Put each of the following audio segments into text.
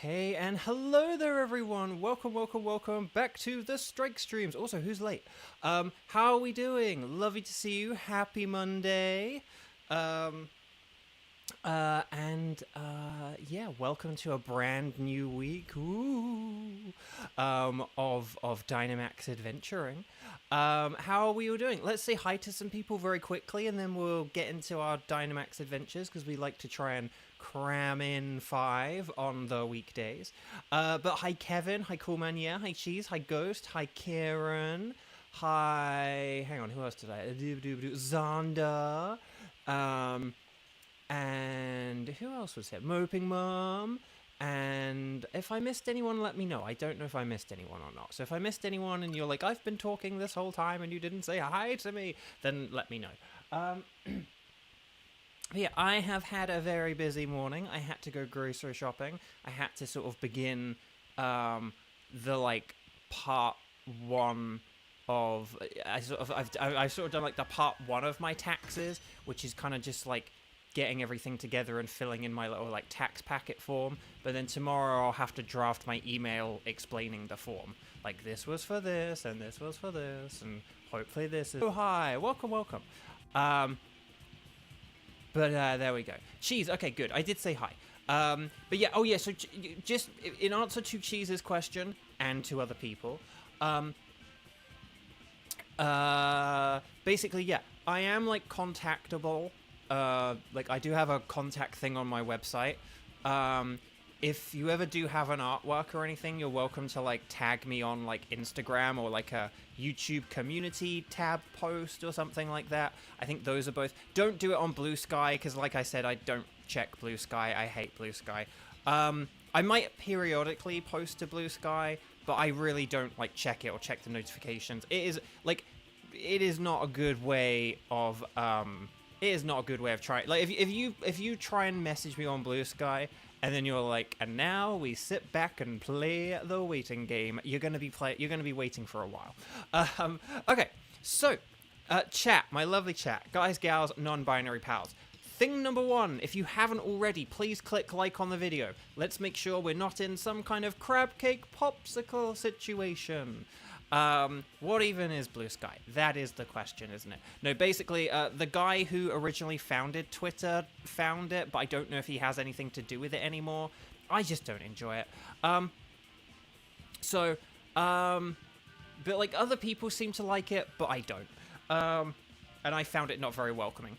Hey and hello there everyone, welcome back to the Strike Streams. Also, who's late? How are we doing? Lovely to see you, happy Monday. Yeah, welcome to a brand new week, of Dynamax Adventuring. How are we all doing? Let's say hi to some people very quickly and then we'll get into our Dynamax Adventures because we like to try and cram in 5 on the weekdays. But hi Kevin, hi Coolman, yeah, hi Cheese, hi Ghost, hi Kieran, hi, hang on, who else did I, Zonda, and who else was here? Moping Mom. And if I missed anyone, let me know. I don't know if I missed anyone or not. So if I missed anyone and you're like, I've been talking this whole time and you didn't say hi to me, then let me know. Yeah, I have had a very busy morning. I had to go grocery shopping. I had to sort of begin the part 1 of I've sort of done like the part 1 of my taxes, which is kind of just like getting everything together and filling in my little like tax packet form. But then tomorrow I'll have to draft my email explaining the form. Like this was for this and this was for this and hopefully this is. Oh hi, welcome. But there we go. Cheese, okay, good. I did say hi. But yeah, oh yeah, so just in answer to Cheese's question and to other people, basically, yeah, I am like contactable. Like I do have a contact thing on my website. If you ever do have an artwork or anything, you're welcome to like tag me on like Instagram or like a YouTube community tab post or something like that. I think those are both. Don't do it on Bluesky because like I said, I don't check Bluesky. I hate Bluesky. I might periodically post to Bluesky, but I really don't like check it or check the notifications. It is not a good way of it is not a good way of trying. Like if you try and message me on Bluesky and then you're like, and now we sit back and play the waiting game, you're gonna be waiting for a while. Okay, so chat, my lovely chat, guys, gals, non-binary pals. Thing number 1, if you haven't already, please click like on the video. Let's make sure we're not in some kind of crab cake popsicle situation. What even is Bluesky? That is the question, isn't it? No, basically, the guy who originally founded Twitter found it, but I don't know if he has anything to do with it anymore. I just don't enjoy it. But like other people seem to like it, but I don't. And I found it not very welcoming.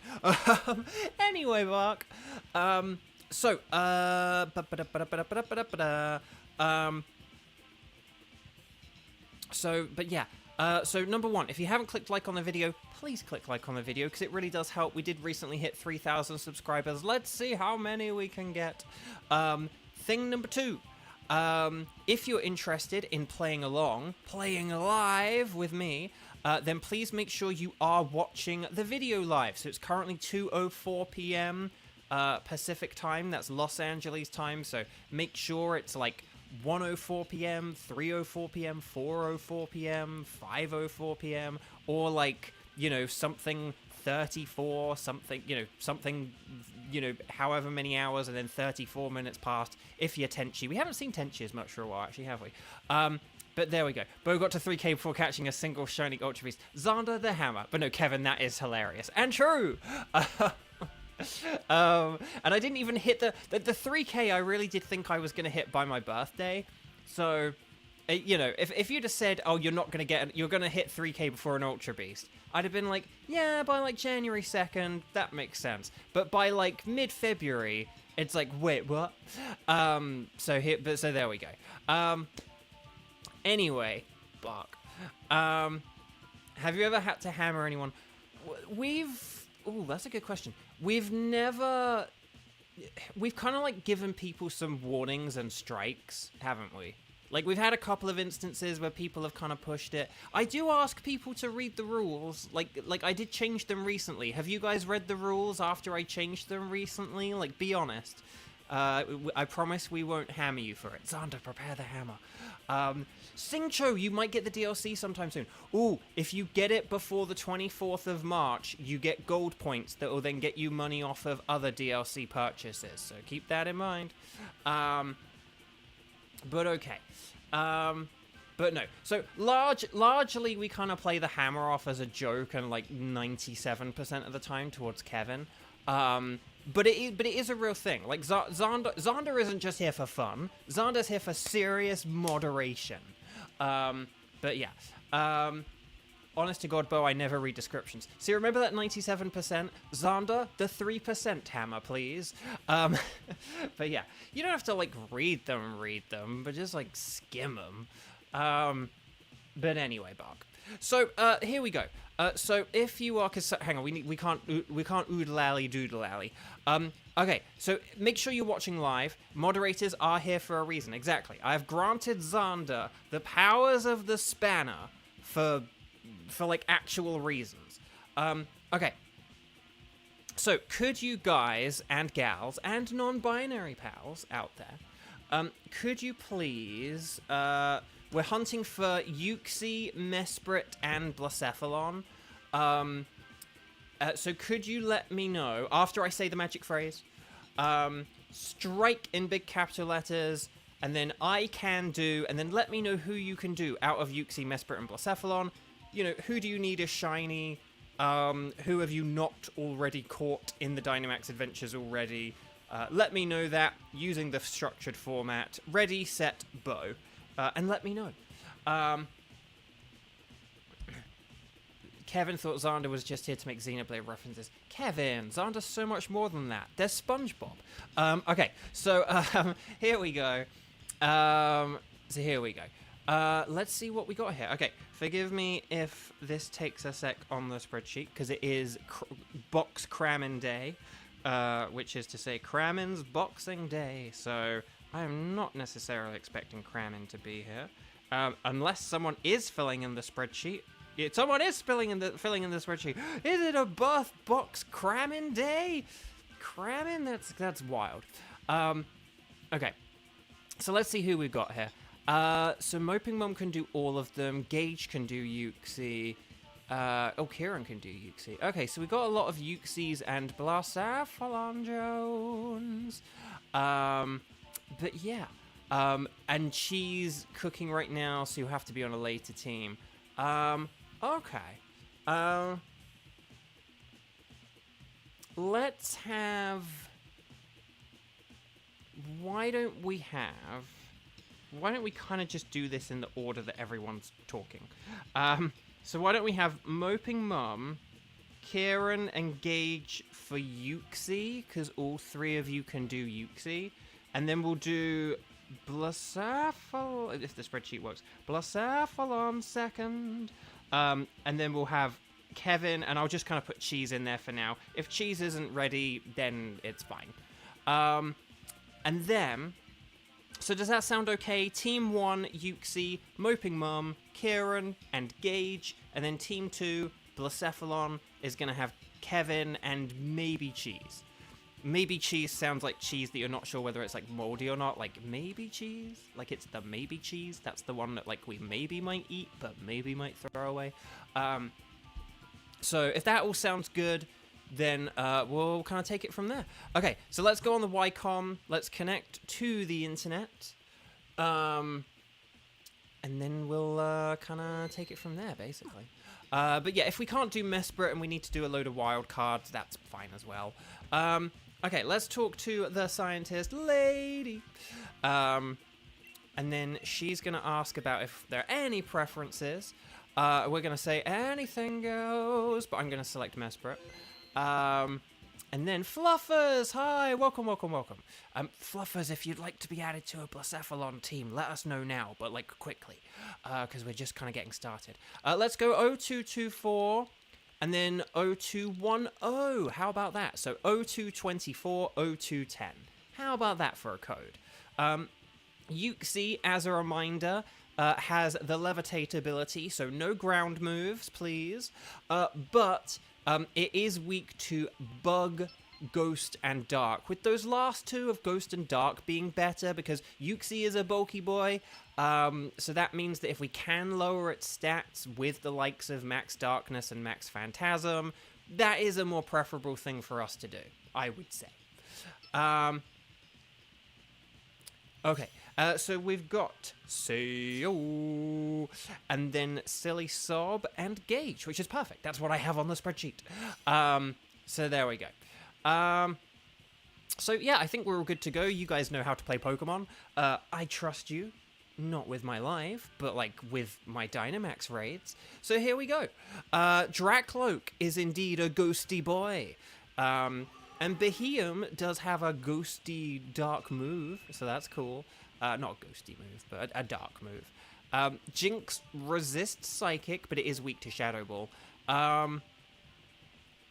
Anyway, Mark. So number 1, if you haven't clicked like on the video, please click like on the video because it really does help. We did recently hit 3,000 subscribers. Let's see how many we can get. Thing number 2, if you're interested in playing live with me, then please make sure you are watching the video live. So it's currently 2:04 p.m. Pacific time. That's Los Angeles time. So make sure it's like 1:04 p.m., 3:04 p.m., 4:04 p.m., 5:04 p.m., or like, something 34, something, however many hours, and then 34 minutes past if you're Tenchi. We haven't seen Tenchi as much for a while, actually, have we? But there we go. Bo got to 3k before catching a single shiny Ultra Beast. Zonda the Hammer. But no, Kevin, that is hilarious. And true! And I didn't even hit the 3k. I really did think I was going to hit by my birthday. So, if you'd have said, oh, you're going to hit 3k before an Ultra Beast, I'd have been like, yeah, by like January 2nd, that makes sense. But by like mid-February, it's like, wait, what? So there we go. Anyway, Bark. Have you ever had to hammer anyone? Ooh, that's a good question. We've kind of like given people some warnings and strikes, haven't we? Like we've had a couple of instances where people have kind of pushed it. I do ask people to read the rules. Like I did change them recently. Have you guys read the rules after I changed them recently? Like, be honest. I promise we won't hammer you for it. Xander, prepare the hammer. Singcho, you might get the DLC sometime soon. Ooh, if you get it before the 24th of March, you get gold points that will then get you money off of other DLC purchases. So keep that in mind. But okay. But no. So largely we kind of play the hammer off as a joke, and like 97% of the time towards Kevin. But it is a real thing. Like Xander isn't just here for fun. Xander's here for serious moderation. But yeah. Honest to God, Bo, I never read descriptions. See, remember that 97%? Xander, the 3% hammer, please. But yeah, you don't have to, like, read them, but just, like, skim them. But anyway, Bark. So, here we go. So, if you are... hang on, we can't oodle-alley doodle-alley. Okay, so make sure you're watching live. Moderators are here for a reason. Exactly. I have granted Xander the powers of the spanner for like actual reasons. Okay. So could you guys and gals and non-binary pals out there, could you please, we're hunting for Euxie, Mesprit, and Blacephalon. So could you let me know, after I say the magic phrase, strike in big capital letters, and then I can do, and then let me know who you can do out of Euxie, Mesprit, and Blacephalon. You know, who do you need as shiny? Who have you not already caught in the Dynamax Adventures already? Let me know that using the structured format. Ready, set, bow. And let me know. Kevin thought Xander was just here to make Xenoblade references. Kevin, Xander's so much more than that. There's SpongeBob. Okay, so here we go. Let's see what we got here. Okay, forgive me if this takes a sec on the spreadsheet, because it is box cramming day, which is to say cramming's Boxing Day, so I am not necessarily expecting cramming to be here, unless someone is filling in the spreadsheet. Someone is filling in the spreadsheet. Is it a box cramming day? Cramming? That's wild. Okay, so let's see who we've got here. So Moping Mom can do all of them. Gage can do Euxie. Kieran can do Euxie. Okay, so we got a lot of Euxies and Blacephalon Jones. But yeah. And she's cooking right now, so you have to be on a later team. Okay. Let's have... Why don't we kind of just do this in the order that everyone's talking? So why don't we have Moping Mum, Kieran, and Gage for Euxie, because all three of you can do Euxie. And then we'll do Blacephalon, if the spreadsheet works, Blacephalon second. And then we'll have Kevin, and I'll just kind of put Cheese in there for now. If Cheese isn't ready, then it's fine. And then... So does that sound okay? Team 1, Euxie, Moping Mum, Kieran, and Gage. And then Team 2, Blacephalon, is going to have Kevin and maybe Cheese. Maybe Cheese sounds like cheese that you're not sure whether it's like moldy or not. Like maybe cheese? Like it's the maybe cheese? That's the one that like we maybe might eat, but maybe might throw away. So if that all sounds good, then we'll kind of take it from there. Okay, so let's go on the Ycom. Let's connect to the internet. And then we'll kind of take it from there, basically. But yeah, if we can't do Mesprit and we need to do a load of wild cards, that's fine as well. Okay, let's talk to the scientist lady. And then she's going to ask about if there are any preferences. We're going to say anything goes, but I'm going to select Mesprit. And then Fluffers, hi, welcome. Fluffers, if you'd like to be added to a Blacephalon team, let us know now, but like quickly, because we're just kind of getting started. Let's go 0224, and then 0210, how about that? So 0224, 0210, how about that for a code? Euxie, as a reminder, has the levitate ability, so no ground moves, please, but... it is weak to Bug, Ghost, and Dark, with those last two of Ghost and Dark being better because Euxie is a bulky boy, so that means that if we can lower its stats with the likes of Max Darkness and Max Phantasm, that is a more preferable thing for us to do, I would say. Okay, So we've got Seo, and then Silly Sob and Gage, which is perfect. That's what I have on the spreadsheet. So there we go. So yeah, I think we're all good to go. You guys know how to play Pokemon. I trust you. Not with my live, but like with my Dynamax raids. So here we go. Dracloak is indeed a ghosty boy. And Beheeyem does have a ghosty dark move, so that's cool. Not a ghosty move, but a dark move. Jinx resists Psychic, but it is weak to Shadow Ball. Yeah,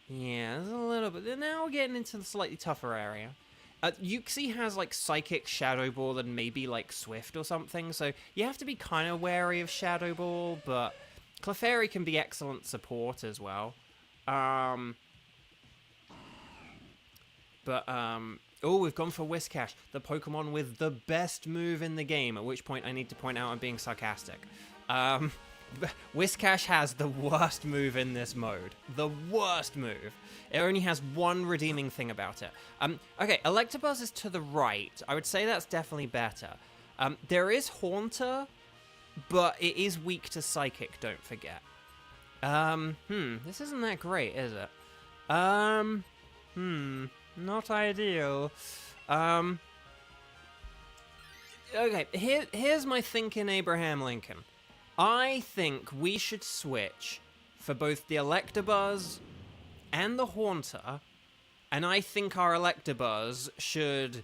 there's a little bit. Now we're getting into the slightly tougher area. Uxie has, like, Psychic, Shadow Ball, and maybe, like, Swift or something, so you have to be kind of wary of Shadow Ball, but Clefairy can be excellent support as well. Oh, we've gone for Whiscash, the Pokemon with the best move in the game, at which point I need to point out I'm being sarcastic. Whiscash has the worst move in this mode. The worst move. It only has one redeeming thing about it. Okay, Electabuzz is to the right. I would say that's definitely better. There is Haunter, but it is weak to Psychic, don't forget. This isn't that great, is it? Not ideal. Okay, here's my thinking, Abraham Lincoln. I think we should switch for both the Electabuzz and the Haunter, and I think our Electabuzz should,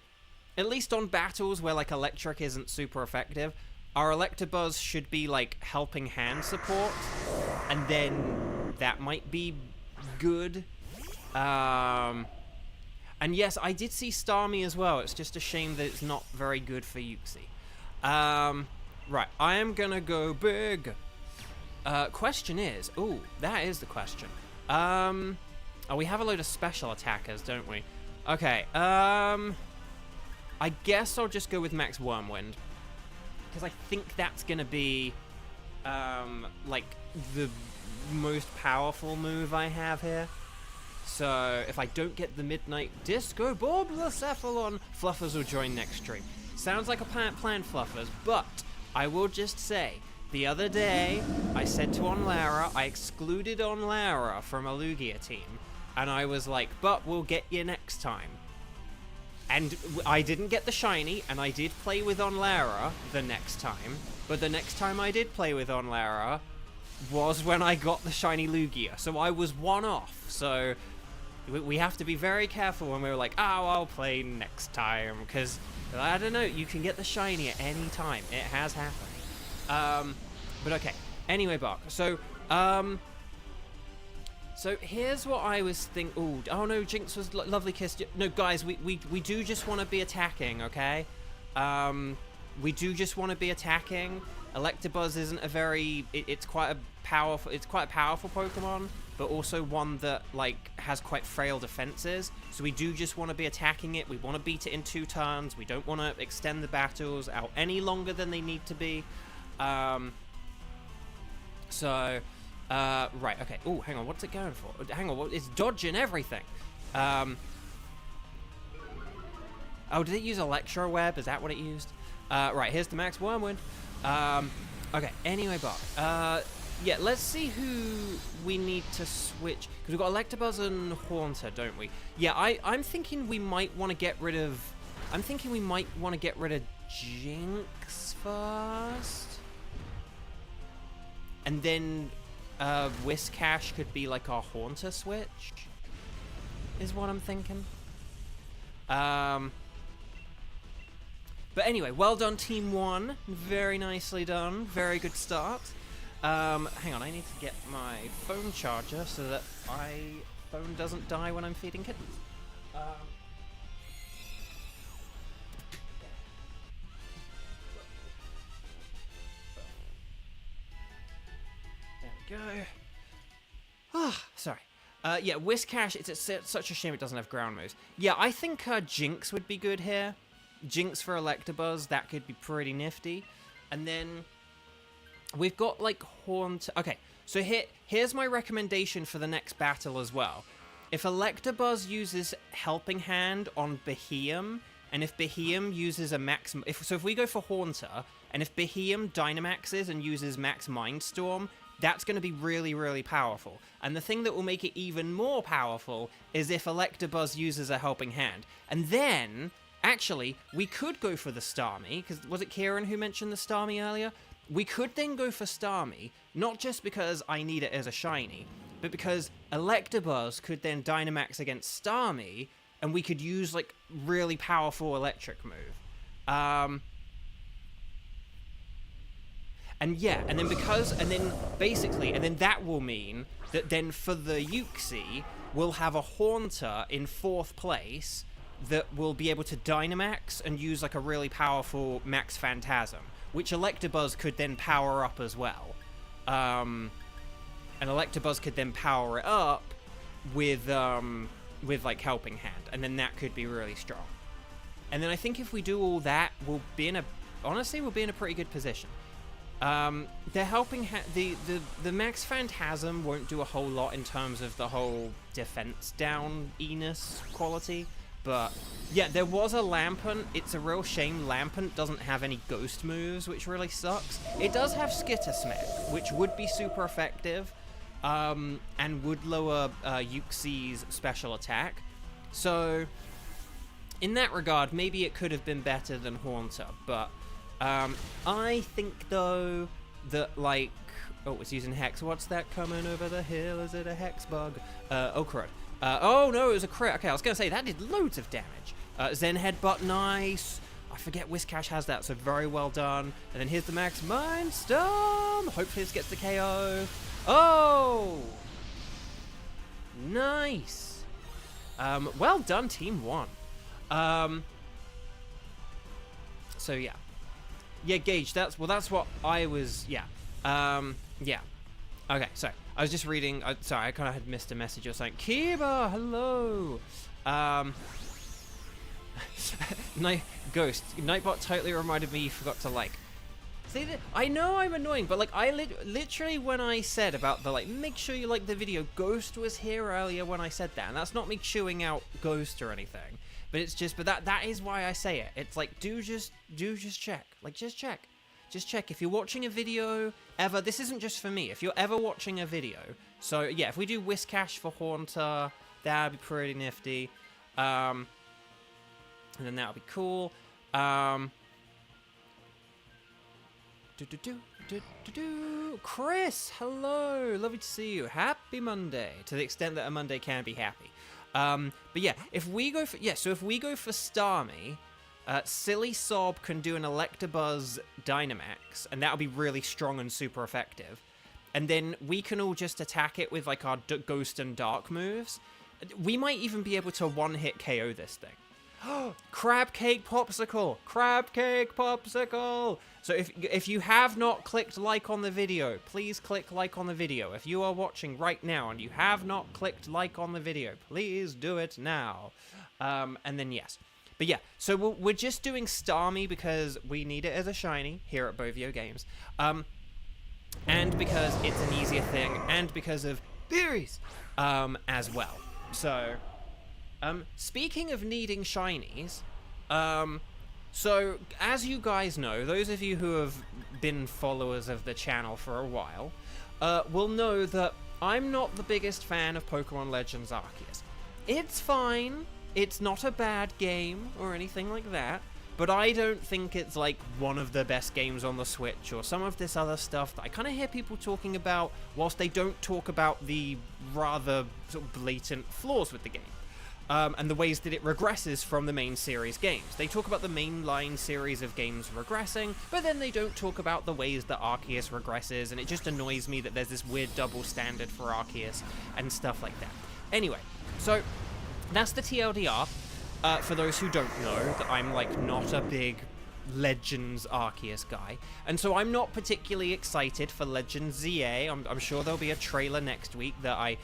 at least on battles where, like, Electric isn't super effective, our Electabuzz should be, like, helping hand support, and then that might be good. And yes, I did see Starmie as well. It's just a shame that it's not very good for Uxie. Right, I am gonna go big. Question is... Ooh, that is the question. Oh, we have a load of special attackers, don't we? Okay, I guess I'll just go with Max Wormwind. Because I think that's gonna be, like, the most powerful move I have here. So, if I don't get the Midnight Disco Bulbacephalon, Fluffers will join next stream. Sounds like a plan, Fluffers, but I will just say, the other day, I said to Onlara, I excluded Onlara from a Lugia team, and I was like, but we'll get you next time. And I didn't get the shiny, and I did play with Onlara the next time, but the next time I did play with Onlara was when I got the shiny Lugia, so I was one off, so we have to be very careful when we're like, oh, I'll play next time, because, I don't know, you can get the shiny at any time. It has happened. But okay. Anyway, Bark. So here's what I was thinking. Oh no, Jinx was lovely kiss. No, guys, we do just want to be attacking, okay? We do just want to be attacking. Electabuzz isn't a very... It's quite a powerful Pokemon, but also one that, like, has quite frail defenses. So we do just want to be attacking it. We want to beat it in 2 turns. We don't want to extend the battles out any longer than they need to be. Right, okay. Oh, hang on. What's it going for? Hang on. It's dodging everything. Oh, did it use Electro Web? Is that what it used? Right, here's the Max Wormwind. Okay, anyway, Bart. Yeah, let's see who we need to switch. Because we've got Electabuzz and Haunter, don't we? Yeah, I'm thinking we might want to get rid of... Jinx first. And then Whiscash could be like our Haunter switch, is what I'm thinking. But anyway, well done, Team 1. Very nicely done. Very good start. Hang on, I need to get my phone charger so that my phone doesn't die when I'm feeding kittens. There we go. Ah, sorry. Yeah, Whiscash, it's such a shame it doesn't have ground moves. Yeah, I think Jinx would be good here. Jinx for Electabuzz, that could be pretty nifty. And then we've got, like, Haunt... Okay, so here's my recommendation for the next battle as well. If Electabuzz uses Helping Hand on Beheeyem, and if Beheeyem uses a max... If we go for Haunter, and if Beheeyem Dynamaxes and uses max Mindstorm, that's going to be really, really powerful. And the thing that will make it even more powerful is if Electabuzz uses a Helping Hand. And then, actually, we could go for the Starmie, because was it Kieran who mentioned the Starmie earlier? We could then go for Starmie, not just because I need it as a shiny, but because Electabuzz could then Dynamax against Starmie, and we could use, like, really powerful electric move. And then that will mean that then for the Uxie, we'll have a Haunter in 4th place that will be able to Dynamax and use, like, a really powerful Max Phantasm, which Electabuzz could then power up as well. And Electabuzz could then power it up with like, Helping Hand, and then that could be really strong. And then I think if we do all that, we'll be in a pretty good position. The Helping Hand, the Max Phantasm won't do a whole lot in terms of the whole defense down-iness quality, but yeah, there was a Lampent. It's a real shame Lampent doesn't have any ghost moves, which really sucks. It does have Skittersmith, which would be super effective, and would lower Uxie's special attack. So, in that regard, maybe it could have been better than Haunter, but I think, though, that, like... Oh, it's using Hex. What's that coming over the hill? Is it a Hex bug? Oh, crud. Oh, no, it was a crit. Okay, I was going to say, that did loads of damage. Zen Headbutt, nice. I forget Whiscash has that, so very well done. And then here's the Max Mindstorm. Hopefully this gets the KO. Oh! Nice. Well done, Team 1. So, yeah. Yeah, Gage, that's what I was... Yeah. Yeah. Okay, so I was just reading. Sorry, I kind of had missed a message or something. Kiba, hello. Ghost Nightbot totally reminded me you forgot to like. See that? I know I'm annoying, but like I literally when I said about the like make sure you like the video, Ghost was here earlier when I said that, and that's not me chewing out Ghost or anything. But it's just, that is why I say it. It's like do just check, like just check. Just check if you're watching a video ever. This isn't just for me. If you're ever watching a video, so yeah, if we do Whiscash for Haunter, that'd be pretty nifty. And then that would be cool. Chris, hello, lovely to see you. Happy Monday, to the extent that a Monday can be happy. But yeah, if we go for Starmie. Silly Sob can do an Electabuzz Dynamax, and that'll be really strong and super effective. And then we can all just attack it with, like, our Ghost and Dark moves. We might even be able to one-hit KO this thing. Crab Cake Popsicle! Crab Cake Popsicle! So if you have not clicked like on the video, please click like on the video. If you are watching right now and you have not clicked like on the video, please do it now. And then, yes. But yeah, so we're just doing Starmie because we need it as a shiny here at Bovio Games. And because it's an easier thing, and because of berries as well. So, speaking of needing shinies, so as you guys know, those of you who have been followers of the channel for a while, will know that I'm not the biggest fan of Pokemon Legends Arceus. It's fine. It's not a bad game or anything like that, but I don't think it's like one of the best games on the Switch or some of this other stuff that I kind of hear people talking about, whilst they don't talk about the rather sort of blatant flaws with the game. And the ways that it regresses from the main series games. They talk about the mainline series of games regressing, but then they don't talk about the ways that Arceus regresses, and it just annoys me that there's this weird double standard for Arceus and stuff like that. Anyway, so that's the TLDR. For those who don't know, that I'm like not a big Legends Arceus guy, and so I'm not particularly excited for Legends ZA. I'm sure there'll be a trailer next week that I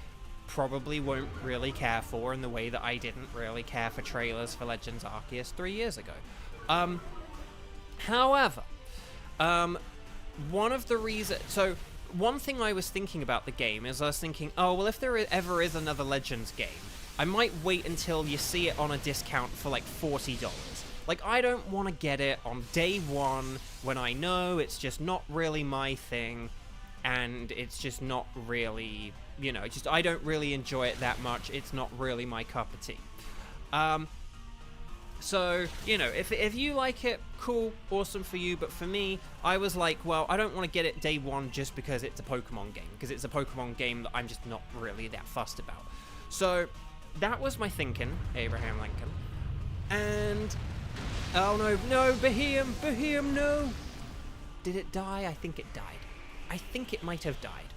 probably won't really care for in the way that I didn't really care for trailers for Legends Arceus 3 years ago. However, one of the reasons... So, one thing I was thinking about the game is I was thinking, oh, well, if there ever is another Legends game, I might wait until you see it on a discount for like $40. Like, I don't want to get it on day one when I know it's just not really my thing, and it's just not really, you know, just I don't really enjoy it that much. It's not really my cup of tea. So, you know, if you like it, cool, awesome for you, but for me, I was like, well, I don't want to get it day one just because it's a Pokemon game, because it's a Pokemon game that I'm just not really that fussed about. So, that was my thinking, Abraham Lincoln. And, oh no, Behem, no! Did it die? I think it died. I think it might have died.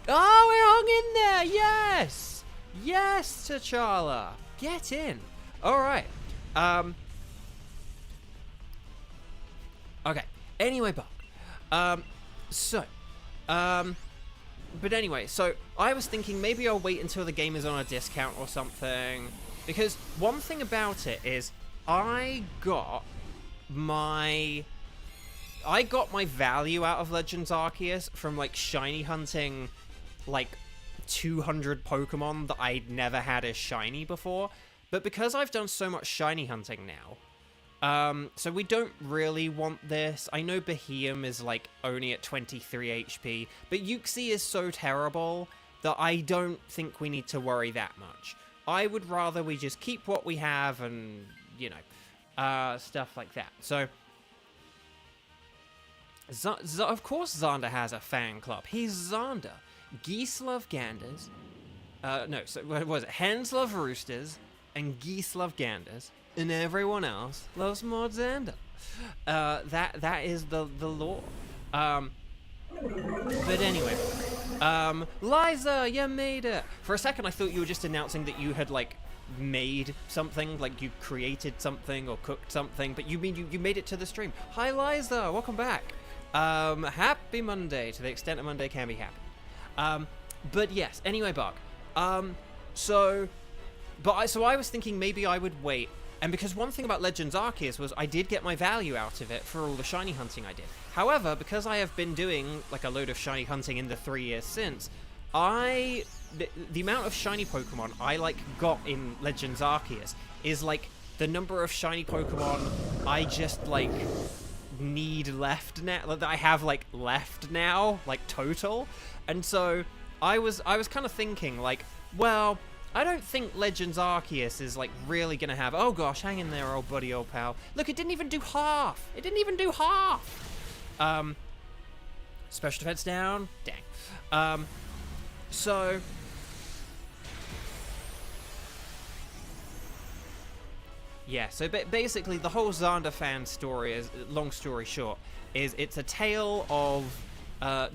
Oh, it hung in there, yes! Yes, T'Challa, get in. Alright, okay, anyway, Buck, but anyway, so I was thinking maybe I'll wait until the game is on a discount or something, because one thing about it is I got my value out of Legends Arceus from, like, shiny hunting, like, 200 Pokemon that I'd never had as shiny before. But because I've done so much shiny hunting now, so we don't really want this. I know Behem is, like, only at 23 HP, but Uxie is so terrible that I don't think we need to worry that much. I would rather we just keep what we have and, you know, stuff like that. So, of course Xander has a fan club. He's Xander. Geese love ganders. No, so what was it? Hens love roosters. And geese love ganders, and everyone else loves more Xander. That is the law. But anyway, Liza, you made it. For a second, I thought you were just announcing that you had, like, made something, like you created something or cooked something, but you mean you made it to the stream. Hi, Liza, welcome back. Happy Monday, to the extent that Monday can be happy. But yes, anyway, Buck. So I was thinking maybe I would wait, and because one thing about Legends Arceus was I did get my value out of it for all the shiny hunting I did. However, because I have been doing, like, a load of shiny hunting in the 3 years since, the amount of shiny Pokemon I, like, got in Legends Arceus is, like, the number of shiny Pokemon I just, like, need left now, that I have, like, left now, like, total. And so I was kind of thinking, like, well, I don't think Legends Arceus is, like, really gonna have... Oh gosh, hang in there, old buddy, old pal. Look, it didn't even do half. It didn't even do half. Special defense down. Dang. So... Yeah, so basically the whole Xander fan story, is, long story short, is it's a tale of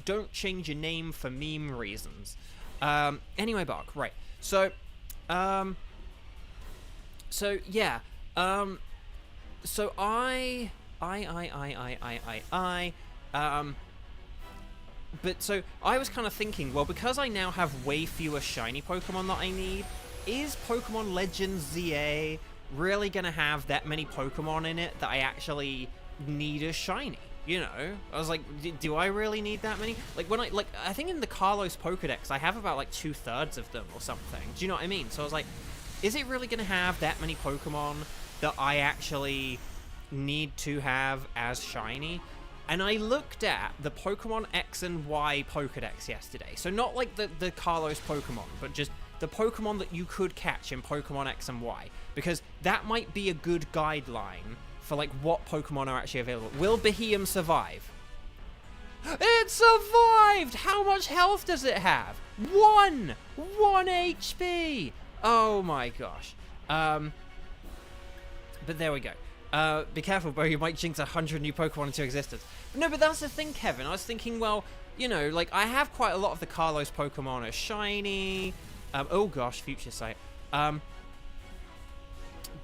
don't change your name for meme reasons. Anyway, Bark, right. So, yeah, so but so I was kind of thinking, well, because I now have way fewer shiny Pokemon that I need, is Pokemon Legends ZA really gonna have that many Pokemon in it that I actually need as shiny? You know, I was like, do I really need that many? Like, when I think in the Carlos Pokedex, I have about, like, 2/3 of them or something. Do you know what I mean? So I was like, is it really going to have that many Pokemon that I actually need to have as shiny? And I looked at the Pokemon X and Y Pokedex yesterday. So not, like, the Carlos Pokemon, but just the Pokemon that you could catch in Pokemon X and Y. Because that might be a good guideline for, like, what Pokemon are actually available. Will Behem survive? It survived! How much health does it have? 1 HP! Oh my gosh. But there we go. Be careful, bro, you might jinx 100 new Pokemon into existence. No, but that's the thing, Kevin. I was thinking, well, you know, like, I have quite a lot of the Carlos Pokemon as shiny. Oh gosh, Future Sight.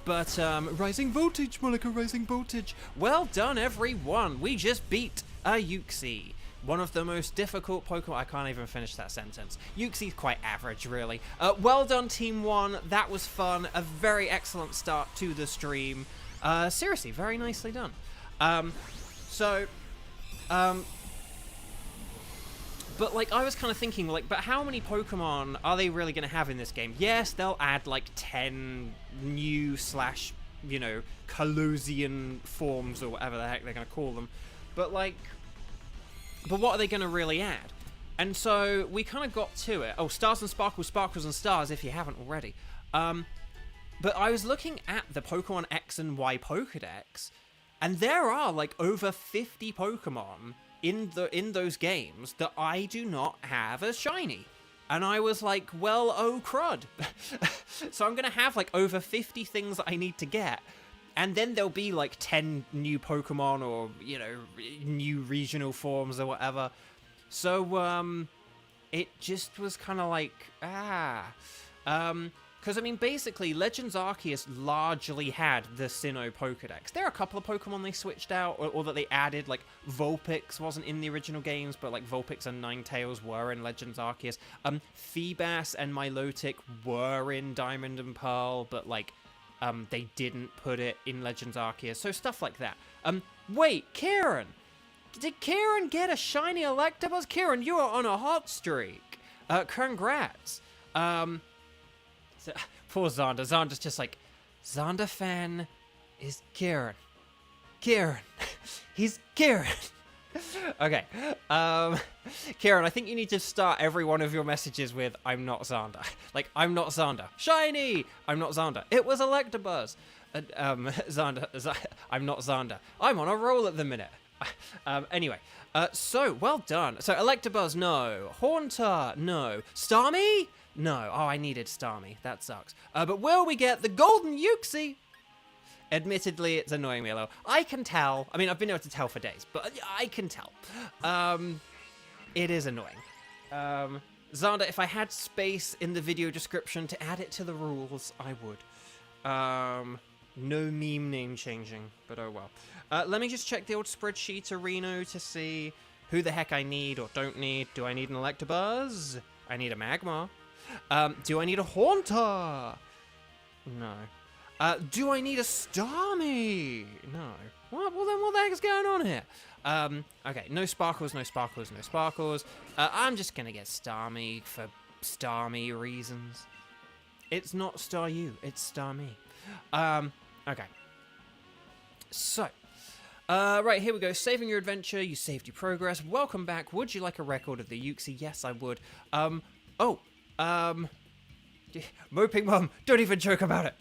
But, Rising Voltage, Monica, Rising Voltage. Well done, everyone. We just beat a Uxie. One of the most difficult Pokemon. I can't even finish that sentence. Uxie's quite average, really. Well done, Team 1. That was fun. A very excellent start to the stream. Seriously, very nicely done. But, like, I was kind of thinking, like, but how many Pokemon are they really going to have in this game? Yes, they'll add, like, 10 new / you know, Colosian forms or whatever the heck they're going to call them. But, like, but what are they going to really add? And so we kind of got to it. Oh, Stars and Sparkles, Sparkles and Stars, if you haven't already. But I was looking at the Pokemon X and Y Pokedex, and there are, like, over 50 Pokemon in those games that I do not have as shiny. And I was like, well, oh crud. So I'm going to have, like, over 50 things that I need to get. And then there'll be, like, 10 new Pokemon or, you know, new regional forms or whatever. So, it just was kind of like, because, I mean, basically, Legends Arceus largely had the Sinnoh Pokedex. There are a couple of Pokemon they switched out, or that they added, like, Vulpix wasn't in the original games, but, like, Vulpix and Ninetales were in Legends Arceus. Feebas and Milotic were in Diamond and Pearl, but, like, they didn't put it in Legends Arceus, so stuff like that. Wait, Kieran! Did Kieran get a shiny Electabuzz? Kieran, you are on a hot streak! Congrats! So, poor Xander. Xander's just like, Xander fan is Kieran. Kieran. He's Kieran. Okay. Kieran, I think you need to start every one of your messages with, I'm not Xander. Like, I'm not Xander. Shiny! I'm not Xander. It was Electabuzz. Xander. I'm not Xander. I'm on a roll at the minute. Anyway. So, well done. So, Electabuzz, no. Haunter, no. Starmie? No. Oh, I needed Starmie. That sucks. But will we get the Golden Uxie? Admittedly, it's annoying me a little. I can tell. I mean, I've been able to tell for days, but I can tell. It is annoying. Xander, if I had space in the video description to add it to the rules, I would. No meme name changing, but oh well. Let me just check the old spreadsheet Reno to see who the heck I need or don't need. Do I need an Electabuzz? I need a Magmar. Do I need a Haunter? No. Do I need a Starmie? No. What? Well, then what the heck is going on here? Okay, no Sparkles, no Sparkles, no Sparkles. I'm just gonna get Starmie for Starmie reasons. It's not Staryu, it's Starmie. Okay. So, right, here we go. Saving your adventure, you saved your progress. Welcome back. Would you like a record of the Uxie? Yes, I would. Moping Mum, don't even joke about it.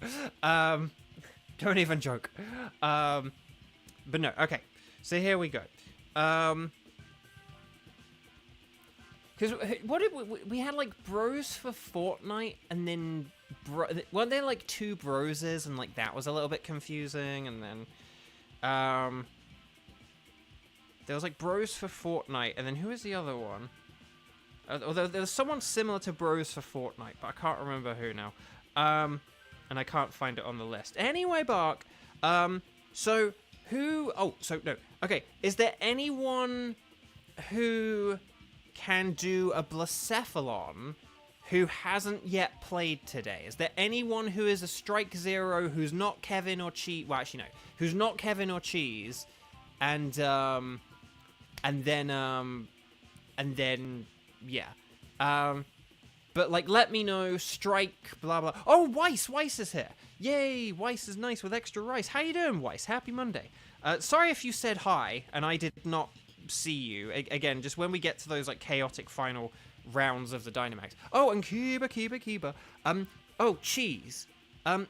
Don't even joke. But no, okay. So here we go. Because what did we had like bros for Fortnite, and then weren't there like two broses, and like that was a little bit confusing, and then there was like bros for Fortnite, and then who was the other one? Although there's someone similar to bros for Fortnite, but I can't remember who now. And I can't find it on the list. Anyway, Bark. So who? Oh, so no. Okay, is there anyone who can do a Blacephalon who hasn't yet played today? Is there anyone who is a Strike Zero who's not Kevin or Cheese? Well, actually no, who's not Kevin or Cheese, and then yeah. But like, let me know. Strike, blah blah. Oh, Weiss is here. Yay, Weiss is nice with extra rice. How you doing, Weiss? Happy Monday. Sorry if you said hi and I did not see you. Again, just when we get to those like chaotic final rounds of the Dynamax. Oh, and Kiba. Oh, Cheese. Oh,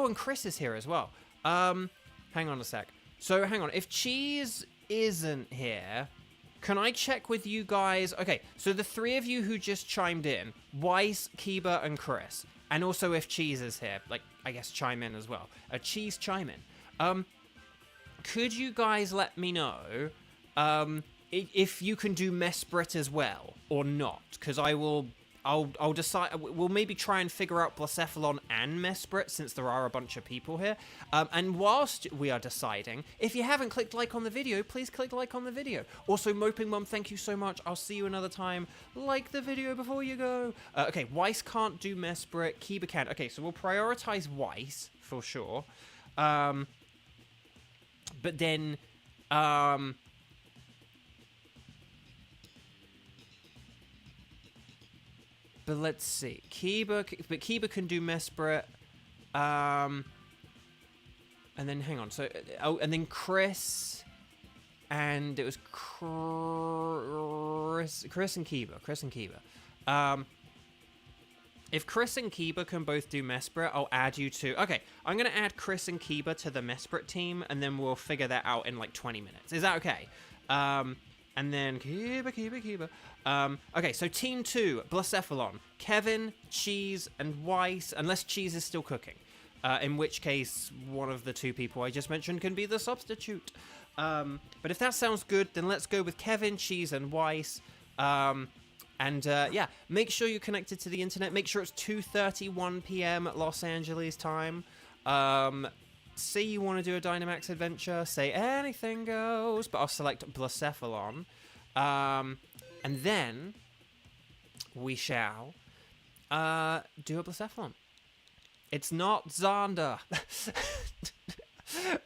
and Chris is here as well. Hang on a sec. So hang on. If Cheese isn't here, can I check with you guys? Okay, so the three of you who just chimed in, Weiss, Kiba, and Chris. And also if Cheese is here, like, I guess chime in as well. Cheese, chime in. Could you guys let me know if you can do Mesprit as well or not? Because I'll decide. We'll maybe try and figure out Blacephalon and Mesprit, since there are a bunch of people here. And whilst we are deciding, if you haven't clicked like on the video, please click like on the video. Also, Moping Mum, thank you so much. I'll see you another time. Like the video before you go. Okay, Weiss can't do Mesprit. Kiba can. Okay, so we'll prioritize Weiss for sure. But then, but let's see. Kiba can do Mesprit. And then, hang on. So, oh, and then Chris... And it was Chris and Kiba. If Chris and Kiba can both do Mesprit, I'll add you to... Okay, I'm going to add Chris and Kiba to the Mesprit team, and then we'll figure that out in like 20 minutes. Is that okay? And then Kiba. Okay, so Team 2, Blacephalon, Kevin, Cheese, and Weiss, unless Cheese is still cooking. In which case, one of the two people I just mentioned can be the substitute. But if that sounds good, then let's go with Kevin, Cheese, and Weiss. Yeah, make sure you're connected to the internet. Make sure it's 2:31 p.m. Los Angeles time. Say you want to do a Dynamax adventure. Say anything goes. But I'll select Blacephalon. And then we shall do a Blacephalon. It's not Xander.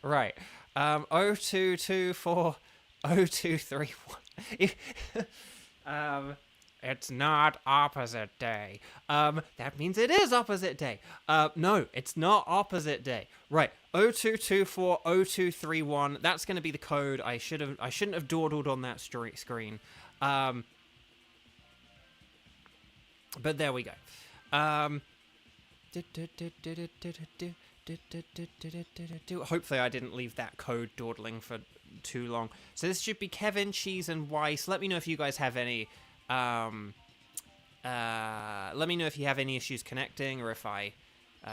Right. 0224 0231. It's not opposite day. That means it is opposite day. No, it's not opposite day. Right. 0224 0231. That's going to be the code. I shouldn't have dawdled on that screen. But there we go. Hopefully I didn't leave that code dawdling for too long. So this should be Kevin, Cheese, and Weiss. Let me know if you guys have any let me know if you have any issues connecting, or if I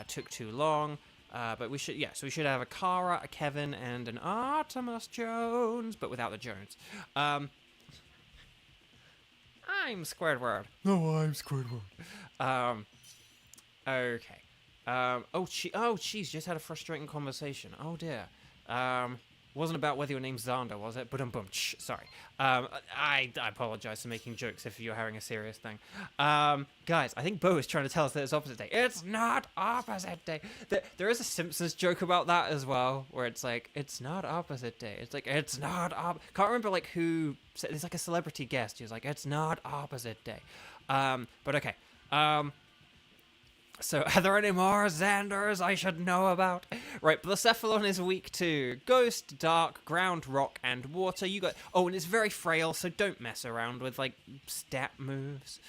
took too long. But we should, yeah, so we should have a Kara, a Kevin, and an Artemis Jones, but without the Jones. I'm Squidward. No, I'm Squidward. Okay. Jeez, just had a frustrating conversation. Oh dear. Wasn't about whether your name's Xander, was it? Sorry. I apologize for making jokes if you're having a serious thing. Guys, I think Bo is trying to tell us that it's opposite day. It's not opposite day. There is a Simpsons joke about that as well, where it's like, it's not opposite day. It's like, it's not can't remember like who, it's like a celebrity guest who's like, it's not opposite day. But okay. So, are there any more Xanders I should know about? Right, Blacephalon is weak 2. Ghost, Dark, Ground, Rock, and Water. You got... Oh, and it's very frail, so don't mess around with, like, stat moves.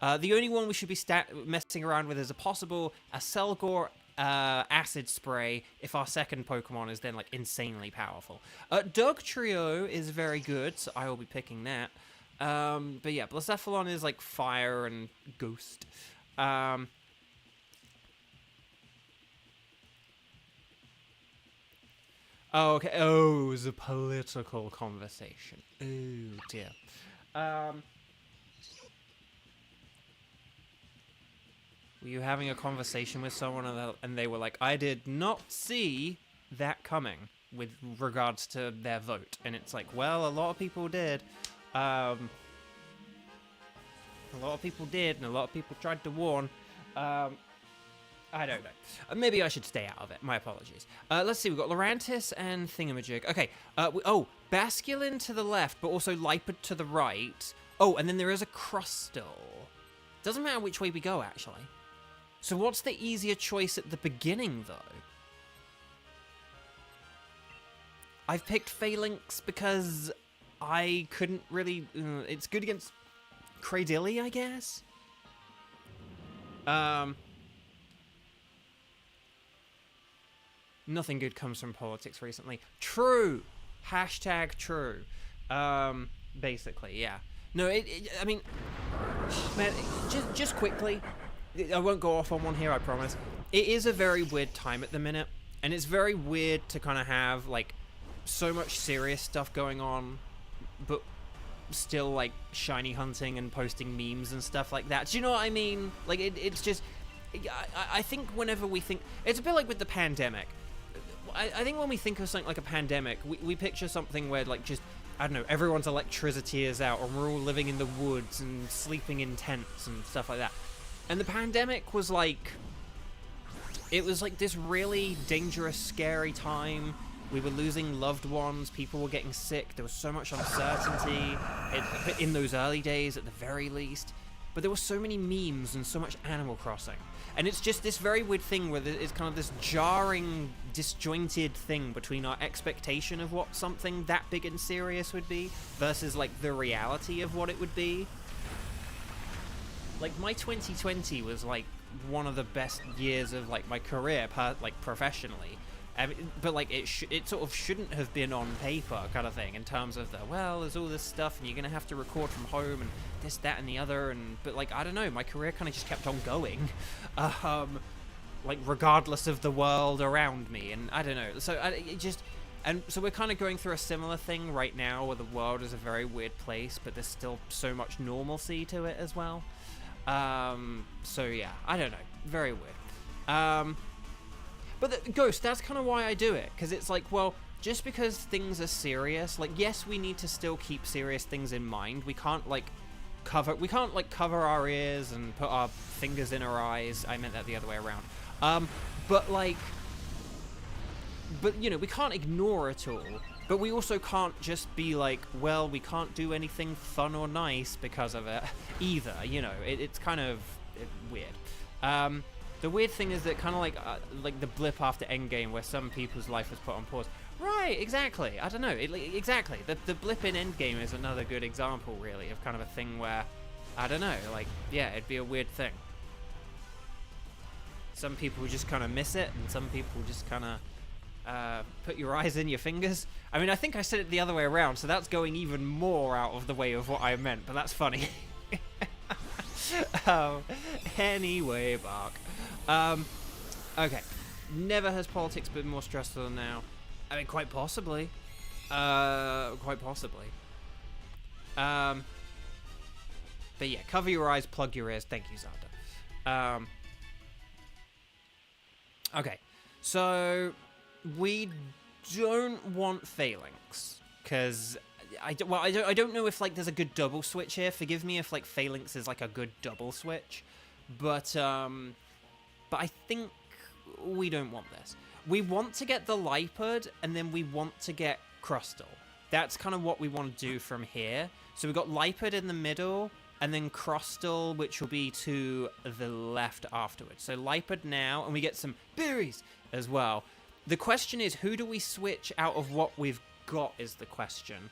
The only one we should be messing around with is a Selgor Acid Spray, if our second Pokemon is then, like, insanely powerful. Dug Trio is very good, so I will be picking that. But yeah, Blacephalon is, like, Fire and Ghost. Oh, okay. Oh, it was a political conversation. Oh, dear. Were you having a conversation with someone and they were like, I did not see that coming with regards to their vote? And it's like, well, a lot of people did. A lot of people did, and a lot of people tried to warn. I don't know. Maybe I should stay out of it. My apologies. Let's see. We've got Lurantis and Thingamajig. Okay. Basculin to the left, but also Lipid to the right. Oh, and then there is a Crustle. Doesn't matter which way we go, actually. So what's the easier choice at the beginning, though? I've picked Phalanx because I couldn't really... it's good against Cradilly, I guess? Nothing good comes from politics recently. True. Hashtag true. Basically, yeah. No, I mean, man, just quickly, I won't go off on one here, I promise. It is a very weird time at the minute, and it's very weird to kind of have, like, so much serious stuff going on, but still, like, shiny hunting and posting memes and stuff like that. Do you know what I mean? Like, it's just... I think whenever we think... It's a bit like with the pandemic. I think when we think of something like a pandemic, we picture something where, like, just, I don't know, everyone's electricity is out, and we're all living in the woods and sleeping in tents and stuff like that. And the pandemic was like... It was like this really dangerous, scary time. We were losing loved ones, people were getting sick, there was so much uncertainty in those early days at the very least. but there were so many memes and so much Animal Crossing. And it's just this very weird thing where it's kind of this jarring, disjointed thing between our expectation of what something that big and serious would be versus, like, the reality of what it would be. Like, my 2020 was, like, one of the best years of, like, my career, professionally. But, like, it sort of shouldn't have been on paper kind of thing in terms of there's all this stuff and you're going to have to record from home and this, that, and the other. But, like, I don't know, my career kind of just kept on going. Like, regardless of the world around me. And I don't know. So, so we're kind of going through a similar thing right now where the world is a very weird place, but there's still so much normalcy to it as well. So, yeah, I don't know. Very weird. But Ghost, that's kind of why I do it, because it's like, well, just because things are serious, like, yes, we need to still keep serious things in mind. We can't cover our ears and put our fingers in our eyes. I meant that the other way around. But you know, we can't ignore it all. But we also can't just be like, well, we can't do anything fun or nice because of it either. You know, it's kind of weird. The weird thing is that kind of like the blip after Endgame where some people's life was put on pause. Right, exactly. I don't know. Exactly. The blip in Endgame is another good example, really, of kind of a thing where, I don't know, like, yeah, it'd be a weird thing. Some people just kind of miss it, and some people just kind of put your eyes in your fingers. I mean, I think I said it the other way around, so that's going even more out of the way of what I meant, but that's funny. Anyway, Bark. Okay. Never has politics been more stressful than now. I mean, quite possibly. Quite possibly. But yeah, cover your eyes, plug your ears. Thank you, Zelda. Okay. So, we don't want phalanx. Because I don't know if, like, there's a good double switch here. Forgive me if, like, phalanx is, like, a good double switch. But I think we don't want this. We want to get the Lipard, and then we want to get Crustal. That's kind of what we want to do from here. So we've got Lipard in the middle, and then Crustal, which will be to the left afterwards. So Lipard now, and we get some berries as well. The question is, who do we switch out of what we've got is the question.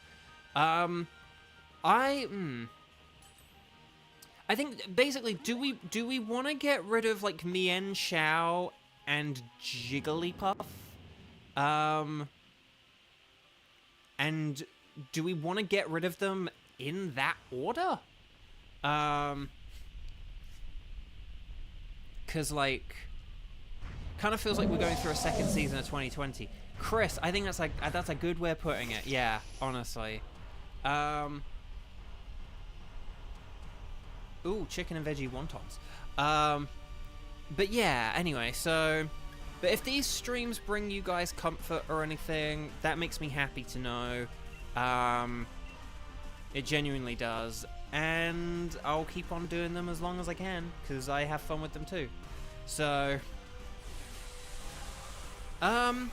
I think, basically, do we want to get rid of, like, Mien Xiao and Jigglypuff? And do we want to get rid of them in that order? Because, like, kind of feels like we're going through a second season of 2020. Chris, I think that's a good way of putting it. Yeah, honestly. Ooh, chicken and veggie wontons. But yeah, anyway, so... But if these streams bring you guys comfort or anything, that makes me happy to know. It genuinely does. And I'll keep on doing them as long as I can, because I have fun with them too. So... Oh,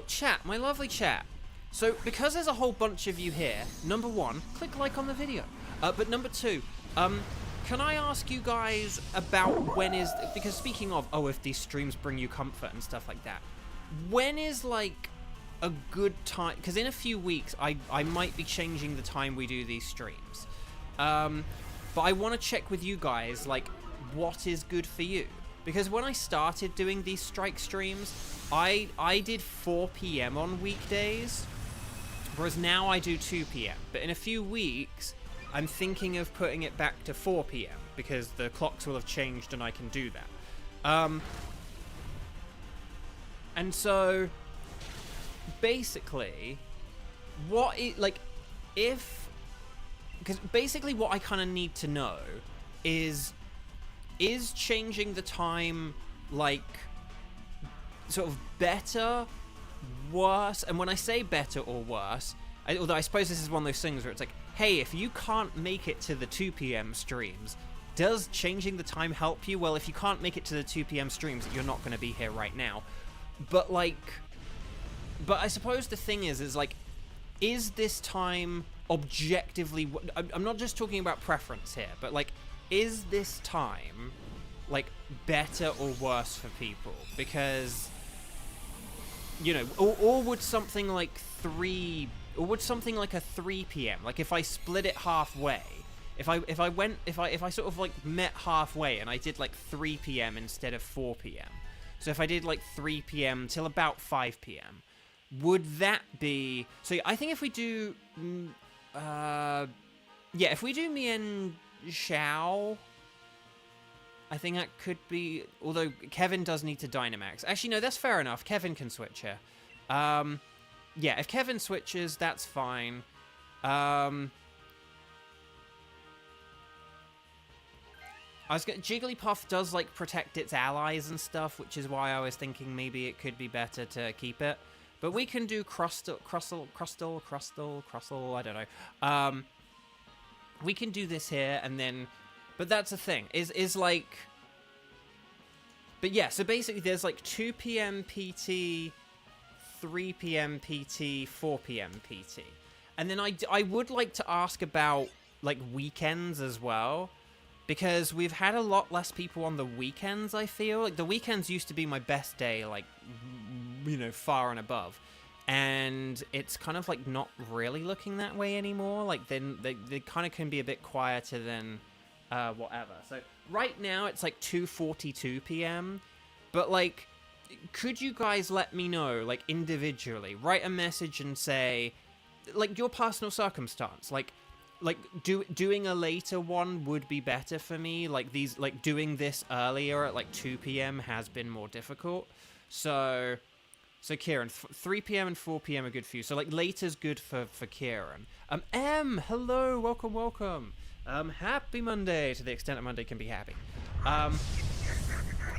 chat, my lovely chat. So, because there's a whole bunch of you here, number one, click like on the video. But number two, can I ask you guys about when is... Because speaking of, if these streams bring you comfort and stuff like that, when is, like, a good time... Because in a few weeks, I might be changing the time we do these streams. But I want to check with you guys, like, what is good for you. Because when I started doing these strike streams, I did 4 PM on weekdays, whereas now I do 2 PM. But in a few weeks, I'm thinking of putting it back to 4 PM, because the clocks will have changed and I can do that. And so, basically, because basically what I kind of need to know is changing the time, like, sort of better, worse? And when I say better or worse, although I suppose this is one of those things where it's like, hey, if you can't make it to the 2 PM streams, does changing the time help you? Well, if you can't make it to the 2 PM streams, you're not going to be here right now. But I suppose the thing is like, is this time objectively, I'm not just talking about preference here, but like, is this time like better or worse for people? Because, you know, or would something like a 3 p.m. like if I split it halfway, if I sort of like met halfway and I did like 3 p.m. instead of 4 p.m. So if I did like 3 p.m. till about 5 p.m. would that be... So I think if we do... if we do Mian Xiao, I think that could be... Although Kevin does need to Dynamax. Actually, no, that's fair enough. Kevin can switch here. Yeah, if Kevin switches, that's fine. Jigglypuff does, like, protect its allies and stuff, which is why I was thinking maybe it could be better to keep it. But we can do Crustle, I don't know. We can do this here, and then... But that's the thing, is like... But yeah, so basically there's, like, 2 p.m. PT, 3 p.m. PT, 4 p.m. PT. And then I would like to ask about, like, weekends as well. Because we've had a lot less people on the weekends, I feel. Like, the weekends used to be my best day, like, you know, far and above. And it's kind of, like, not really looking that way anymore. Like, then they kind of can be a bit quieter than whatever. So, right now, it's, like, 2:42 p.m. But, like, could you guys let me know, like, individually? Write a message and say, like, your personal circumstance. Like doing a later one would be better for me. Like doing this earlier at like 2 p.m. has been more difficult. So Kieran, 3 p.m. and 4 p.m. are good for you. So like later's good for Kieran. Hello, welcome. Happy Monday to the extent that Monday can be happy.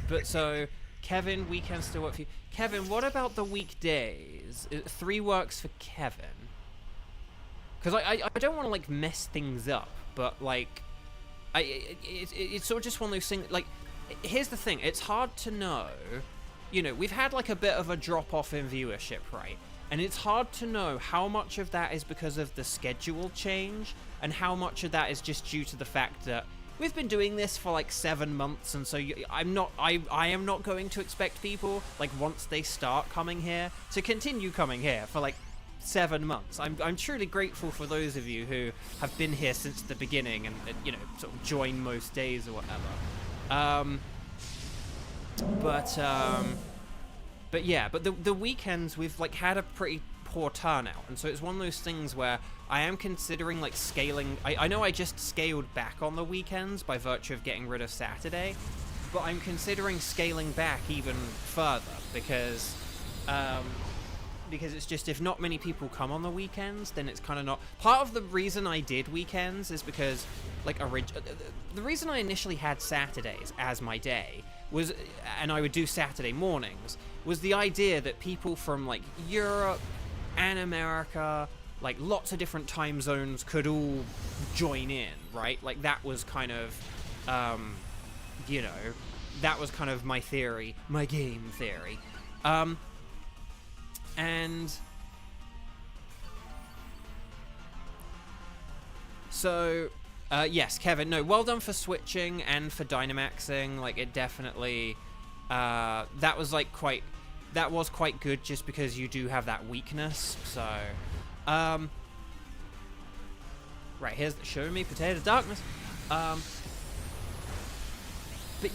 But so Kevin, weekends still work for you. Kevin, what about the weekdays? 3 works for Kevin. Because I don't want to, like, mess things up, but, like, it's sort of just one of those things, like, here's the thing, it's hard to know, you know, we've had, like, a bit of a drop-off in viewership, right? And it's hard to know how much of that is because of the schedule change, and how much of that is just due to the fact that we've been doing this for, like, 7 months, and so I am not going to expect people, like, once they start coming here, to continue coming here for, like, 7 months. I'm truly grateful for those of you who have been here since the beginning and you know, sort of join most days or whatever. But yeah, but the weekends we've like had a pretty poor turnout, and so it's one of those things where I am considering like scaling. I know I just scaled back on the weekends by virtue of getting rid of Saturday, but I'm considering scaling back even further because it's just, if not many people come on the weekends, then it's kind of not... Part of the reason I did weekends is because, like, the reason I initially had Saturdays as my day was, and I would do Saturday mornings, was the idea that people from, like, Europe and America, like, lots of different time zones could all join in, right? Like, that was kind of, you know, that was kind of my theory, my game theory. And so, yes, Kevin, no, well done for switching and for Dynamaxing. Like, it definitely, that was quite good just because you do have that weakness. So, right, here's the Show Me Potato Darkness. But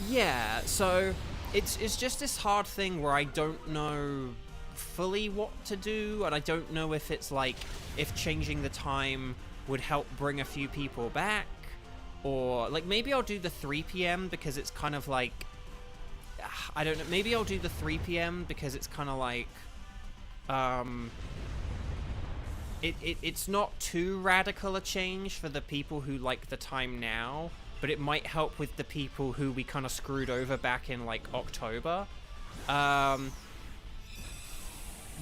yeah, so it's just this hard thing where I don't know fully what to do, and I don't know if it's like, if changing the time would help bring a few people back, or like maybe I'll do the 3 p.m. because it's kind of like, I don't know, maybe I'll do the 3 p.m. because it's kind of like, it's not too radical a change for the people who like the time now, but it might help with the people who we kind of screwed over back in like October.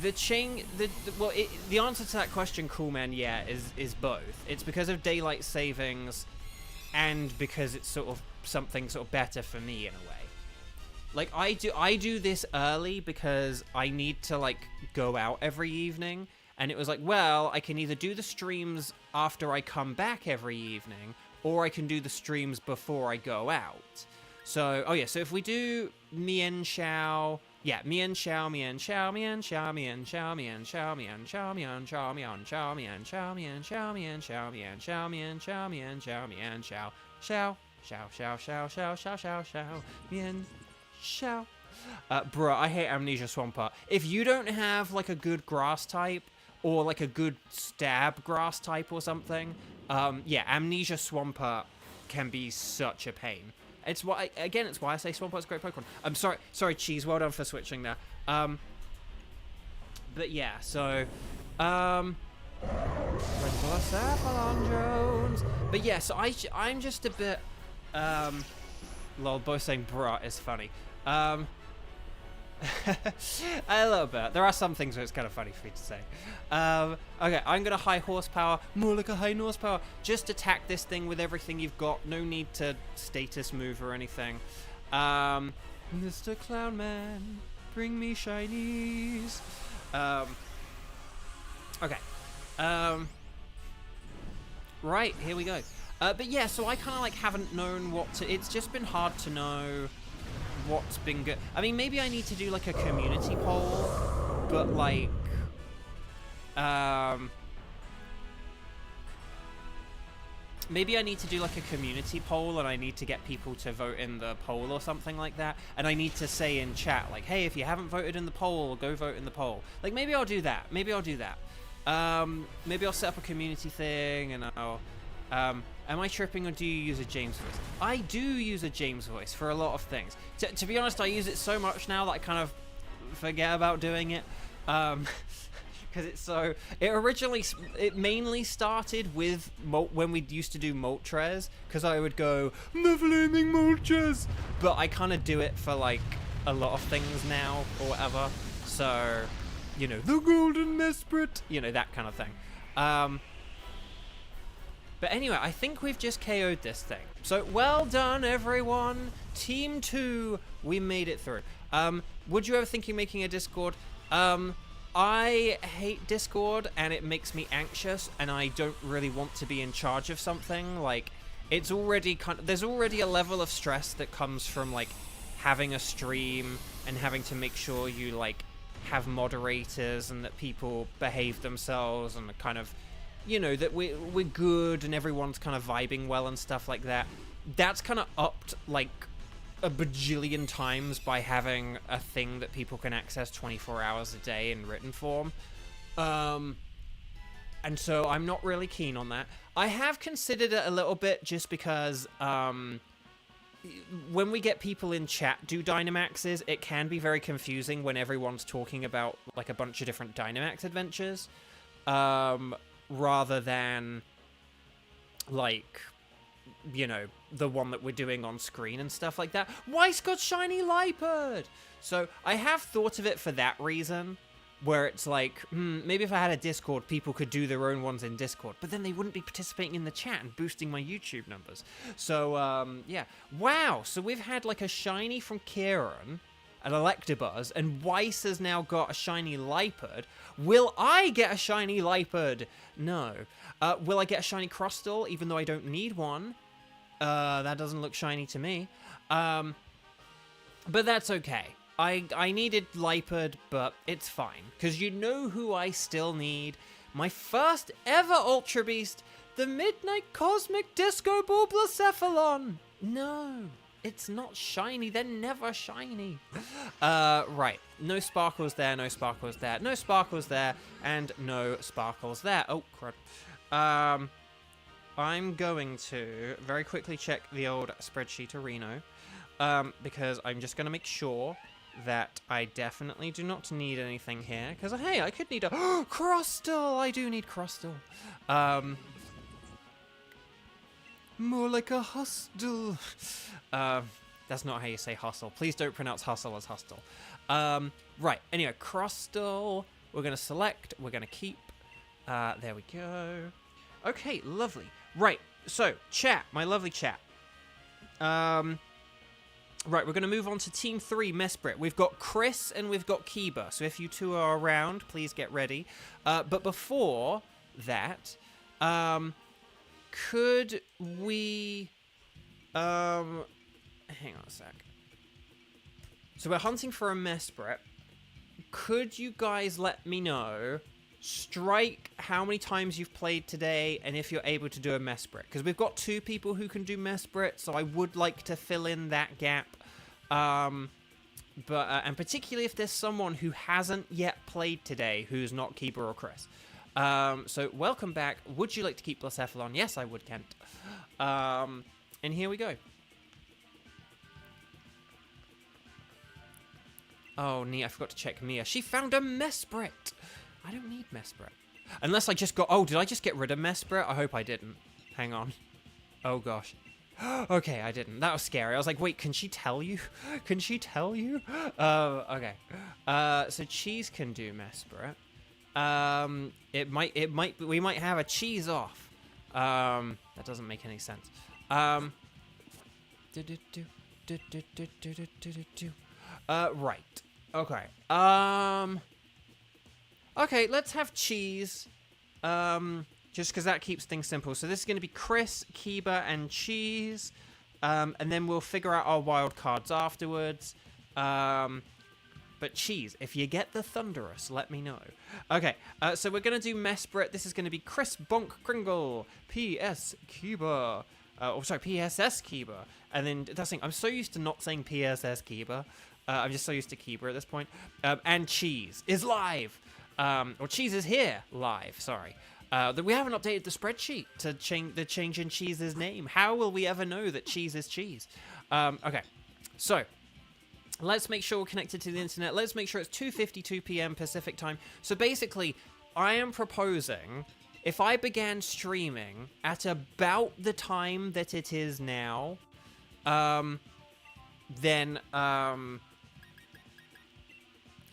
The answer to that question, Cool Man, yeah, is both. It's because of daylight savings, and because it's sort of something sort of better for me in a way. Like, I do this early because I need to like go out every evening, And it was like, well, I can either do the streams after I come back every evening, or I can do the streams before I go out. So, oh yeah, so if we do Mian Xiao, yeah, Mian Xiao, Mian Xiao, Mian Xiao, Mian Xiao, Mian Xiao, Mian Xiao, Mian Xiao, Mian Xiao, Mian Xiao, Mian Xiao, Mian Xiao, Mian Xiao, Mian Xiao, Mian Xiao, Mian Xiao, Xiao, Xiao, Xiao, Xiao, Xiao, Xiao, Xiao, Xiao, Mian Xiao. Bruh, I hate Amnesia Swampert. If you don't have, like, a good grass type, or, like, a good stab grass type or something, yeah, Amnesia Swampert can be such a pain. It's why, again, it's why I say Swampert's a great Pokemon. I'm sorry, Cheese, well done for switching there. But yeah, so, Jones. But yeah, so I'm just a bit, lol, both saying bruh is funny. A little bit. There are some things where it's kind of funny for me to say. Okay, I'm gonna high horsepower, more like a high horsepower. Just attack this thing with everything you've got. No need to status move or anything. Mr. Clownman, bring me shinies. Okay. Right, here we go. But yeah, so I kind of like haven't known what to. It's just been hard to know what's been good. I mean, maybe I need to do like a community poll, but like, maybe I need to do like a community poll and I need to get people to vote in the poll or something like that. And I need to say in chat, like, hey, if you haven't voted in the poll, go vote in the poll. Like, maybe I'll do that. Maybe I'll do that. Maybe I'll set up a community thing and I'll, am I tripping or do you use a James voice? I do use a James voice for a lot of things. To be honest, I use it so much now that I kind of forget about doing it. Because it's so... It mainly started with when we used to do Moltres, because I would go, the flaming Moltres! But I kind of do it for, like, a lot of things now, or whatever. So, you know, the Golden Mesprit! You know, that kind of thing. But anyway, I think we've just KO'd this thing. So, well done, everyone! Team 2, we made it through. Would you ever think of making a Discord? I hate Discord, and it makes me anxious, and I don't really want to be in charge of something. Like, it's already there's already a level of stress that comes from, like, having a stream and having to make sure you, like, have moderators and that people behave themselves and kind of, you know, that we're good and everyone's kind of vibing well and stuff like that. That's kind of upped, like, a bajillion times by having a thing that people can access 24 hours a day in written form. And so I'm not really keen on that. I have considered it a little bit just because when we get people in chat do Dynamaxes, it can be very confusing when everyone's talking about like a bunch of different Dynamax adventures. Rather than, like, you know, the one that we're doing on screen and stuff like that. Weiss got shiny Lipard! So I have thought of it for that reason, where it's like, maybe if I had a Discord, people could do their own ones in Discord, but then they wouldn't be participating in the chat and boosting my YouTube numbers. So, yeah. Wow, so we've had, like, a shiny from Kieran, an Electabuzz, and Weiss has now got a shiny Lipard. Will I get a shiny Lipard? No. Will I get a shiny Crustle, even though I don't need one? That doesn't look shiny to me. But that's okay. I needed Lipard, but it's fine. Because you know who I still need? My first ever Ultra Beast, the Midnight Cosmic Disco Ball Blacephalon. No. It's not shiny. They're never shiny. Right. No sparkles there, no sparkles there, no sparkles there, and no sparkles there. Oh, crud. I'm going to very quickly check the old spreadsheet Reno, because I'm just going to make sure that I definitely do not need anything here, because, hey, I could need a... Crustle! I do need Crustle. More like a hustle. That's not how you say hustle. Please don't pronounce hustle as hustle. Right, anyway, Crustle. We're going to select. We're going to keep. There we go. Okay, lovely. Right, so, chat. My lovely chat. Right, we're going to move on to Team 3, Mesprit. We've got Chris and we've got Kiba. So if you two are around, please get ready. But before that, could we... hang on a sec. So we're hunting for a Mesprit. Could you guys let me know, strike how many times you've played today and if you're able to do a Mesprit? Because we've got 2 people who can do Mesprit, so I would like to fill in that gap. And particularly if there's someone who hasn't yet played today who's not Kiba or Chris. So welcome back. Would you like to keep Blacephalon? Yes, I would, Kent. And here we go. Oh, neat. I forgot to check Mia. She found a Mesprit. I don't need Mesprit. Unless I just got... Oh, did I just get rid of Mesprit? I hope I didn't. Hang on. Oh, gosh. Okay, I didn't. That was scary. I was like, wait, can she tell you? Can she tell you? Okay. So Cheese can do Mesprit. We might have a Cheese off. That doesn't make any sense. Right. Okay. Okay, let's have Cheese. Just because that keeps things simple. So this is going to be Chris, Kiba, and Cheese. And then we'll figure out our wild cards afterwards. But Cheese, if you get the Thunderous, let me know. Okay, so we're going to do Mesprit. This is going to be Chris Bonk Kringle, PS Kiba. PSS Kiba. And then that's the thing. I'm so used to not saying PSS Kiba. I'm just so used to Kiba at this point. And Cheese is live. Or Cheese is here live, sorry. We haven't updated the spreadsheet to change in Cheese's name. How will we ever know that Cheese is Cheese? Okay, so let's make sure we're connected to the internet. Let's make sure it's 2:52 p.m. Pacific time. So basically, I am proposing if I began streaming at about the time that it is now,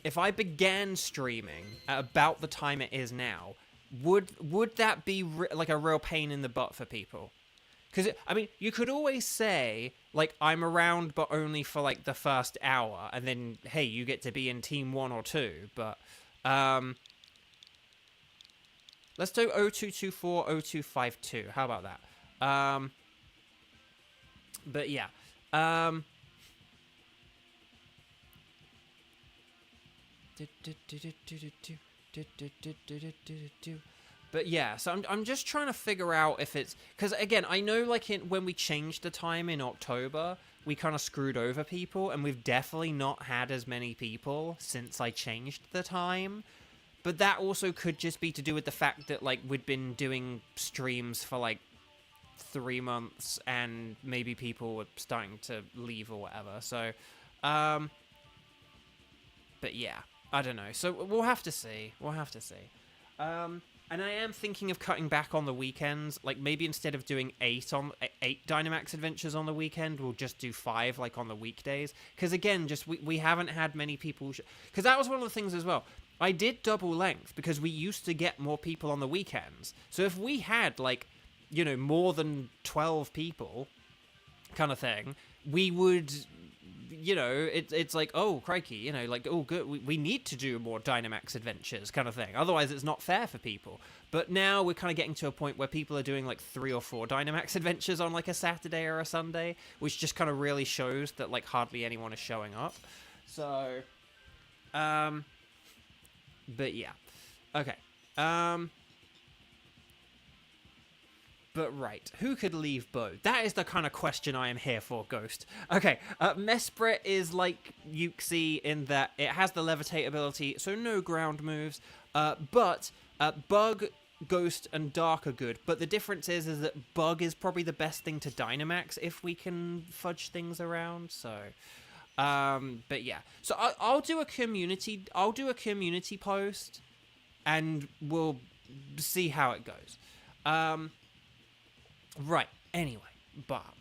if I began streaming at about the time it is now, would that be like a real pain in the butt for people? Because, I mean, you could always say, like, I'm around but only for, like, the first hour, and then, hey, you get to be in Team 1 or 2, but, let's do 0224, 0252, how about that? But, yeah, But yeah, so I'm just trying to figure out if it's... Because, again, I know, like, when we changed the time in October, we kind of screwed over people, and we've definitely not had as many people since I changed the time. But that also could just be to do with the fact that, like, we'd been doing streams for, like, 3 months, and maybe people were starting to leave or whatever, so... But yeah, I don't know. So we'll have to see. We'll have to see. And I am thinking of cutting back on the weekends. Like, maybe instead of doing 8 Dynamax Adventures on the weekend, we'll just do 5, like, on the weekdays. Because, again, just we haven't had many people... Because that was one of the things as well. I did double length because we used to get more people on the weekends. So if we had, like, you know, more than 12 people kind of thing, we would... You know, it's like, oh, crikey, you know, like, oh, good, we need to do more Dynamax Adventures kind of thing. Otherwise, it's not fair for people. But now we're kind of getting to a point where people are doing, like, 3 or 4 Dynamax Adventures on, like, a Saturday or a Sunday, which just kind of really shows that, like, hardly anyone is showing up. So, but yeah. Okay. But right, who could leave Bo? That is the kind of question I am here for, Ghost. Okay, Mesprit is like Yuxi in that it has the levitate ability, so no ground moves. But Bug, Ghost, and Dark are good. But the difference is that Bug is probably the best thing to Dynamax if we can fudge things around. So, but yeah. So I'll do a community post, and we'll see how it goes. Right, anyway, Bug.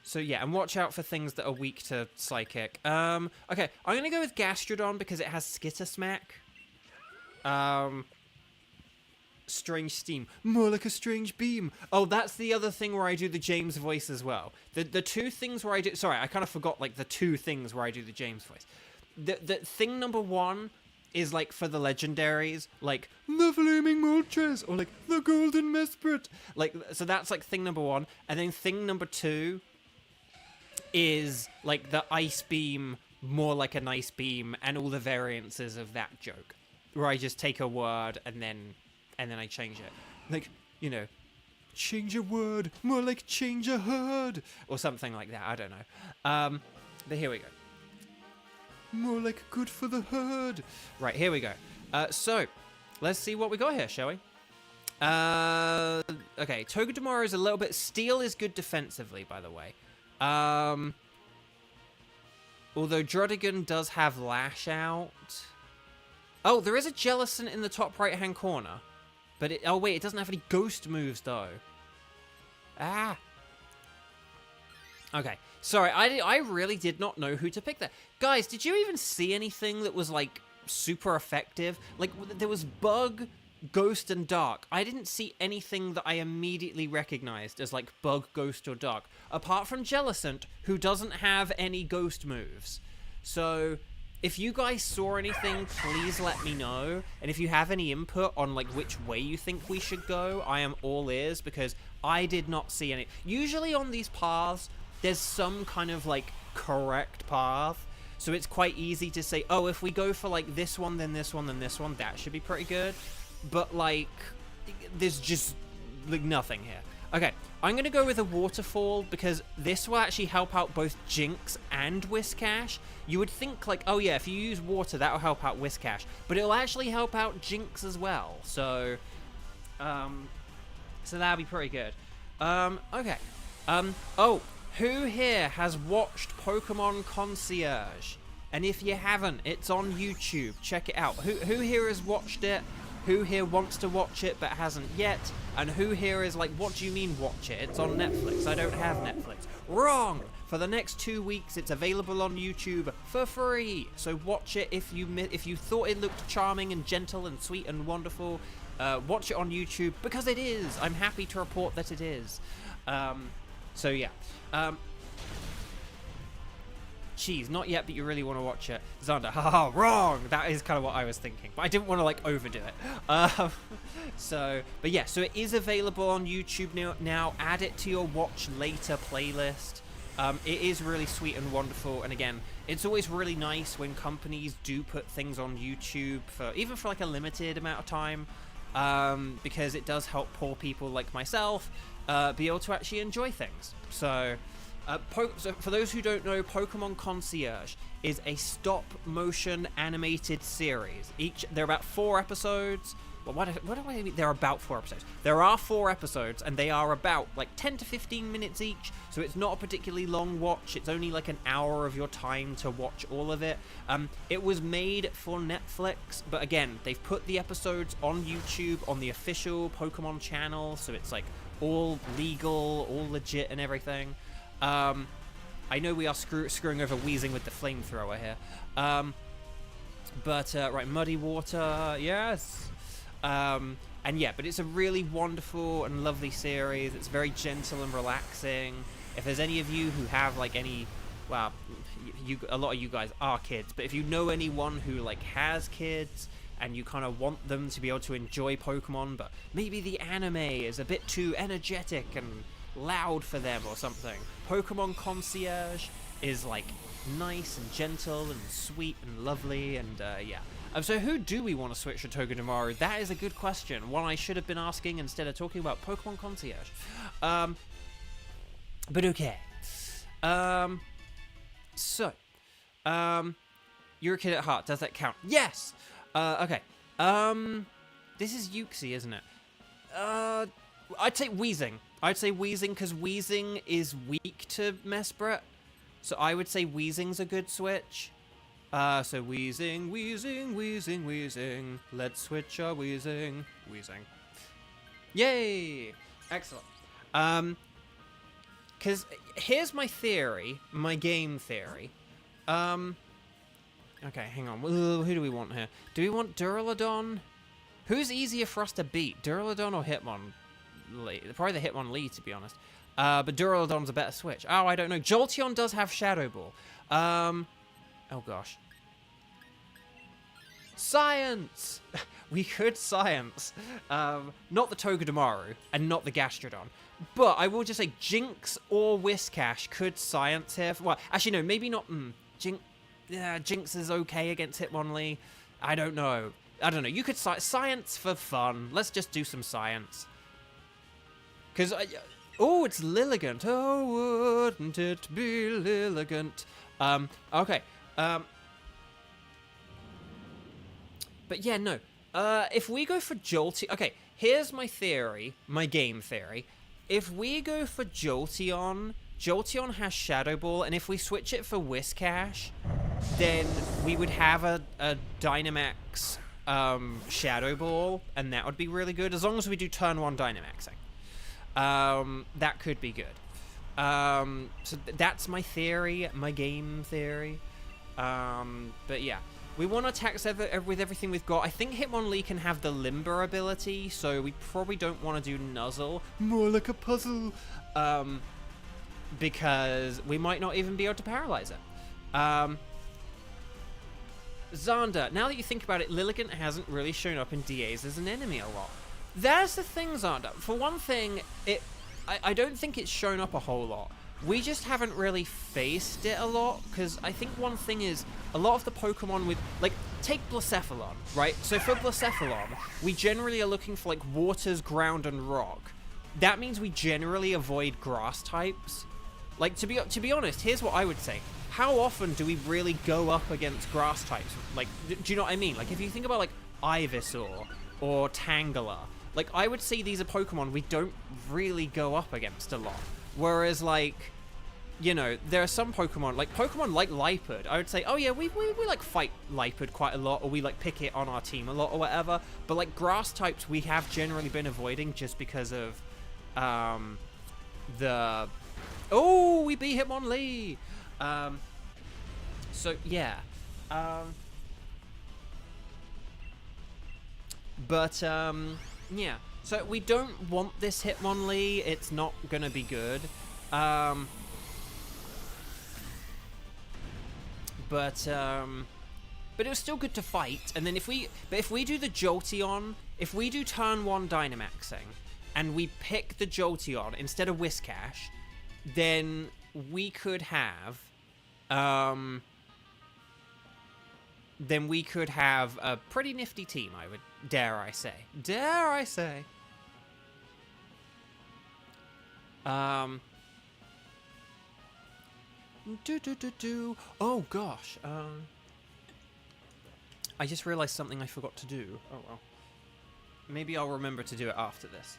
So yeah, and watch out for things that are weak to Psychic. Okay, I'm gonna go with Gastrodon because it has Skitter Smack. strange steam. More like a strange beam. Oh, that's the other thing where I do the James voice as well. The two things where I do... Sorry, I kind of forgot, like, the two things where I do the James voice. The thing number one is, like, for the legendaries, like, the Flaming Moltres, or, like, the Golden Mesprit. Like, so that's, like, thing number one. And then thing number two is, like, the Ice Beam, more like an ice beam, and all the variances of that joke. Where I just take a word and then I change it. Like, you know, change a word, more like change a herd. Or something like that, I don't know. But here we go. More like good for the herd. Right, here we go. So, let's see what we got here, shall we? Okay, Togedemaru is a little bit... Steel is good defensively, by the way. Although Druddigan does have Lash Out. Oh, there is a Jellicent in the top right-hand corner. But it... Oh, wait, it doesn't have any ghost moves, though. Ah. Okay. Sorry, I really did not know who to pick there. Guys, did you even see anything that was, like, super effective? Like, there was Bug, Ghost, and Dark. I didn't see anything that I immediately recognized as, like, Bug, Ghost, or Dark. Apart from Jellicent, who doesn't have any ghost moves. So... if you guys saw anything, please let me know. And if you have any input on, like, which way you think we should go, I am all ears, because I did not see any. Usually on these paths, there's some kind of, like, correct path. So it's quite easy to say, oh, if we go for, like, this one, then this one, then this one, that should be pretty good. But, like, there's just, like, nothing here. Okay, I'm going to go with a waterfall because this will actually help out both Jinx and Whiscash. You would think, like, oh yeah, if you use water, that'll help out Whiscash. But it'll actually help out Jinx as well. So that'll be pretty good. Okay. Oh, who here has watched Pokemon Concierge? And if you haven't, it's on YouTube. Check it out. Who here has watched it? Who here wants to watch it but hasn't yet? And who here is like, what do you mean watch it? It's on Netflix. I don't have Netflix. Wrong! For the next 2 weeks, it's available on YouTube for free. So watch it if you thought it looked charming and gentle and sweet and wonderful. Watch it on YouTube because it is. I'm happy to report that it is. So yeah. Geez, not yet, but you really want to watch it. Xander, haha, wrong! That is kind of what I was thinking. But I didn't want to, like, overdo it. But yeah, so it is available on YouTube now. Add it to your watch later playlist. It is really sweet and wonderful. And again, it's always really nice when companies do put things on YouTube, even for, like, a limited amount of time. Because it does help poor people like myself be able to actually enjoy things. So... so for those who don't know, Pokemon Concierge is a stop-motion animated series. They're about 4 episodes. Well, what do I mean? They're about 4 episodes. There are 4 episodes, and they are about, like, 10 to 15 minutes each, so it's not a particularly long watch. It's only, like, an hour of your time to watch all of it. It was made for Netflix, but again, they've put the episodes on YouTube, on the official Pokemon channel, so it's, like, all legal, all legit and everything. I know we are screwing over Weezing with the flamethrower here. Right, Muddy Water, yes. And yeah, but it's a really wonderful and lovely series. It's very gentle and relaxing. If there's any of you who have, like, any... Well, a lot of you guys are kids, but if you know anyone who, like, has kids... and you kind of want them to be able to enjoy Pokemon, but maybe the anime is a bit too energetic and... loud for them or something. Pokemon Concierge is, like, nice and gentle and sweet and lovely, and yeah. So who do we want to switch to Togedemaru? That is a good question. One I should have been asking instead of talking about Pokemon Concierge. But okay. You're a kid at heart. Does that count? Yes! Okay. This is Uxie, isn't it? I'd say Weezing. I'd say Weezing because Weezing is weak to Mesprit. So I would say Weezing's a good switch. So Weezing, Weezing, Weezing, Weezing. Let's switch our Weezing. Weezing. Yay! Excellent. Because here's my theory, my game theory. Okay, hang on. Who do we want here? Do we want Duraludon? Who's easier for us to beat, Duraludon or Hitmonlee? Probably the Hitmonlee, to be honest. But Duraludon's a better switch. Oh, I don't know. Jolteon does have Shadow Ball. Oh gosh. Science! We could science. Not the Togedemaru and not the Gastrodon. But I will just say Jinx or Whiscash could science here. Well, actually, no, maybe not. Jinx is okay against Hitmonlee. I don't know. You could science for fun. Let's just do some science. Because, oh, it's Lilligant. Oh, wouldn't it be Lilligant? Okay. But yeah, no. If we go for Jolteon... Okay, here's my theory, my game theory. If we go for Jolteon, Jolteon has Shadow Ball, and if we switch it for Whiscash, then we would have a Dynamax Shadow Ball, and that would be really good, as long as we do turn 1 Dynamaxing. That could be good. So that's my theory, my game theory. But yeah. We want to attack with everything we've got. I think Hitmonlee can have the Limber ability, so we probably don't want to do Nuzzle. More like a puzzle. Because we might not even be able to paralyze it. Xander, now that you think about it, Lilligant hasn't really shown up in DAs as an enemy a lot. That's the thing, Xander. For one thing, I don't think it's shown up a whole lot. We just haven't really faced it a lot, because I think one thing is, a lot of the Pokemon with, like, take Blacephalon, right? So for Blacephalon, we generally are looking for, like, waters, ground, and rock. That means we generally avoid grass types. Like, to be honest, here's what I would say. How often do we really go up against grass types? Like, do you know what I mean? Like, if you think about, like, Ivysaur or Tangela, like, I would say these are Pokemon we don't really go up against a lot. Whereas, like, you know, there are some Pokemon like Liepard, I would say, oh yeah, we like fight Liepard quite a lot, or we like pick it on our team a lot or whatever. But like grass types we have generally been avoiding just because of oh, we beat Hitmonlee. So yeah. Yeah. So we don't want this Hitmonlee. It's not gonna be good. But it was still good to fight. And then if we do the Jolteon, if we do turn 1 Dynamaxing, and we pick the Jolteon instead of Whiscash, then we could have a pretty nifty team, I would dare I say. Oh gosh. I just realized something I forgot to do. Oh well. Maybe I'll remember to do it after this.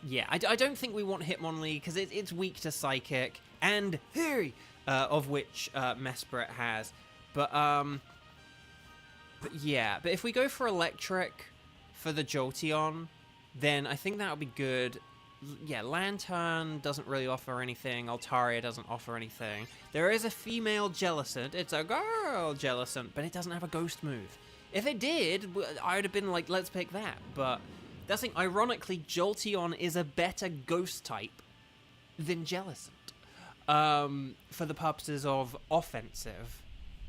Yeah, I don't think we want Hitmonlee because it's weak to Psychic and Fury, of which Mesprit has. But yeah, but if we go for Electric for the Jolteon, then I think that would be good. Yeah, Lantern doesn't really offer anything. Altaria doesn't offer anything. There is a female Jellicent. It's a girl Jellicent, but it doesn't have a ghost move. If it did, I would have been like, let's pick that. But that's the thing. Ironically, Jolteon is a better ghost type than Jellicent. For the purposes of offensive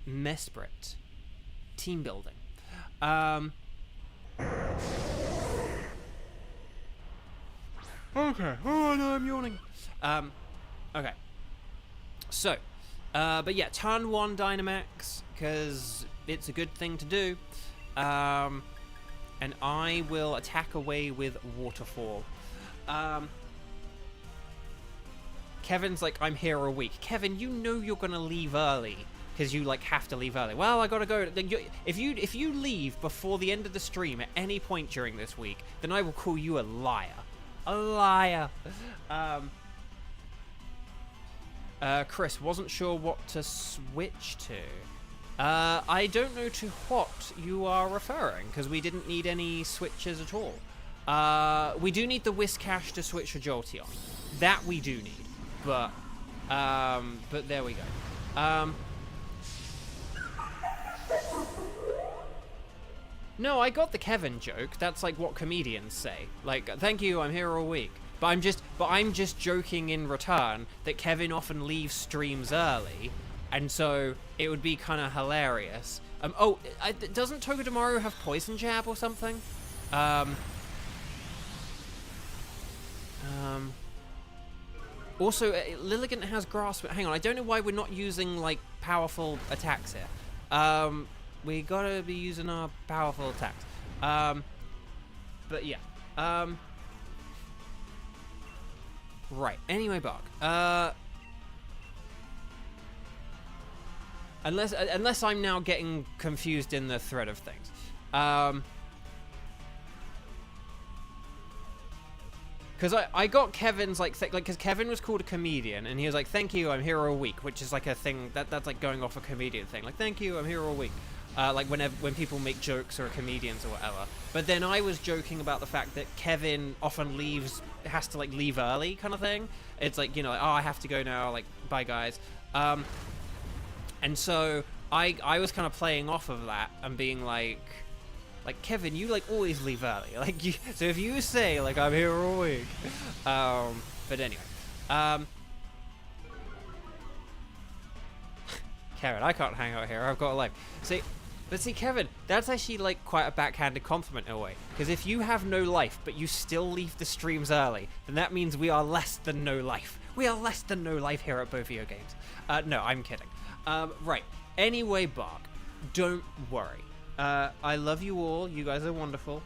Mesprit team building. Okay. Oh no, I'm yawning. Okay. So, but yeah, turn 1 Dynamax, because it's a good thing to do. And I will attack away with Waterfall. Kevin's like, I'm here a week. Kevin, you know you're gonna leave early, because you like have to leave early. Well, I gotta go. If you leave before the end of the stream at any point during this week, then I will call you a liar. A liar. Chris, wasn't sure what to switch to. I don't know to what you are referring, because we didn't need any switches at all. We do need the Whiscash to switch to Jolteon. That we do need. but there we go. No, I got the Kevin joke. That's like what comedians say. Like, thank you, I'm here all week. But I'm just joking in return that Kevin often leaves streams early, and so it would be kind of hilarious. Doesn't Togedemaru have poison jab or something? Also, Lilligant has grasp. Hang on, I don't know why we're not using like powerful attacks here. We gotta be using our powerful attacks. But yeah. Right. Anyway, Bark. Unless I'm now getting confused in the thread of things. Because I got Kevin's because Kevin was called a comedian, and he was like, "Thank you, I'm here all week," which is like a thing that's like going off a comedian thing. Like, "Thank you, I'm here all week." Like when people make jokes or are comedians or whatever. But then I was joking about the fact that Kevin often has to like leave early kind of thing. It's like, you know, like, oh, I have to go now, like, bye guys. And so I was kind of playing off of that and being like Kevin, you like always leave early. Like, so if you say like I'm here all week. But anyway. Karen, I can't hang out here. I've got a life. See, Kevin, that's actually like quite a backhanded compliment in a way. Because if you have no life, but you still leave the streams early, then that means we are less than no life. We are less than no life here at Beauvo Games. No, I'm kidding. Right. Anyway, Bark, don't worry. I love you all. You guys are wonderful.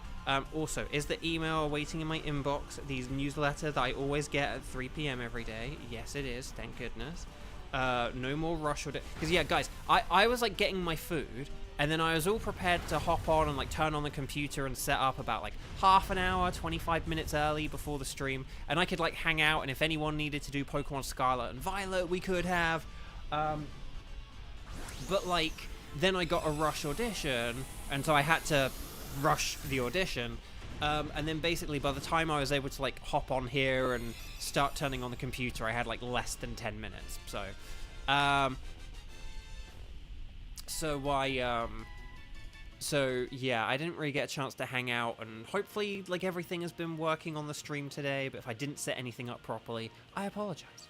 Also, is the email waiting in my inbox? These newsletter that I always get at 3 p.m. every day. Yes, it is. Thank goodness. No more rush or because yeah, guys, I was like getting my food, and then I was all prepared to hop on and like turn on the computer and set up about like half an hour, 25 minutes early before the stream, and I could like hang out, and if anyone needed to do Pokemon Scarlet and Violet, we could have. But like then I got a rush audition, and so I had to rush the audition. And then basically by the time I was able to like hop on here and start turning on the computer, I had like less than 10 minutes. So, so yeah, I didn't really get a chance to hang out, and hopefully like everything has been working on the stream today, but if I didn't set anything up properly, I apologize.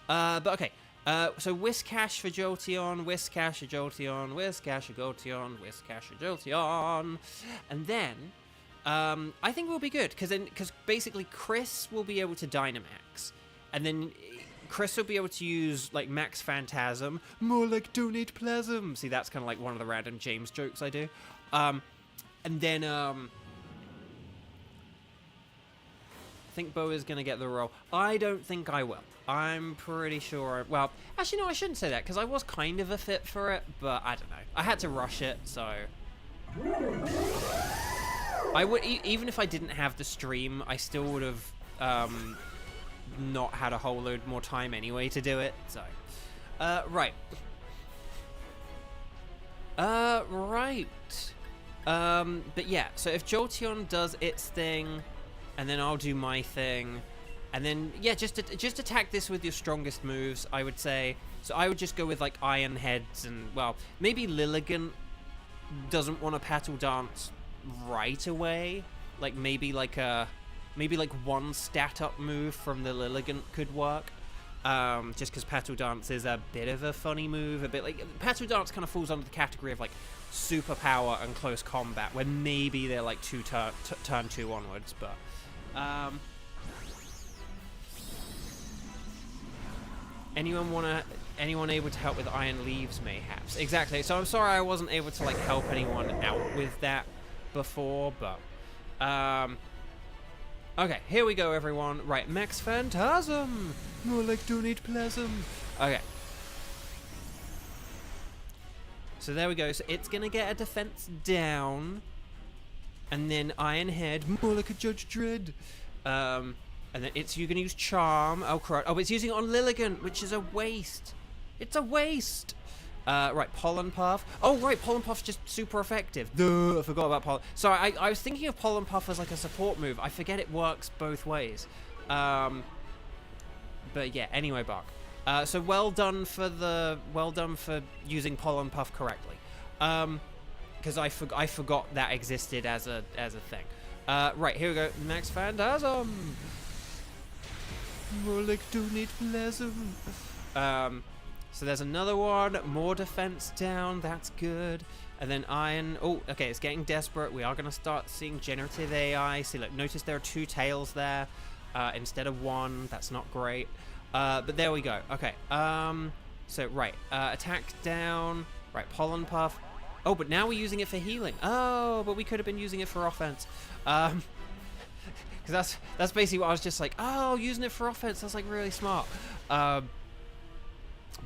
But okay. So Whiscash for Jolteon, Whiscash for Jolteon, Whiscash for Jolteon, Whiscash for Jolteon, and then I think we'll be good because basically Chris will be able to Dynamax, and then Chris will be able to use like Max Phantasm, more like Donate Plasm. See, that's kind of like one of the random James jokes I do, and then I think Bo is gonna get the role. I don't think I will. I'm pretty sure. Well, actually, no, I shouldn't say that because I was kind of a fit for it, but I don't know. I had to rush it, so I would even if I didn't have the stream, I still would have not had a whole load more time anyway to do it. So, right, right. But yeah. So if Jolteon does its thing, and then I'll do my thing. And then, yeah, just attack this with your strongest moves, I would say. So I would just go with, like, Iron Heads and, well, maybe Lilligant doesn't want to Petal Dance right away. Like, maybe one stat-up move from the Lilligant could work. Just because Petal Dance is a bit of a funny move. A bit like, Petal Dance kind of falls under the category of, like, superpower and close combat, where maybe they're, like, turn 2 onwards, but... Anyone able to help with Iron Leaves, mayhaps? Exactly. So I'm sorry I wasn't able to like help anyone out with that before, but okay, here we go, everyone. Right, Max Phantasm, more like Donate Plasm. Okay. So there we go. So it's gonna get a defense down, and then Iron Head, more like a Judge Dredd. And then you're going to use Charm. Oh, correct. Oh, it's using it on Lilligant, which is a waste. It's a waste. Right, Pollen Puff. Oh, right, Pollen Puff's just super effective. Duh, I forgot about Pollen. Sorry, I was thinking of Pollen Puff as like a support move. I forget it works both ways. But But yeah, anyway, Bark. So well done for using Pollen Puff correctly. Because I forgot that existed as a thing. Right, here we go. Max Phantasm. More like donate plasm. So there's another one. More defense down. That's good. And then iron. Oh, okay. It's getting desperate. We are going to start seeing generative AI. See, look. Notice there are 2 tails there instead of 1. That's not great. But there we go. Okay. So right. Attack down. Right. Pollen Puff. Oh, but now we're using it for healing. Oh, but we could have been using it for offense. Because that's basically what I was just like. Oh, using it for offense. That's like really smart.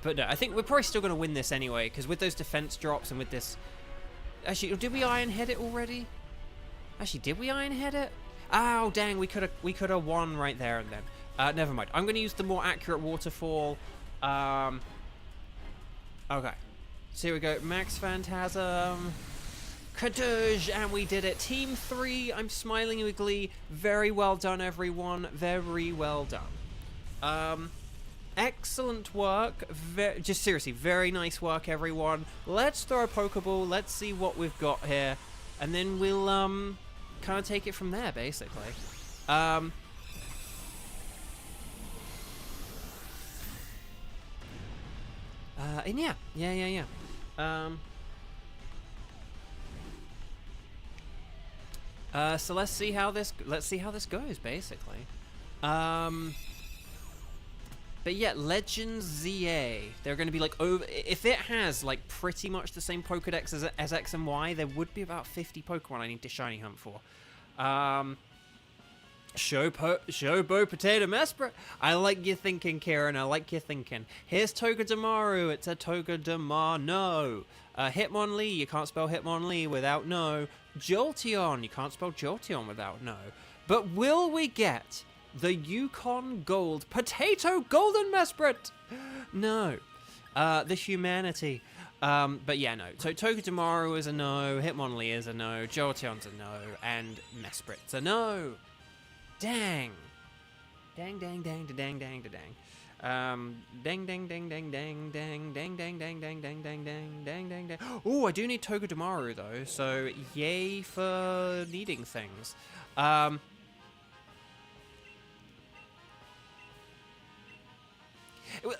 But no, I think we're probably still going to win this anyway, because with those defense drops and with this... Actually, did we Iron Head it already? Actually, did we Iron Head it? Oh, dang, we could have won right there and then. Never mind. I'm going to use the more accurate waterfall. Okay. So here we go. Max Phantasm. Kadoosh, and we did it. Team 3, I'm smiling with glee. Very well done, everyone. Very well done. Excellent work. Just seriously, very nice work, everyone. Let's throw a Pokeball. Let's see what we've got here. And then we'll, kind of take it from there, basically. And yeah. So let's see how this goes, basically. But yeah, Legends ZA. They're going to be like over. If it has like pretty much the same Pokedex as X and Y, there would be about 50 Pokemon I need to shiny hunt for. Showbo Potato Mesprit. I like your thinking, Kieran. I like your thinking. Here's Togedemaru. It's a Togedemar. Hitmonlee. You can't spell Hitmonlee without no. Jolteon. You can't spell Jolteon without no. But will we get the Yukon Gold Potato Golden Mesprit? No. The humanity. But yeah, no. So Togedemaru is a no. Hitmonlee is a no. Jolteon's a no. And Mesprit's a no. Dang. Dang, dang, dang, da dang, dang, da dang. Dang, dang, dang, dang, dang, dang, dang, dang, dang, dang, dang, dang, dang, dang, dang, dang. Oh, I do need Togedemaru though, so yay for needing things.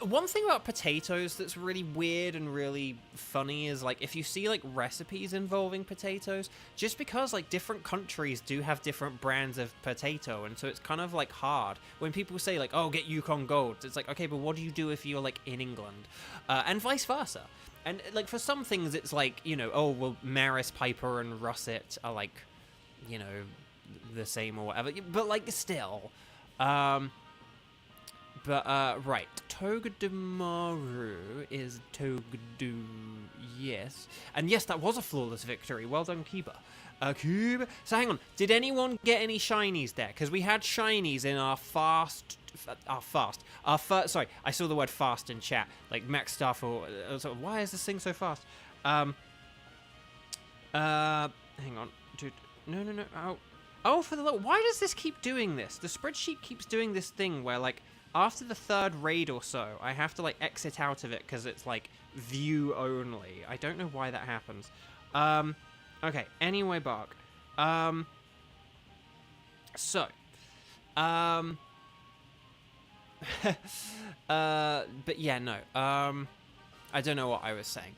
One thing about potatoes that's really weird and really funny is, like, if you see, like, recipes involving potatoes, just because, like, different countries do have different brands of potato, and so it's kind of, like, hard. When people say, like, oh, get Yukon Gold, it's like, okay, but what do you do if you're, like, in England? And vice versa. And, like, for some things, it's like, you know, oh, well, Maris Piper and Russet are, like, you know, the same or whatever. But, like, still. But, right. Togedemaru is Togedu, yes. And yes, that was a flawless victory. Well done, Kiba. Kiba. So hang on, did anyone get any shinies there? Because we had shinies in our sorry, I saw the word fast in chat. Like, Max stuff or, sort of, why is this thing so fast? Hang on. Dude, no. Oh, for the love, why does this keep doing this? The spreadsheet keeps doing this thing where, like, after the 3rd raid or so, I have to, like, exit out of it because it's, like, view only. I don't know why that happens. Okay, anyway, Bark. But yeah, no. I don't know what I was saying.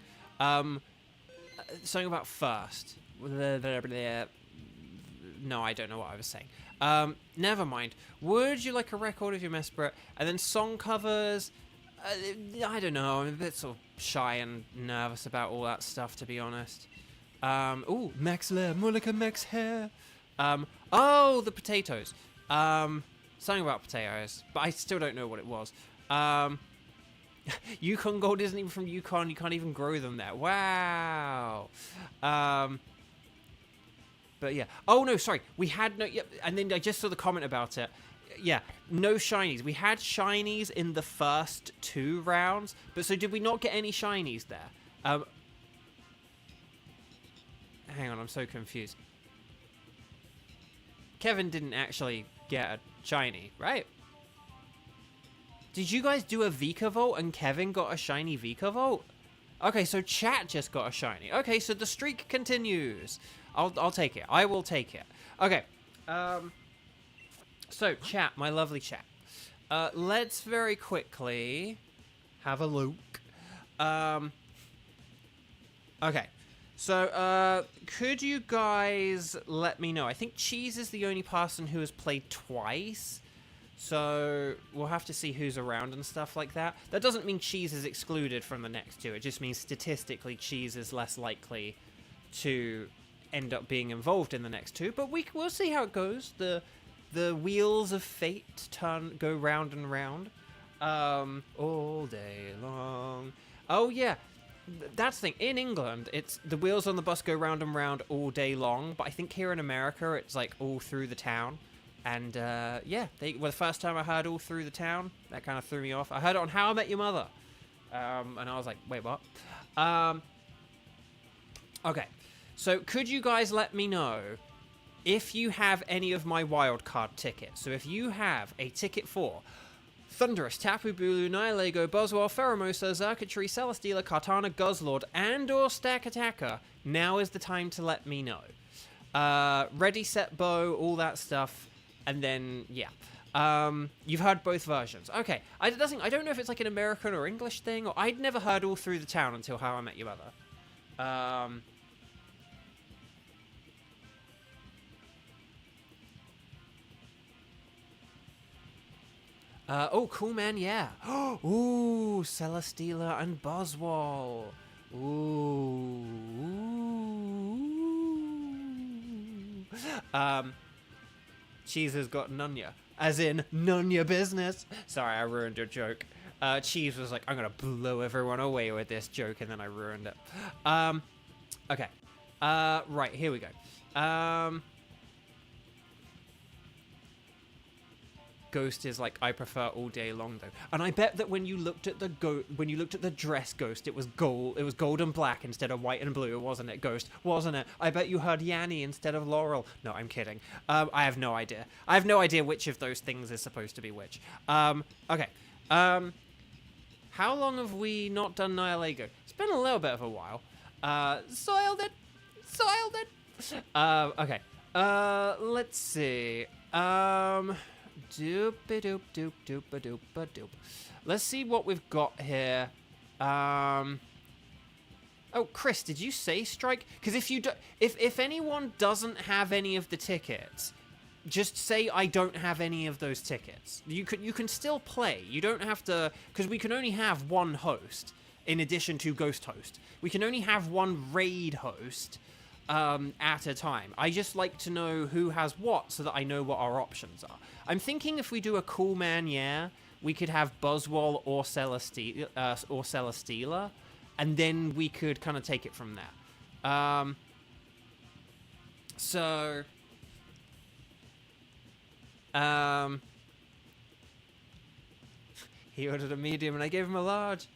Something about first. No, I don't know what I was saying. Never mind. Would you like a record of your Mesprit? And then song covers. I don't know. I'm a bit sort of shy and nervous about all that stuff, to be honest. Ooh, Max Lair, more like a Max Hair. Oh, the potatoes. Something about potatoes, but I still don't know what it was. Yukon Gold isn't even from Yukon. You can't even grow them there. Wow. But yeah. Oh, no, sorry. We had no... Yeah, and then I just saw the comment about it. Yeah, no shinies. We had shinies in the first 2 rounds. But so did we not get any shinies there? Hang on, I'm so confused. Kevin didn't actually get a shiny, right? Did you guys do a Vikavolt and Kevin got a shiny Vikavolt? Okay, so chat just got a shiny. Okay, so the streak continues. I'll take it. I will take it. Okay. So chat, my lovely chat. Let's very quickly have a look. Okay. So, could you guys let me know? I think Cheese is the only person who has played twice. So, we'll have to see who's around and stuff like that. That doesn't mean Cheese is excluded from the next two. It just means statistically Cheese is less likely to end up being involved in the next two. But we'll see how it goes. The wheels of fate go round and round. All day long. Oh, yeah. That's the thing. In England, it's the wheels on the bus go round and round all day long. But I think here in America, it's like all through the town. And yeah, the first time I heard all through the town, that kind of threw me off. I heard it on How I Met Your Mother. And I was like, wait, what? Okay. So could you guys let me know if you have any of my wildcard tickets? So if you have a ticket for Thunderous, Tapu Bulu, Nihilego, Buzzwole, Pheromosa, Xurkitree, Celesteela, Kartana, Guzzlord, and or Stakataka, now is the time to let me know. Ready, set, bow, all that stuff, and then, yeah. You've heard both versions. Okay, I don't know if it's like an American or English thing, or I'd never heard All Through the Town until How I Met Your Mother. Oh, cool, man, yeah. Ooh, Celesteela and Buzzwole. Ooh. Cheese has got Nunya. As in, none your business. Sorry, I ruined your joke. Cheese was like, I'm gonna blow everyone away with this joke, and then I ruined it. Okay. Right, here we go. Ghost is like, I prefer all day long though, and I bet that when you looked at the dress Ghost, it was gold. It was gold and black instead of white and blue, wasn't it, Ghost? Wasn't it? I bet you heard Yanni instead of Laurel. No, I'm kidding. I have no idea. I have no idea which of those things is supposed to be which. Okay. How long have we not done Nihilego? It's been a little bit of a while. Soiled it. Okay. Let's see. Doop-a-doop-doop-doop-a-doop-a-doop. Let's see what we've got here. Oh, Chris, did you say strike? Because if anyone doesn't have any of the tickets, just say I don't have any of those tickets. You can still play. You don't have to, because we can only have one host in addition to Ghost Host. We can only have one raid host at a time. I just like to know who has what so that I know what our options are. I'm thinking if we do a cool man, yeah, we could have Buzzwole or Celesteela, and then we could kind of take it from there. He ordered a medium and I gave him a large.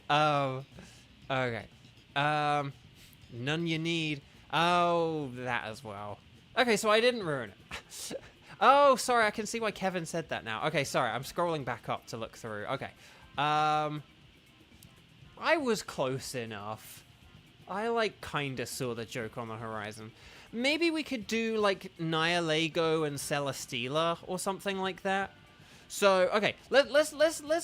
Oh, okay. None you need. Oh, that as well. Okay, so I didn't ruin it. Oh, sorry, I can see why Kevin said that now. Okay, sorry, I'm scrolling back up to look through. Okay. I was close enough. I, like, kinda saw the joke on the horizon. Maybe we could do, like, Nihilego and Celesteela or something like that. So, okay, let's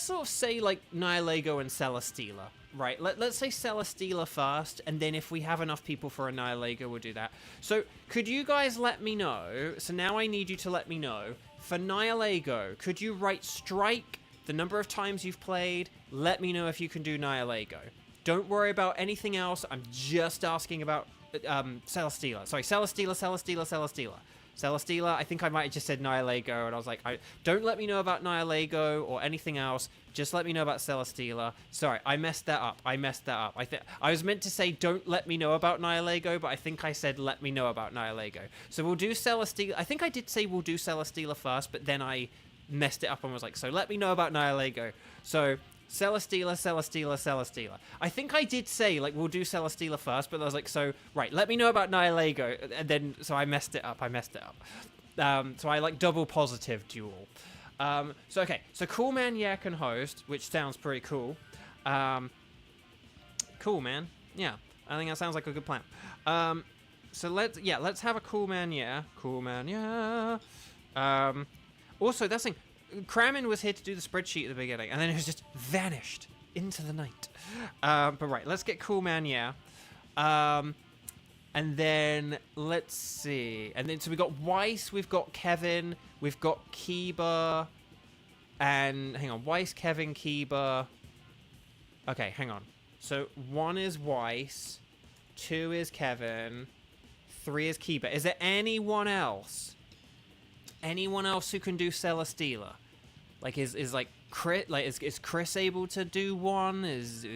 sort of say, like, Nihilego and Celesteela. Right, let's say Celesteela first, and then if we have enough people for a Nihilego, we'll do that. So, could you guys let me know? So now I need you to let me know. For Nihilego, could you write strike, the number of times you've played? Let me know if you can do Nihilego. Don't worry about anything else. I'm just asking about Celesteela. Sorry, Celesteela. Celesteela, I think I might have just said Nihilego, and I was like, don't let me know about Nihilego or anything else. Just let me know about Celesteela. Sorry, I messed that up. I was meant to say don't let me know about Nihilego, but I think I said let me know about Nihilego. So we'll do Celesteela. I think I did say we'll do Celesteela first, but then I messed it up and was like, so let me know about Nihilego. So Celesteela. I think I did say, like, we'll do Celesteela first, but I was like, so, right, let me know about Nihilego, and then, so I messed it up. So I, like, double positive duel. So Cool Man Yeah can host, which sounds pretty cool. Cool, man. Yeah, I think that sounds like a good plan. So let's have a Cool Man Yeah. Cool Man Yeah. Also, that's the thing. Kramen was here to do the spreadsheet at the beginning, and then it was just vanished into the night. But right, let's get Cool Man Yeah. And then, let's see. And then, so we've got Weiss, we've got Kevin, we've got Kiba, and, hang on, Weiss, Kevin, Kiba. Okay, hang on. So, 1 is Weiss, 2 is Kevin, 3 is Kiba. Is there anyone else? Anyone else who can do Celesteela? Like, is Chris able to do one? Is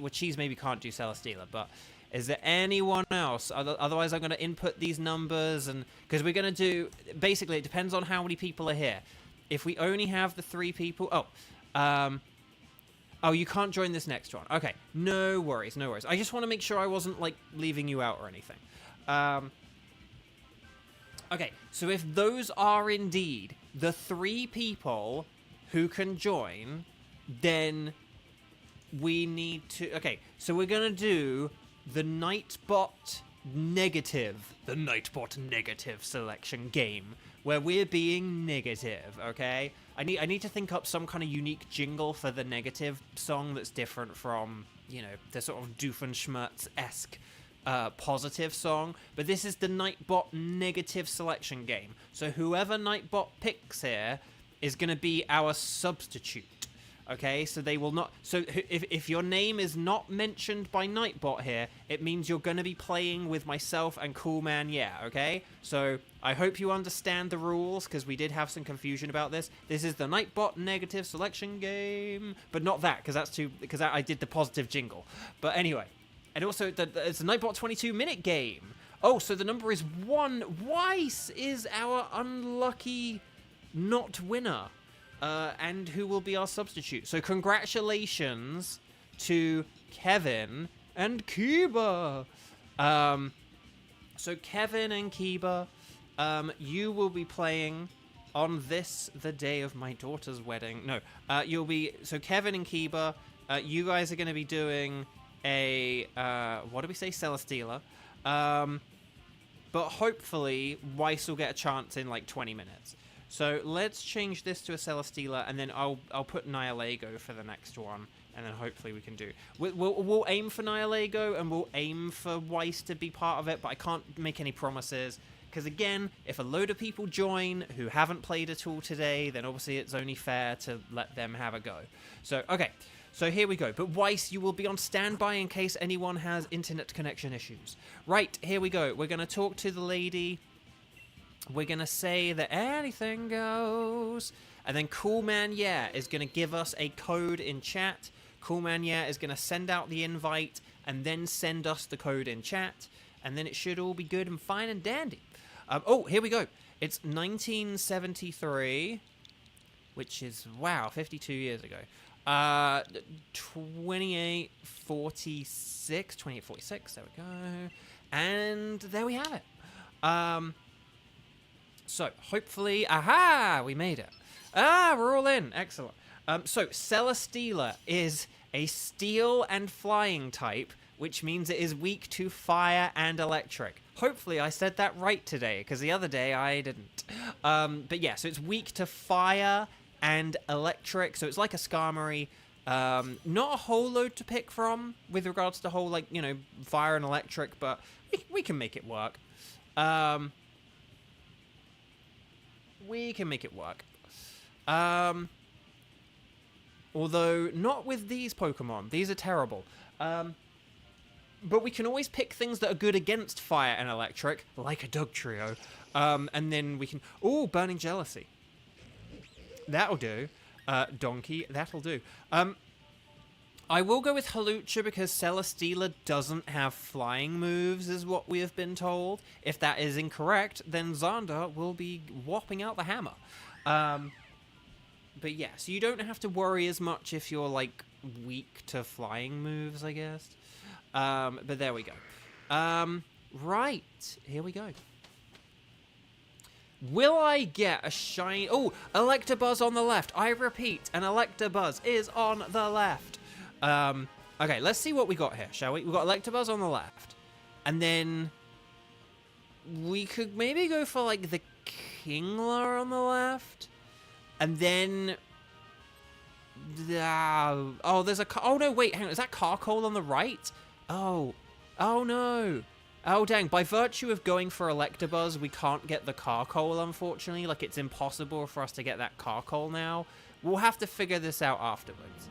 well, Cheese maybe can't do Celesteela, but is there anyone else? Otherwise, I'm going to input these numbers, and because we're going to do, basically, it depends on how many people are here. If we only have the 3 people, oh, you can't join this next one. Okay, no worries, no worries. I just want to make sure I wasn't, like, leaving you out or anything. Okay, so if those are indeed the 3 people who can join, then we need to... Okay, so we're going to do the Nightbot negative selection game, where we're being negative, okay? I need to think up some kind of unique jingle for the negative song that's different from, you know, the sort of Doofenshmirtz-esque positive song, but this is the Nightbot negative selection game. So whoever Nightbot picks here is going to be our substitute. Okay, so they will not... So if your name is not mentioned by Nightbot here, it means you're going to be playing with myself and Cool Man Yeah, okay? So I hope you understand the rules, because we did have some confusion about this. This is the Nightbot negative selection game, but not that, because that's too... Because I did the positive jingle. But anyway, and also it's a Nightbot 22-minute game. Oh, so the number is 1. Weiss is our unlucky not winner. And who will be our substitute. So congratulations to Kevin and Kiba. So Kevin and Kiba, you will be playing on this, the day of my daughter's wedding. No, you'll be... So Kevin and Kiba, you guys are going to be doing a... what do we say? Celesteela. But hopefully Weiss will get a chance in like 20 minutes. So let's change this to a Celesteela, and then I'll put Nihilego for the next one, and then hopefully we can do. We'll aim for Nihilego, and we'll aim for Weiss to be part of it, but I can't make any promises, because again, if a load of people join who haven't played at all today, then obviously it's only fair to let them have a go. So, okay, so here we go. But Weiss, you will be on standby in case anyone has internet connection issues. Right, here we go. We're going to talk to the lady... We're going to say that anything goes. And then Cool Man Yeah is going to give us a code in chat. Cool Man Yeah is going to send out the invite and then send us the code in chat. And then it should all be good and fine and dandy. Oh, here we go. It's 1973, which is, wow, 52 years ago. 2846, there we go. And there we have it. So, hopefully... Aha! We made it. We're all in. Excellent. So, Celesteela is a steel and flying type, which means it is weak to fire and electric. Hopefully, I said that right today, because the other day I didn't. But yeah, so it's weak to fire and electric, so it's like a Skarmory. Not a whole load to pick from with regards to the whole, like, you know, fire and electric, but we can make it work. We can make it work. Although, not with these Pokemon. These are terrible. But we can always pick things that are good against fire and electric, like a Dugtrio. And then we can... Ooh, Burning Jealousy. That'll do. Donkey, that'll do. I will go with Hawlucha because Celesteela doesn't have flying moves, is what we have been told. If that is incorrect, then Xander will be whopping out the hammer. But yeah, so you don't have to worry as much if you're, like, weak to flying moves, I guess. But there we go. Right, here we go. Will I get a shiny... Oh, Electabuzz on the left. I repeat, an Electabuzz is on the left. Okay, let's see what we got here, shall we? We've got Electabuzz on the left. And then... we could maybe go for, like, the Kingler on the left. And then... oh, there's a... oh, no, wait, hang on. Is that Carkol on the right? Oh. Oh, no. Oh, dang. By virtue of going for Electabuzz, we can't get the Carkol, unfortunately. Like, it's impossible for us to get that Carkol now. We'll have to figure this out afterwards.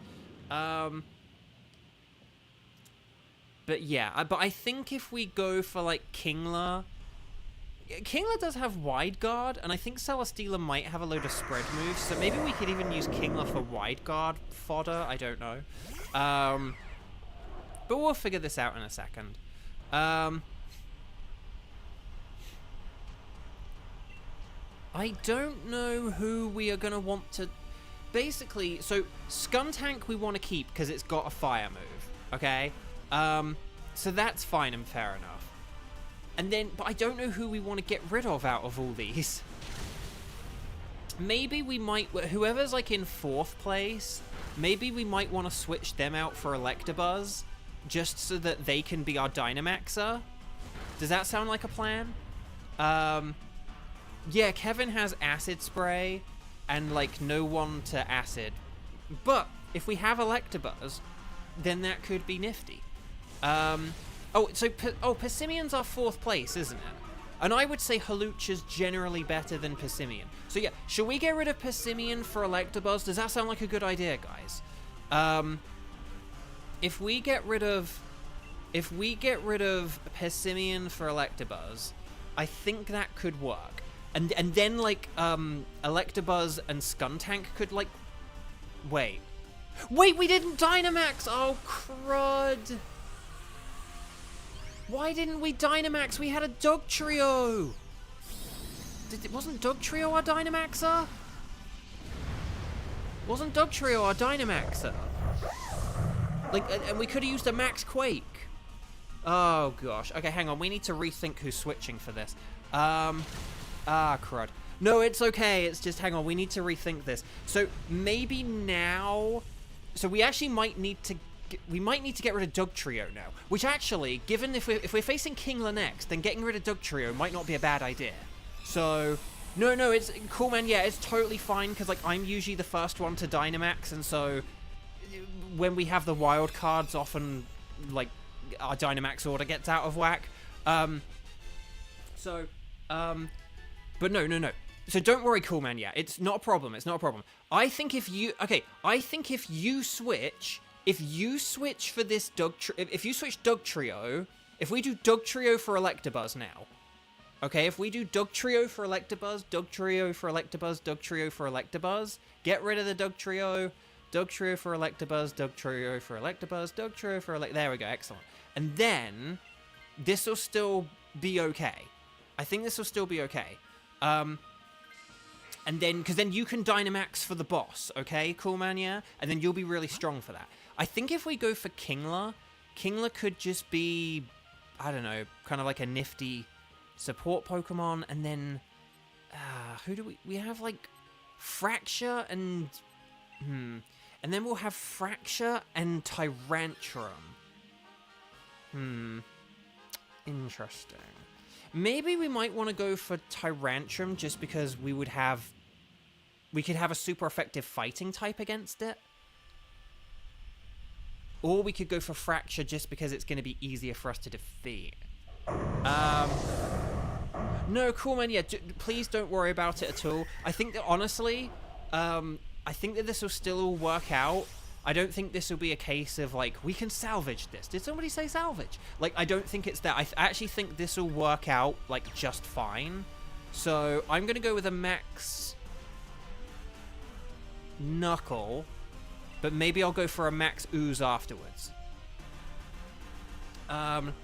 But, yeah. But I think if we go for, like, Kingler... Kingler does have Wide Guard, and I think Celesteela might have a load of spread moves, so maybe we could even use Kingler for Wide Guard fodder. I don't know. But we'll figure this out in a second. I don't know who we are going to want to... basically, so Skuntank we want to keep because it's got a fire move, okay? So that's fine and fair enough. And then, but I don't know who we want to get rid of out of all these. Maybe we might, whoever's like in 4th place, maybe we might want to switch them out for Electabuzz, just so that they can be our Dynamaxer. Does that sound like a plan? Yeah, Kevin has Acid Spray, and like no one to Acid. But if we have Electabuzz, then that could be nifty. Oh, so Persimmion's our 4th place, isn't it? And I would say Hawlucha's generally better than Persimmon. So yeah, should we get rid of Persimmon for Electabuzz? Does that sound like a good idea, guys? If we get rid of Persimmon for Electabuzz, I think that could work. And then like Electabuzz and Skuntank could like wait, we didn't Dynamax. Oh crud. Why didn't we Dynamax? We had a Dugtrio. Wasn't Dugtrio our Dynamaxer? Wasn't Dugtrio our Dynamaxer? Like, and we could have used a Max Quake. Oh gosh. Okay, hang on. We need to rethink who's switching for this. Crud. No, it's okay. It's just, hang on. We need to rethink this. So maybe now. So we actually might need to. We might need to get rid of Dugtrio now. Which actually, given if we're facing Kingler next, then getting rid of Dugtrio might not be a bad idea. So, no, it's cool, man. Yeah, it's totally fine because like I'm usually the first one to Dynamax, and so when we have the wild cards, often like our Dynamax order gets out of whack. But no. So don't worry, cool, man. Yeah, it's not a problem. It's not a problem. I think if you switch. If you switch for this if you switch Dugtrio, if we do Dugtrio for Electabuzz now, okay, if we do Dugtrio for Electabuzz, Dugtrio for Electabuzz, Dugtrio for Electabuzz, get rid of the Dugtrio, Dugtrio for Electabuzz, Dugtrio for Electabuzz, Dugtrio for there we go, excellent. And then, this will still be okay. I think this will still be okay. And then, because then you can Dynamax for the boss, okay, cool, man, yeah? And then you'll be really strong for that. I think if we go for Kingler, Kingler could just be, I don't know, kind of like a nifty support Pokemon, and then, who do we have, like, Fracture and, and then we'll have Fracture and Tyrantrum. Interesting. Maybe we might want to go for Tyrantrum just because we could have a super effective fighting type against it. Or we could go for Fracture just because it's going to be easier for us to defeat. No, cool, man. Yeah, please don't worry about it at all. I think that, honestly, I think that this will still all work out. I don't think this will be a case of, like, we can salvage this. Did somebody say salvage? Like, I don't think it's that. I actually think this will work out, like, just fine. So, I'm going to go with a Max Knuckle. But maybe I'll go for a Max Ooze afterwards. Well,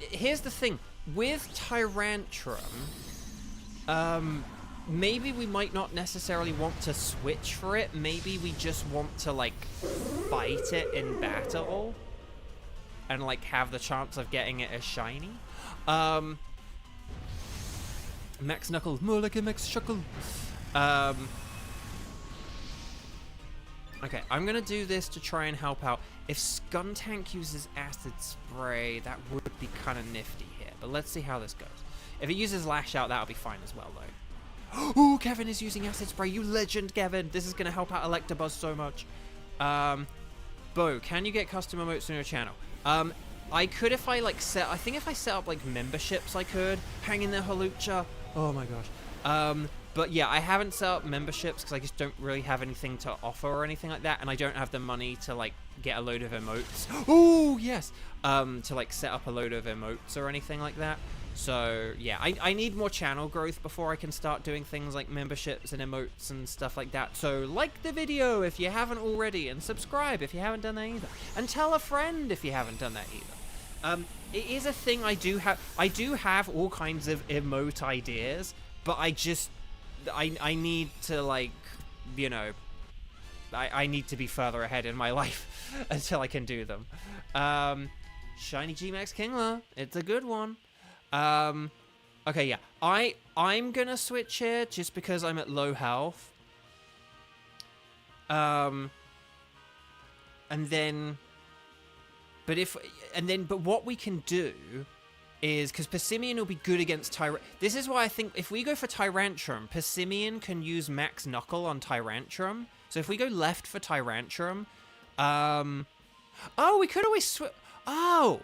here's the thing. With Tyrantrum, maybe we might not necessarily want to switch for it. Maybe we just want to, like, fight it in battle. and like have the chance of getting it as shiny. Max Knuckle, more like a Max Shuckle. Okay, I'm gonna do this to try and help out. If Skuntank uses Acid Spray, that would be kind of nifty here. But let's see how this goes. If it uses Lash Out, that'll be fine as well, though. Ooh, Kevin is using Acid Spray. You legend, Kevin. This is gonna help out Electabuzz so much. Bo, can you get custom emotes on your channel? I could if I like set. I think if I set up like memberships, I could. Hang in there, Halucha. Oh my gosh. But yeah, I haven't set up memberships because I just don't really have anything to offer or anything like that, and I don't have the money to like get a load of emotes. Oh yes, to like set up a load of emotes or anything like that. So yeah, I need more channel growth before I can start doing things like memberships and emotes and stuff like that. So like the video if you haven't already, and subscribe if you haven't done that either, and tell a friend if you haven't done that either. It is a thing I do have. I do have all kinds of emote ideas, but I need to, like, you know, I need to be further ahead in my life until I can do them. Shiny G-Max Kingler, it's a good one. Okay, yeah, I'm gonna switch here just because I'm at low health. And then, but what we can do is, because Persimmon will be good against Tyrantrum. This is why I think if we go for Tyrantrum, Persimmon can use Max Knuckle on Tyrantrum. So if we go left for Tyrantrum, oh, we could always switch. Oh,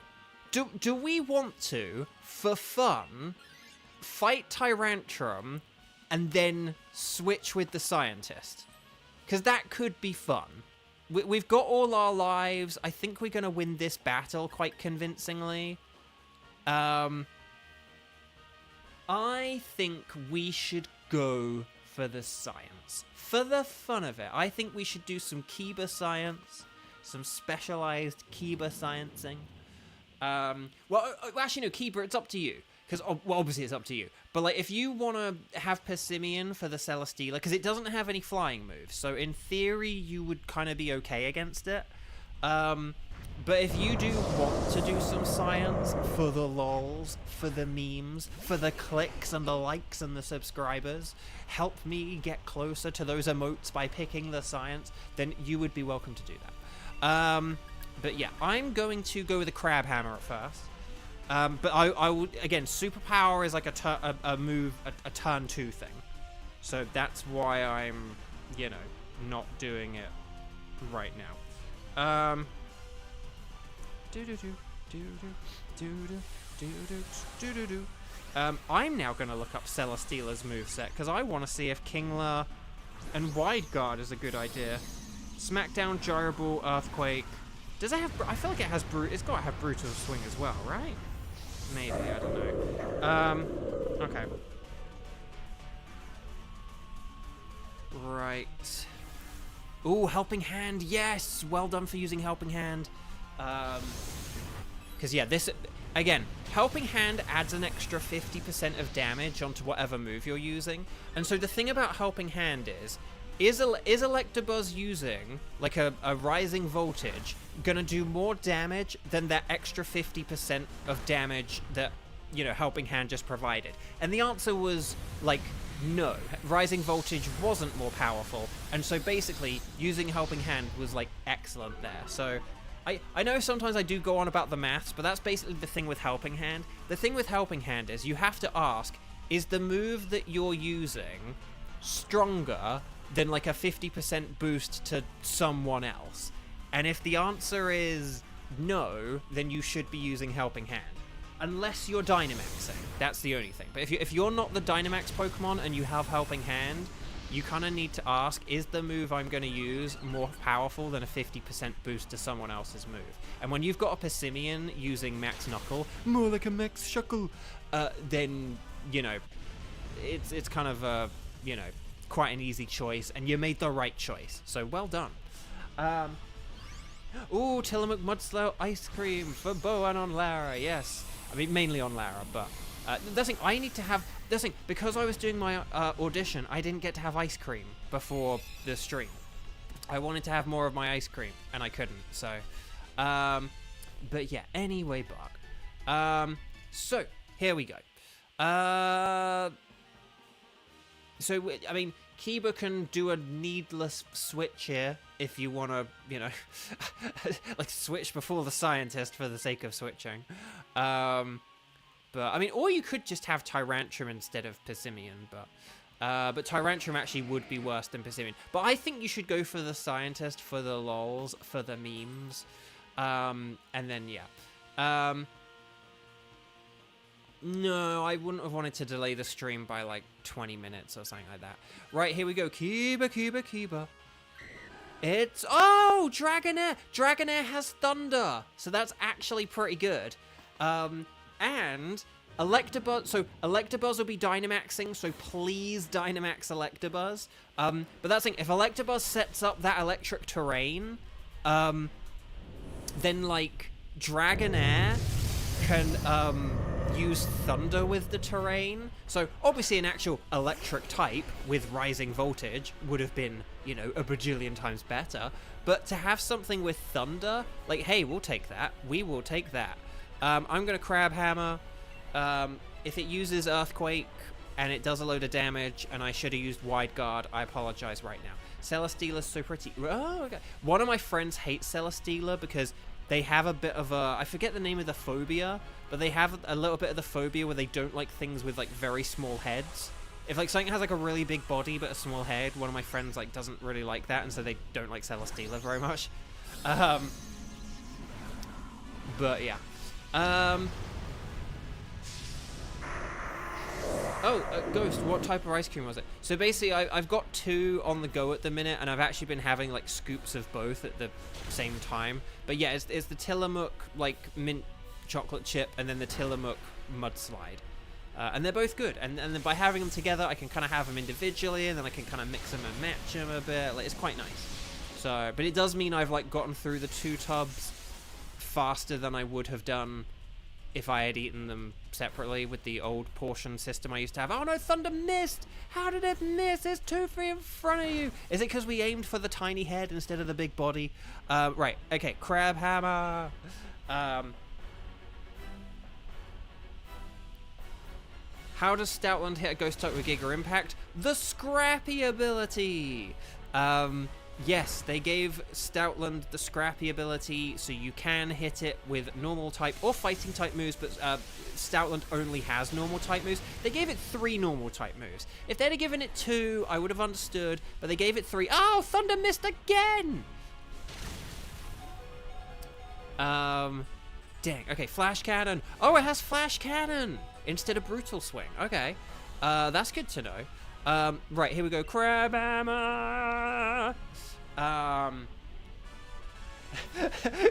do we want to, for fun, fight Tyrantrum and then switch with the Scientist? Because that could be fun. We've got all our lives. I think we're going to win this battle quite convincingly. I think we should go for the science. For the fun of it, I think we should do some Kiba science, some specialized Kiba sciencing. Well, actually, no, Kiba, it's up to you. Because, well, obviously it's up to you. But, like, if you want to have Persimmon for the Celesteela, because it doesn't have any flying moves, so in theory you would kind of be okay against it. But if you do want to do some science for the lols, for the memes, for the clicks and the likes and the subscribers, help me get closer to those emotes by picking the science, then you would be welcome to do that. But yeah, I'm going to go with the Crab Hammer at first. But I would, again, Superpower is like a move, a turn 2 thing. So that's why I'm, you know, not doing it right now. I'm now going to look up Celesteela's moveset, because I want to see if Kingler and Wide Guard is a good idea. Smackdown, Gyro Ball, Earthquake. Does it have... I feel like it has... It's got to have Brutal Swing as well, right? Maybe, I don't know. Okay. Right. Ooh, Helping Hand, yes! Well done for using Helping Hand. Because, yeah, this... Again, Helping Hand adds an extra 50% of damage onto whatever move you're using. And so the thing about Helping Hand is Electabuzz using, like, a Rising Voltage gonna do more damage than that extra 50% of damage that, you know, Helping Hand just provided? And the answer was, like, no. Rising Voltage wasn't more powerful. And so basically, using Helping Hand was, like, excellent there. So... I know sometimes I do go on about the maths, but that's basically the thing with Helping Hand. The thing with Helping Hand is you have to ask, is the move that you're using stronger than like a 50% boost to someone else? And if the answer is no, then you should be using Helping Hand. Unless you're Dynamaxing. That's the only thing. But if you're not the Dynamax Pokemon and you have Helping Hand, you kind of need to ask, is the move I'm going to use more powerful than a 50% boost to someone else's move? And when you've got a Persimmon using Max Knuckle, more like a Max Shuckle, then, you know, it's kind of a, you know, quite an easy choice, and you made the right choice. So, well done. Ooh, Tillamook Mudslow Ice Cream for Bo and on Lara, yes. I mean, mainly on Lara, but... the thing, I need to have... The thing, because I was doing my audition, I didn't get to have ice cream before the stream. I wanted to have more of my ice cream, and I couldn't, so... But yeah, anyway, Bug. So, here we go. So, I mean, Kiba can do a needless switch here if you want to, you know, like switch before the scientist for the sake of switching. But, I mean, or you could just have Tyrantrum instead of Persimmon, but Tyrantrum actually would be worse than Persimmon. But I think you should go for the scientist for the lols, for the memes. And then, yeah. No, I wouldn't have wanted to delay the stream by like 20 minutes or something like that. Right, here we go. Kiba. It's... Oh, Dragonair! Dragonair has Thunder! So that's actually pretty good. And Electabuzz... So Electabuzz will be Dynamaxing, so please Dynamax Electabuzz. But that's the thing, if Electabuzz sets up that electric terrain, then, like, Dragonair can, use Thunder with the terrain. So obviously an actual electric type with rising voltage would have been, you know, a bajillion times better. But to have something with Thunder, like, hey, we'll take that. We will take that. I'm going to Crab Hammer. If it uses Earthquake and it does a load of damage and I should have used Wide Guard, I apologize right now. Celesteela's so pretty. Oh, okay. One of my friends hates Celesteela because they have a bit of a... I forget the name of the phobia, but they have a little bit of the phobia where they don't like things with, like, very small heads. If, like, something has, like, a really big body but a small head, one of my friends, like, doesn't really like that, and so they don't like Celesteela very much. But, yeah. Ghost, what type of ice cream was it? So basically, I've got 2 on the go at the minute, and I've actually been having, like, scoops of both at the same time. But yeah, it's the Tillamook, like, mint chocolate chip, and then the Tillamook mudslide. And they're both good. And then by having them together, I can kind of have them individually, and then I can kind of mix them and match them a bit. Like, it's quite nice. So, but it does mean I've, like, gotten through the 2 tubs faster than I would have done if I had eaten them separately with the old portion system I used to have. Oh no, Thunder missed! How did it miss? There's 2 free in front of you! Is it because we aimed for the tiny head instead of the big body? Right, okay, Crab Hammer! How does Stoutland hit a ghost type with Giga Impact? The Scrappy ability! Yes, they gave Stoutland the Scrappy ability, so you can hit it with normal type or fighting type moves, but Stoutland only has normal type moves. They gave it 3 normal type moves. If they'd have given it 2, I would have understood, but they gave it 3. Oh, Thunder missed again! Dang, okay, Flash Cannon. Oh, it has Flash Cannon instead of Brutal Swing. Okay, that's good to know. Right, here we go, Crab Hammer!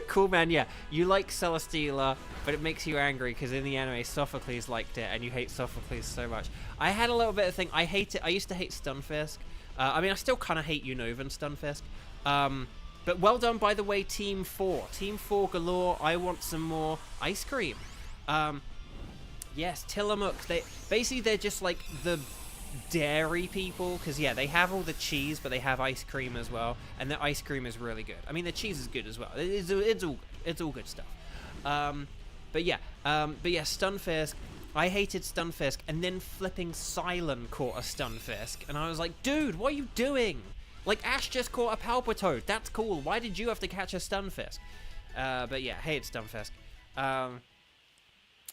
Cool, man, yeah. You like Celesteela, but it makes you angry because in the anime, Sophocles liked it, and you hate Sophocles so much. I had a little bit of thing. I hate it. I used to hate Stunfisk. I mean, I still kind of hate Unova Stunfisk. But well done, by the way, Team 4. Team 4 galore. I want some more ice cream. Yes, Tillamook. They're just like the dairy people, because yeah, they have all the cheese, but they have ice cream as well, and the ice cream is really good. I mean, the cheese is good as well. It's all good stuff. But yeah, Stunfisk. I hated Stunfisk, and then flipping Cylon caught a Stunfisk, and I was like, dude, what are you doing? Like, Ash just caught a Palpitoad. That's cool. Why did you have to catch a Stunfisk? But yeah, hated Stunfisk.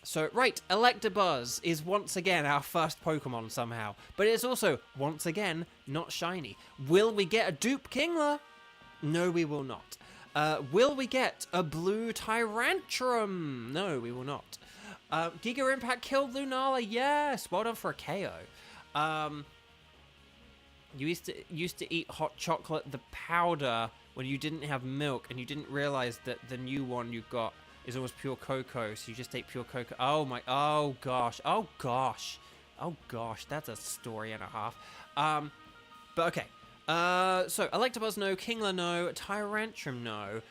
So, right, Electabuzz is once again our first Pokemon somehow, but it's also, once again, not shiny. Will we get a dupe Kingler? No, we will not. Will we get a blue Tyrantrum? No, we will not. Giga Impact killed Lunala, yes! Well done for a KO. You used to eat hot chocolate, the powder, when you didn't have milk, and you didn't realize that the new one you got is almost pure cocoa, so you just ate pure cocoa. Oh gosh, that's a story and a half. But okay. So, Electabuzz no, Kingler no, Tyrantrum no.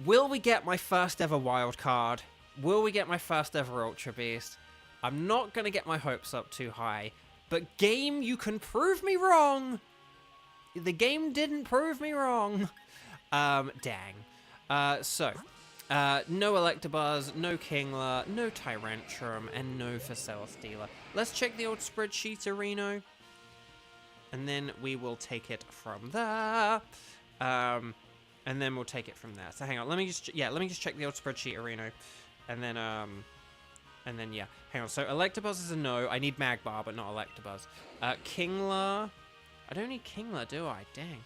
Will we get my first ever wild card? Will we get my first ever Ultra Beast? I'm not going to get my hopes up too high, but game, you can prove me wrong! The game didn't prove me wrong! Dang. So, No Electabuzz, no Kingler, no Tyrantrum, and no for Celesteela. Let's check the old spreadsheet, Reno. And then we will take it from there. And then we'll take it from there. So hang on, let me just check the old spreadsheet, Reno. And then yeah. Hang on, so Electabuzz is a no. I need Magmar, but not Electabuzz. Kingler. I don't need Kingler, do I? Dang.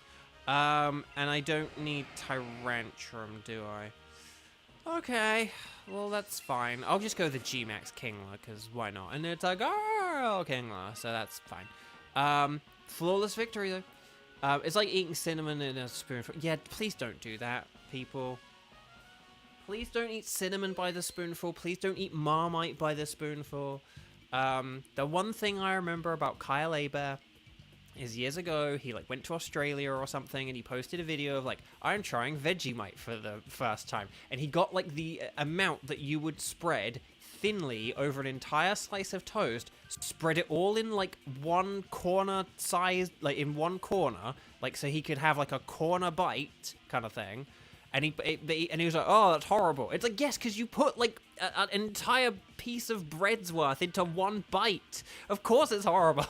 And I don't need Tyrantrum, do I? Okay, well, that's fine. I'll just go with the G-Max Kingler, because why not? And it's a girl Kingler, so that's fine. Flawless victory, though. It's like eating cinnamon in a spoonful. Yeah, please don't do that, people. Please don't eat cinnamon by the spoonful. Please don't eat Marmite by the spoonful. The one thing I remember about Kyle Aber is years ago, he like went to Australia or something, and he posted a video of like, I'm trying Vegemite for the first time, and he got like the amount that you would spread thinly over an entire slice of toast, spread it all in like one corner size, like in one corner, like so he could have like a corner bite kind of thing, and he was like, oh, that's horrible. It's like, yes, because you put like an entire piece of bread's worth into one bite. Of course it's horrible.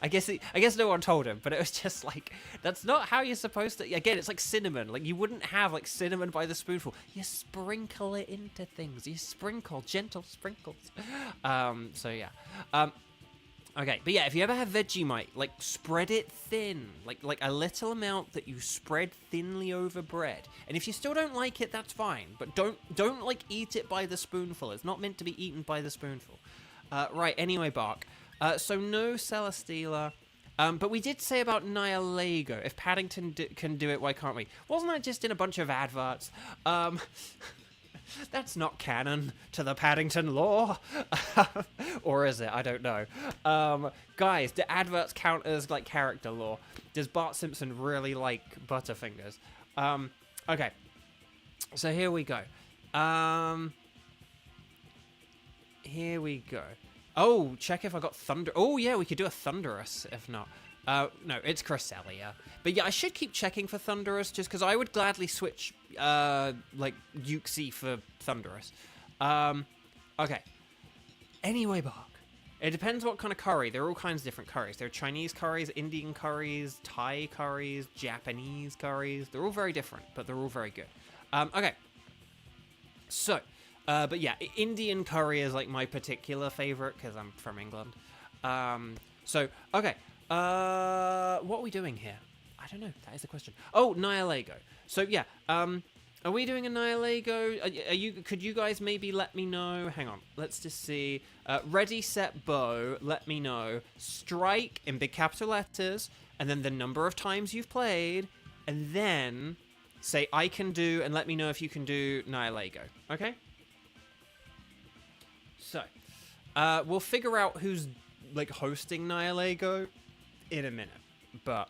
I guess no one told him, but it was just like, that's not how you're supposed to. Again, it's like cinnamon. Like, you wouldn't have like cinnamon by the spoonful. You sprinkle it into things. You sprinkle, gentle sprinkles. So yeah. Okay, but yeah, if you ever have Vegemite, like spread it thin, like a little amount that you spread thinly over bread. And if you still don't like it, that's fine. But don't like eat it by the spoonful. It's not meant to be eaten by the spoonful. Right. Anyway, Bark. So no Celesteela, but we did say about Nihilego. If Paddington can do it, why can't we? Wasn't that just in a bunch of adverts? That's not canon to the Paddington lore. Or is it? I don't know. Guys, do adverts count as like character lore? Does Bart Simpson really like Butterfingers? Okay. So here we go. Here we go. Oh, check if I got Thunder. Oh, yeah, we could do a Thunderous, if not. No, it's Cresselia. But yeah, I should keep checking for Thunderous, just because I would gladly switch, like, Uxie for Thunderous. Okay. Anyway, Bark. It depends what kind of curry. There are all kinds of different curries. There are Chinese curries, Indian curries, Thai curries, Japanese curries. They're all very different, but they're all very good. Okay. So... but yeah, Indian curry is like my particular favorite because I'm from England. So, okay. What are we doing here? I don't know. That is the question. Oh, Nihilego. So, yeah. Are we doing a Nihilego? Could you guys maybe let me know? Hang on. Let's just see. Ready, set, bow. Let me know. Strike in big capital letters. And then the number of times you've played. And then say I can do and let me know if you can do Nihilego. Okay? So, we'll figure out who's, like, hosting Nihilego in a minute. But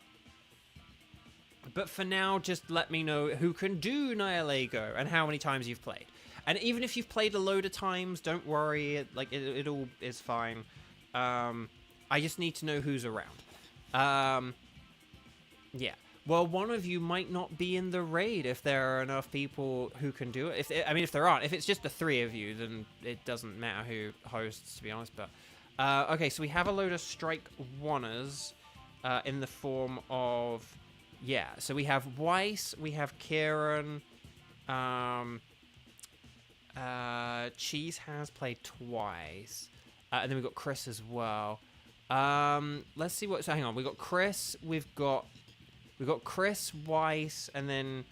for now, just let me know who can do Nihilego and how many times you've played. And even if you've played a load of times, don't worry. It all is fine. I just need to know who's around. Yeah. Well, one of you might not be in the raid if there are enough people who can do it. If there aren't. If it's just the three of you, then it doesn't matter who hosts, to be honest. But okay, so we have a load of strike oneers in the form of... Yeah, so we have Weiss, we have Kieran. Cheese has played twice. And then we've got Chris as well. Let's see what... So hang on, we've got Chris, we've got Chris, Weiss, and then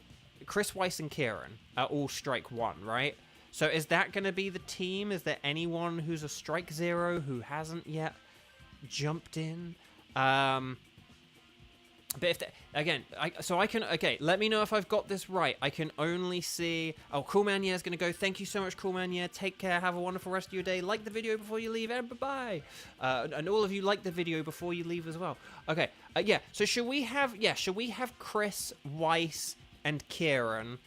Chris, Weiss, and Kieran are all strike one, right? So is that going to be the team? Is there anyone who's a strike zero who hasn't yet jumped in? But if again, okay, let me know if I've got this right. I can only see... Oh, Cool Man Yeah is going to go. Thank you so much, Cool Man Yeah. Take care. Have a wonderful rest of your day. Like the video before you leave, and bye-bye. And all of you like the video before you leave as well. Okay, yeah. So should we have Chris, Weiss, and Kieran,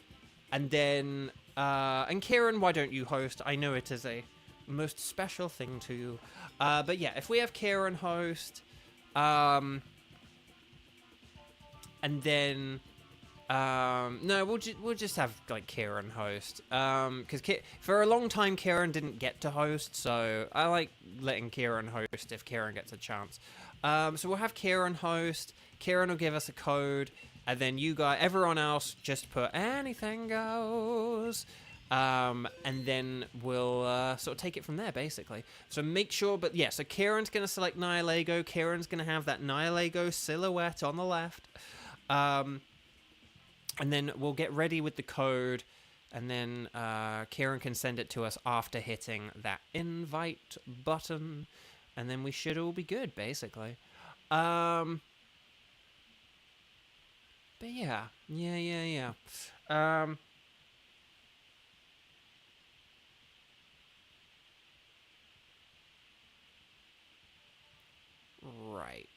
and then and Kieran, why don't you host? I know it is a most special thing to you. But yeah, if we have Kieran host, and then No, we'll just have like Kieran host. Because for a long time Kieran didn't get to host, so I like letting Kieran host if Kieran gets a chance. So we'll have Kieran host. Kieran will give us a code, and then you guys, everyone else, just put anything goes. And then we'll sort of take it from there, basically. So make sure, but yeah, so Kieran's going to select Nihilego. Kieran's going to have that Nihilego silhouette on the left. And then we'll get ready with the code, and then Kieran can send it to us after hitting that invite button, and then we should all be good, basically. But yeah. Right.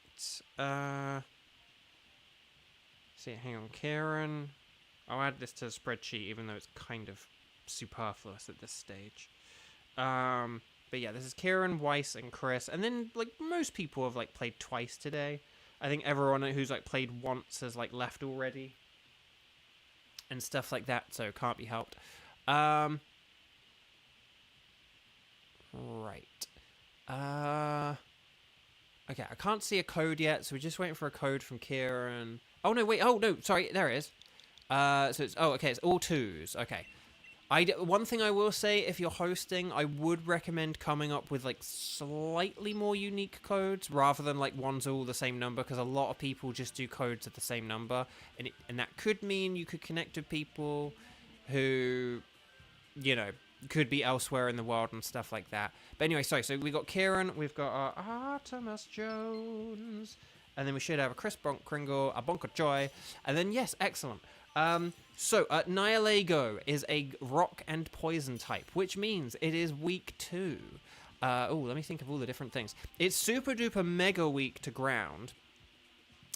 See, hang on, Kieran. I'll add this to the spreadsheet, even though it's kind of superfluous at this stage. But yeah, this is Kieran, Weiss, and Chris. And then, like, most people have, like, played twice today. I think everyone who's, like, played once has, like, left already. And stuff like that, so can't be helped. Right. Okay, I can't see a code yet, so we're just waiting for a code from Kieran. Oh, no, wait. Oh, no, sorry, there it is. So it's, oh, okay, it's all 2s. Okay. One thing I will say, if you're hosting, I would recommend coming up with, like, slightly more unique codes rather than, like, ones all the same number, because a lot of people just do codes at the same number, and that could mean you could connect with people who, you know, could be elsewhere in the world and stuff like that. But anyway, sorry, so we got Kieran, we've got Artemis Jones, and then we should have a Chris Kringle, a Bonker Joy, and then, yes, excellent. So, Nihilego is a rock and poison type, which means it is weak to... let me think of all the different things. It's super duper mega weak to ground.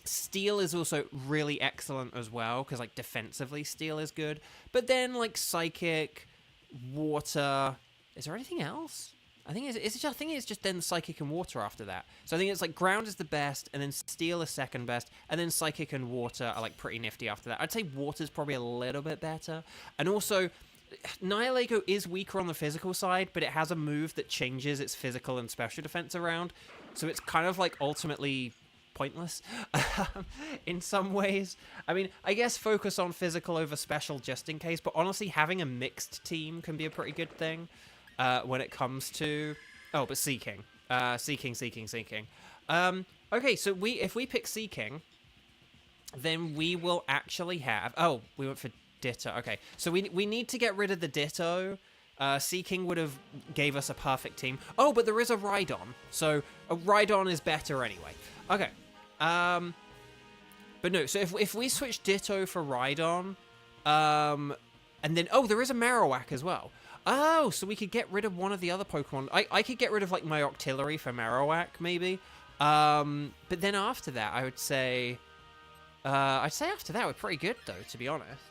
Steel is also really excellent as well, because, like, defensively Steel is good. But then, like, Psychic, Water... Is there anything else? I think it's just then Psychic and Water after that. So I think it's like Ground is the best, and then Steel is second best, and then Psychic and Water are like pretty nifty after that. I'd say Water's probably a little bit better. And also, Nihilego is weaker on the physical side, but it has a move that changes its physical and special defense around. So it's kind of like ultimately pointless in some ways. I mean, I guess focus on physical over special just in case, but honestly, having a mixed team can be a pretty good thing. When it comes to... Oh, but Seeking. Seeking. Okay, so if we pick Seeking, then we will actually have... Oh, we went for Ditto. Okay, so we need to get rid of the Ditto. Seeking would have gave us a perfect team. Oh, but there is a Rhydon. So a Rhydon is better anyway. Okay. But no, so if we switch Ditto for Rhydon, and then... Oh, there is a Marowak as well. Oh, so we could get rid of one of the other Pokemon. I could get rid of, like, my Octillery for Marowak, maybe. But then after that, I would say... I'd say after that, we're pretty good, though, to be honest.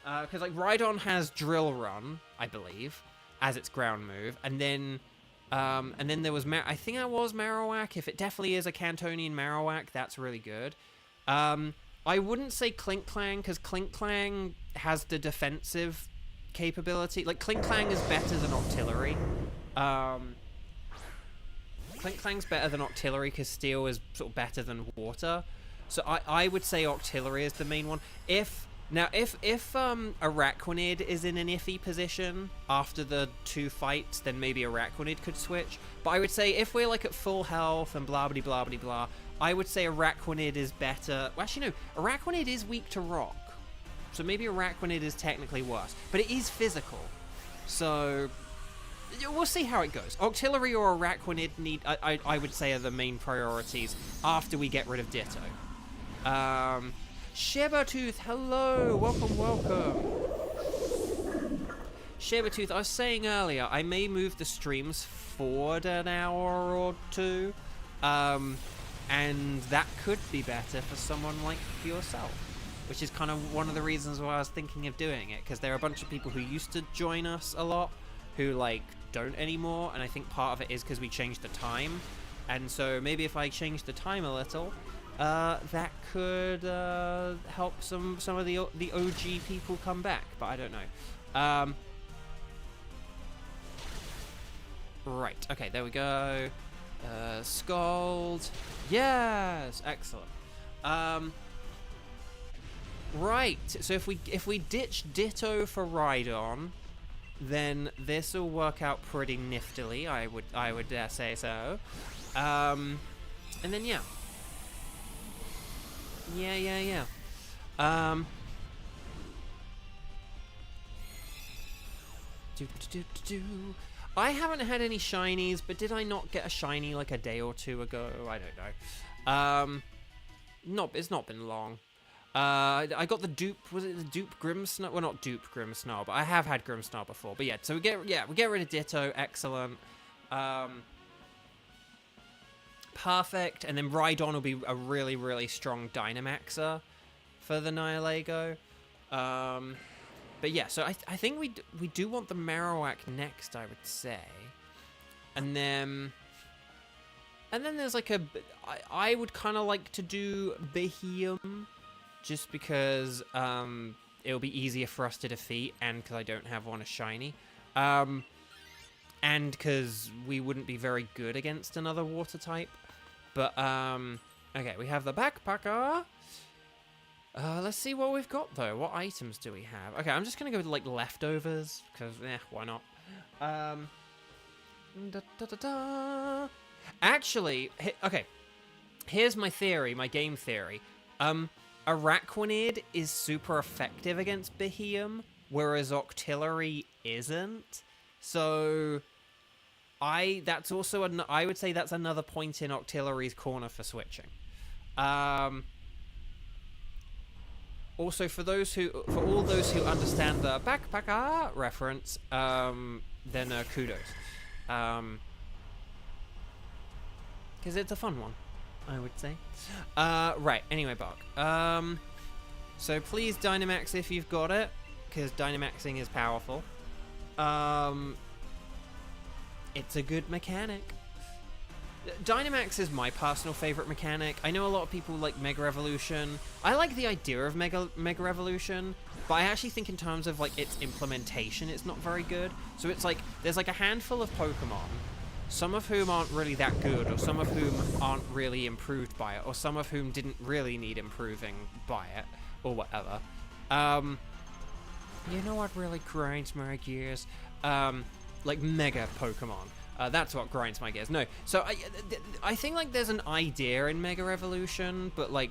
Because, like, Rhydon has Drill Run, I believe, as its ground move. And then there was... I think that was Marowak. If it definitely is a Cantonian Marowak, that's really good. I wouldn't say Klinklang, because Klinklang has the defensive... capability. Like, Klinklang is better than Octillery. Klinklang's better than Octillery because Steel is sort of better than Water. So I would say Octillery is the main one. If Araquanid is in an iffy position after the 2 fights, then maybe Araquanid could switch. But I would say if we're like at full health and blah blah blah blah blah, I would say Araquanid is better. Well, actually no, Araquanid is weak to rock. So maybe Araquanid is technically worse. But it is physical. So we'll see how it goes. Octillery or Araquanid I would say are the main priorities after we get rid of Ditto. Shabertooth, hello! Welcome. Shabertooth, I was saying earlier, I may move the streams forward an hour or 2. And that could be better for someone like yourself. Which is kind of one of the reasons why I was thinking of doing it, because there are a bunch of people who used to join us a lot who, like, don't anymore, and I think part of it is because we changed the time, and so maybe if I change the time a little, that could help some of the OG people come back, but I don't know. Right, okay, there we go. Scald. Yes, excellent. Right, so if we ditch Ditto for Rhydon, then this will work out pretty niftily. I would dare say so. And then yeah. Yeah. I haven't had any shinies, but did I not get a shiny like a day or two ago? I don't know. It's not been long. I got the dupe. Was it the dupe Grimmsnarl? Well, not dupe Grimmsnarl, but I have had Grimmsnarl before. But yeah, so we get rid of Ditto. Excellent. Perfect. And then Rhydon will be a really, really strong Dynamaxer for the Nihilego. But yeah, so I think we do want the Marowak next, I would say. And then there's like I would kind of like to do Beheeyum, just because it'll be easier for us to defeat, and because I don't have one as shiny. And because we wouldn't be very good against another water type. But, okay, we have the Backpacker. Let's see what we've got, though. What items do we have? Okay, I'm just going to go with, like, leftovers, because, why not? Actually, okay, here's my theory, my game theory. Araquanid is super effective against Beheeyum, whereas Octillery isn't. So I would say that's another point in Octillery's corner for switching. Also, for all those who understand the Backpacker reference, then kudos. Because it's a fun one, I would say. Right, anyway, Bark. So please Dynamax if you've got it, because Dynamaxing is powerful. It's a good mechanic. Dynamax is my personal favorite mechanic. I know a lot of people like Mega Evolution. I like the idea of Mega Evolution, but I actually think in terms of like its implementation, it's not very good. So it's like there's like a handful of Pokemon, some of whom aren't really that good, or some of whom aren't really improved by it, or some of whom didn't really need improving by it, or whatever. You know what really grinds my gears? Like Mega Pokemon. That's what grinds my gears. No, so I think like there's an idea in Mega Evolution, but like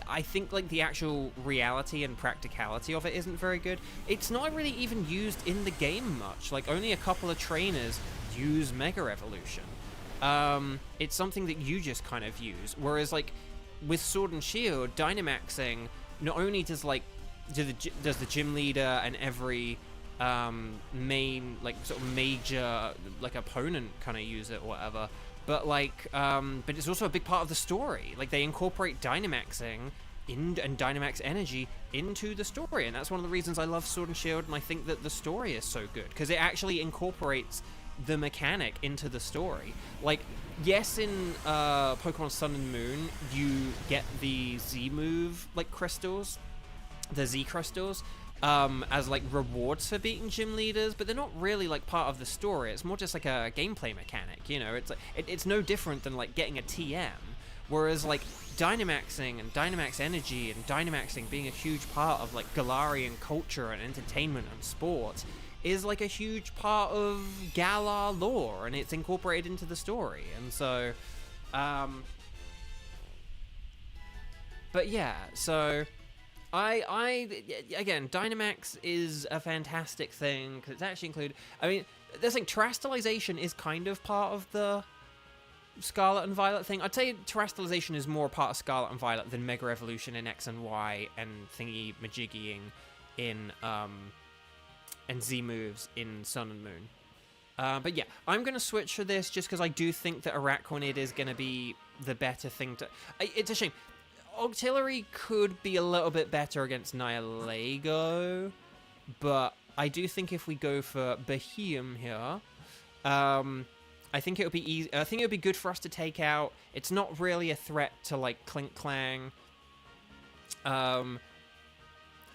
I think like the actual reality and practicality of it isn't very good. It's not really even used in the game much. Like only a couple of trainers use Mega Evolution. It's something that you just kind of use. Whereas like with Sword and Shield, Dynamaxing not only does like does the gym leader and every main like sort of major like opponent kind of use it or whatever, but like but it's also a big part of the story. Like they incorporate Dynamaxing and Dynamax energy into the story, and that's one of the reasons I love Sword and Shield, and I think that the story is so good because it actually incorporates the mechanic into the story. Like yes, in Pokemon Sun and Moon you get the Z move like crystals, the Z crystals, as like rewards for beating gym leaders, but they're not really like part of the story. It's more just like a gameplay mechanic, you know. It's like it's no different than like getting a TM. Whereas like Dynamaxing and Dynamax energy and Dynamaxing being a huge part of like Galarian culture and entertainment and sport is like a huge part of Galar lore, and it's incorporated into the story. And so but yeah, so again, Dynamax is a fantastic thing because it's actually included. I mean, there's like Terastallization is kind of part of the Scarlet and Violet thing. I'd say Terastallization is more part of Scarlet and Violet than Mega Evolution in X and Y and thingy majiggying in and Z moves in Sun and Moon. But yeah, I'm gonna switch for this just because I do think that Araquanid is gonna be the better thing to. It's a shame. Octillery could be a little bit better against Nihilego, but I do think if we go for Beheeyum here, I think it would be easy. I think it would be good for us to take out. It's not really a threat to like Clink Clang.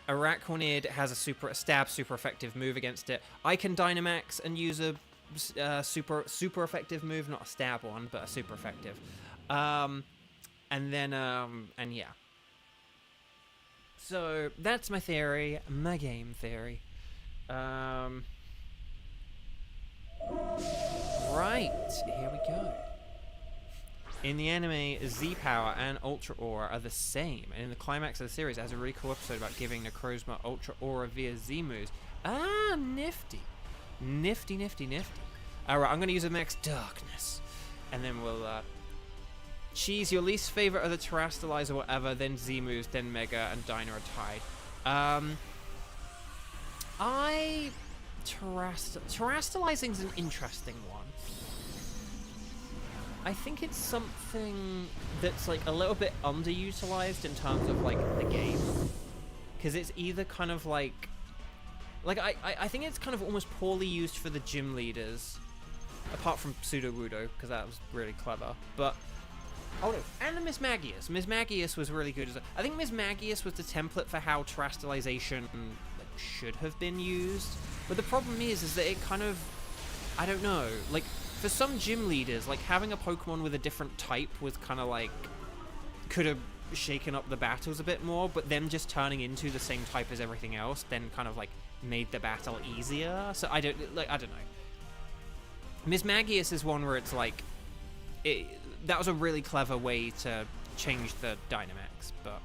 Araquanid has a super effective move against it. I can Dynamax and use a super effective move, not a stab one, but a super effective. And yeah. So that's my theory, my game theory. Right, here we go. In the anime, Z-Power and Ultra Aura are the same, and in the climax of the series, it has a really cool episode about giving Necrozma Ultra Aura via Z-moves. Ah, nifty. Nifty, nifty, nifty. Alright, I'm going to use a Max Darkness, and then we'll, Cheese, your least favorite are the Terrastalize or whatever, then Z-moves, then Mega, and Dyna are tied. Terrastalizing's an interesting one. I think it's something that's like a little bit underutilized in terms of like the game, because it's either kind of like I think it's kind of almost poorly used for the gym leaders, apart from Pseudo Wudo, because that was really clever. But oh no, and the Miss Magius. Miss Magius was really good. I think Miss Magius was the template for how Terrastalization should have been used. But the problem is that it kind of, I don't know, like. For some gym leaders, like, having a Pokemon with a different type was kind of, like, could have shaken up the battles a bit more, but them just turning into the same type as everything else then kind of, like, made the battle easier. So, I don't know. Miss Magius is one where it's, like, that was a really clever way to change the Dynamax, but,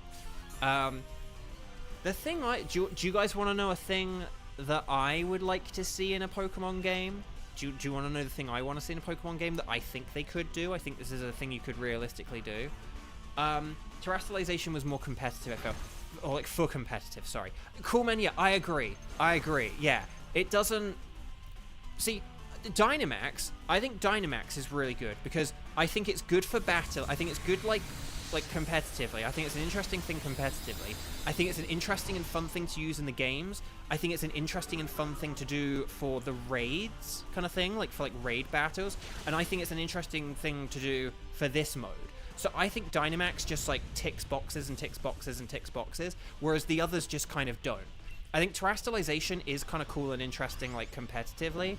the thing do you guys want to know a thing that I would like to see in a Pokemon game? Do you want to know the thing I want to see in a Pokemon game that I think they could do? I think this is a thing you could realistically do. Terrastalization was more competitive, I felt. Or, like, for competitive, sorry. Cool, man, yeah, I agree, yeah. It doesn't... See, Dynamax, I think Dynamax is really good, because I think it's good for battle. I think it's good, like competitively. I think it's an interesting thing competitively. I think it's an interesting and fun thing to use in the games. I think it's an interesting and fun thing to do for the raids kind of thing, like for like raid battles. And I think it's an interesting thing to do for this mode. So I think Dynamax just like ticks boxes and ticks boxes and ticks boxes, whereas the others just kind of don't. I think Terrastalization is kind of cool and interesting, like competitively.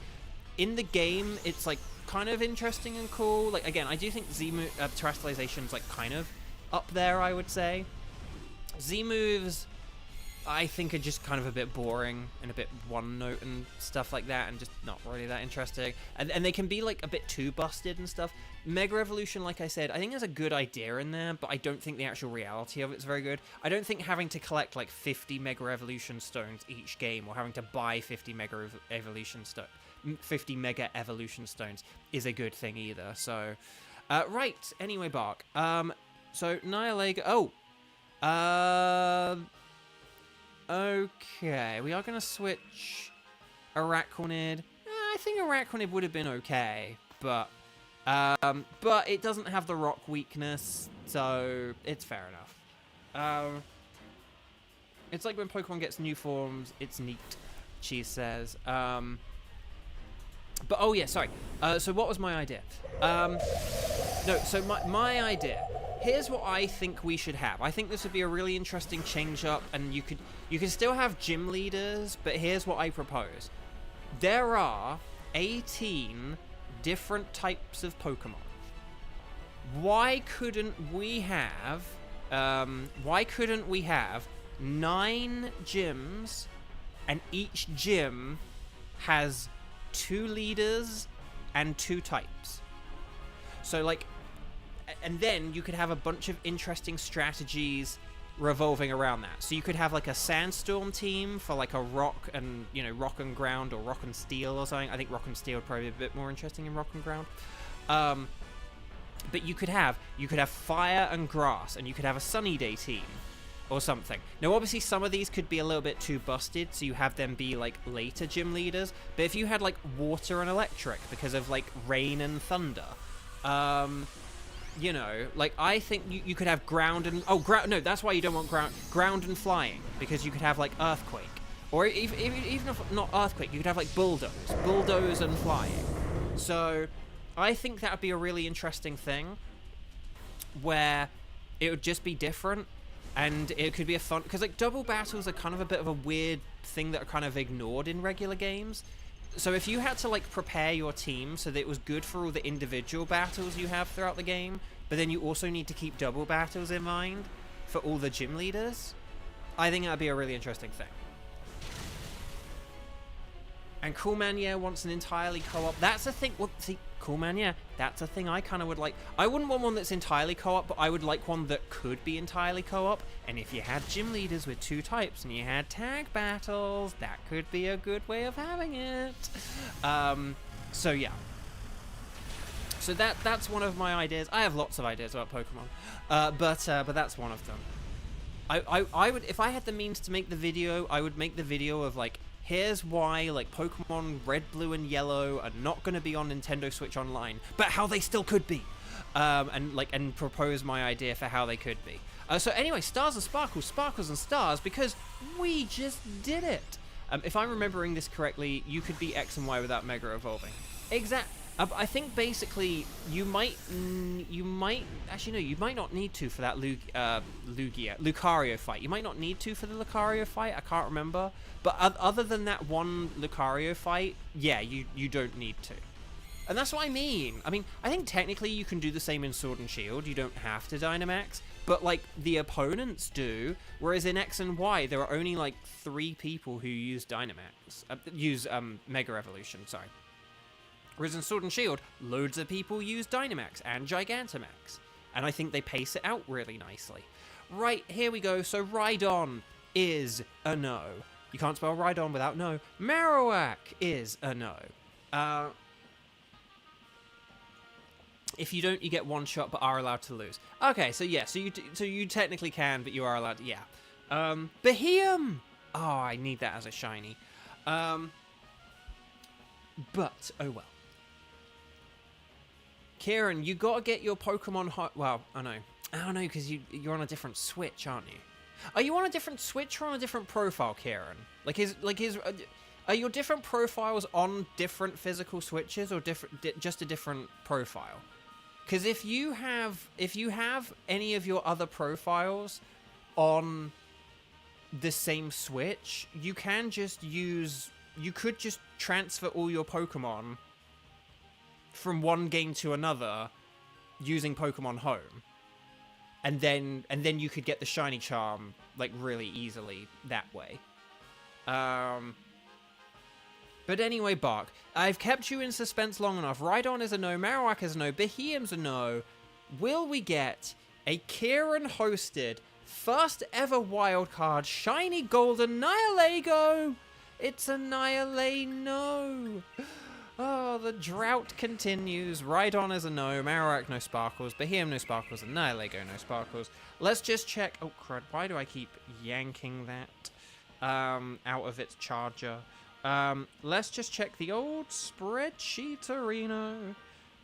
In the game, it's like kind of interesting and cool. Like again, I do think Terrastalization's like kind of up there, I would say. Z-moves, I think, are just kind of a bit boring and a bit one-note and stuff like that, and just not really that interesting. And they can be, like, a bit too busted and stuff. Mega Evolution, like I said, I think there's a good idea in there, but I don't think the actual reality of it's very good. I don't think having to collect, like, 50 Mega Evolution Stones each game, or having to buy 50 Mega Evolution Stones is a good thing either, so... right, anyway, Bark. So, Nihilega... okay, we are going to switch Araquanid. I think Araquanid would have been okay, but it doesn't have the rock weakness, so it's fair enough. It's like when Pokemon gets new forms, it's neat, Cheese says. But, oh yeah, sorry. So what was my idea? No, so my idea... Here's what I think we should have. I think this would be a really interesting change-up, and you could still have gym leaders, but here's what I propose. There are 18 different types of Pokemon. Why couldn't we have 9 gyms, and each gym has 2 leaders and 2 types? So, like... And then you could have a bunch of interesting strategies revolving around that. So you could have like a Sandstorm team for like a rock and, rock and ground or rock and steel or something. I think rock and steel would probably be a bit more interesting in rock and ground. But you could have fire and grass, and you could have a sunny day team or something. Now, obviously, some of these could be a little bit too busted, so you have them be like later gym leaders. But if you had like water and electric because of like rain and thunder, like, I think you could have ground and... Oh, no, that's why you don't want ground and flying, because you could have, like, earthquake. Or even if not earthquake, you could have, like, bulldoze and flying. So, I think that would be a really interesting thing where it would just be different, and it could be a fun, because like double battles are kind of a bit of a weird thing that are kind of ignored in regular games. So if you had to like prepare your team so that it was good for all the individual battles you have throughout the game, but then you also need to keep double battles in mind for all the gym leaders, I think that'd be a really interesting thing. And Cool Man Yeah wants an entirely co-op. That's a thing. Well, see, Cool Man Yeah, that's a thing I kind of would like. I wouldn't want one that's entirely co-op, but I would like one that could be entirely co-op. And if you had gym leaders with 2 types and you had tag battles, that could be a good way of having it. So yeah. So that's one of my ideas. I have lots of ideas about Pokemon, but that's one of them. I would, if I had the means to make the video, I would make the video of like, here's why like Pokemon Red, Blue, and Yellow are not going to be on Nintendo Switch Online, but how they still could be, and propose my idea for how they could be. So anyway, Stars and Sparkles, Sparkles and Stars, because we just did it. If I'm remembering this correctly, you could be X and Y without Mega Evolving. I think basically you might actually no, you might not need to for that Lucario fight. You might not need to for the Lucario fight. I can't remember, but other than that one Lucario fight, yeah, you don't need to. And that's what I mean. I think technically you can do the same in Sword and Shield. You don't have to Dynamax, but like the opponents do. Whereas in X and Y, there are only like 3 people who use Dynamax, Mega Evolution. Sorry. Whereas in Sword and Shield, loads of people use Dynamax and Gigantamax. And I think they pace it out really nicely. Right, here we go. So Rhydon is a no. You can't spell Rhydon without no. Marowak is a no. If you don't, you get 1 shot but are allowed to lose. Okay, so yeah, so you technically can, but you are allowed to, yeah. Beheeyem! Oh, I need that as a shiny. But, oh well. Kieran, you gotta get your Pokemon well, I know, because you're on a different Switch, aren't you? Are you on a different Switch or on a different profile, Kieran? Are your different profiles on different physical Switches or just a different profile? Because if you have any of your other profiles on the same Switch, you could just transfer all your Pokemon from one game to another using Pokemon Home, and then you could get the shiny charm like really easily that way. But anyway, Bark, I've kept you in suspense long enough. Rhydon is a no, Marowak is a no, Beheeyem's a no. Will we get a Kieran hosted first ever wildcard shiny golden Nihilego? It's a Nihileno. Oh, the drought continues. Rhydon is a no, Marowak no sparkles, Beheeyem no sparkles, and Nihilego no sparkles. Let's just check. Oh, crud. Why do I keep yanking that out of its charger? Let's just check the old spreadsheet-arino,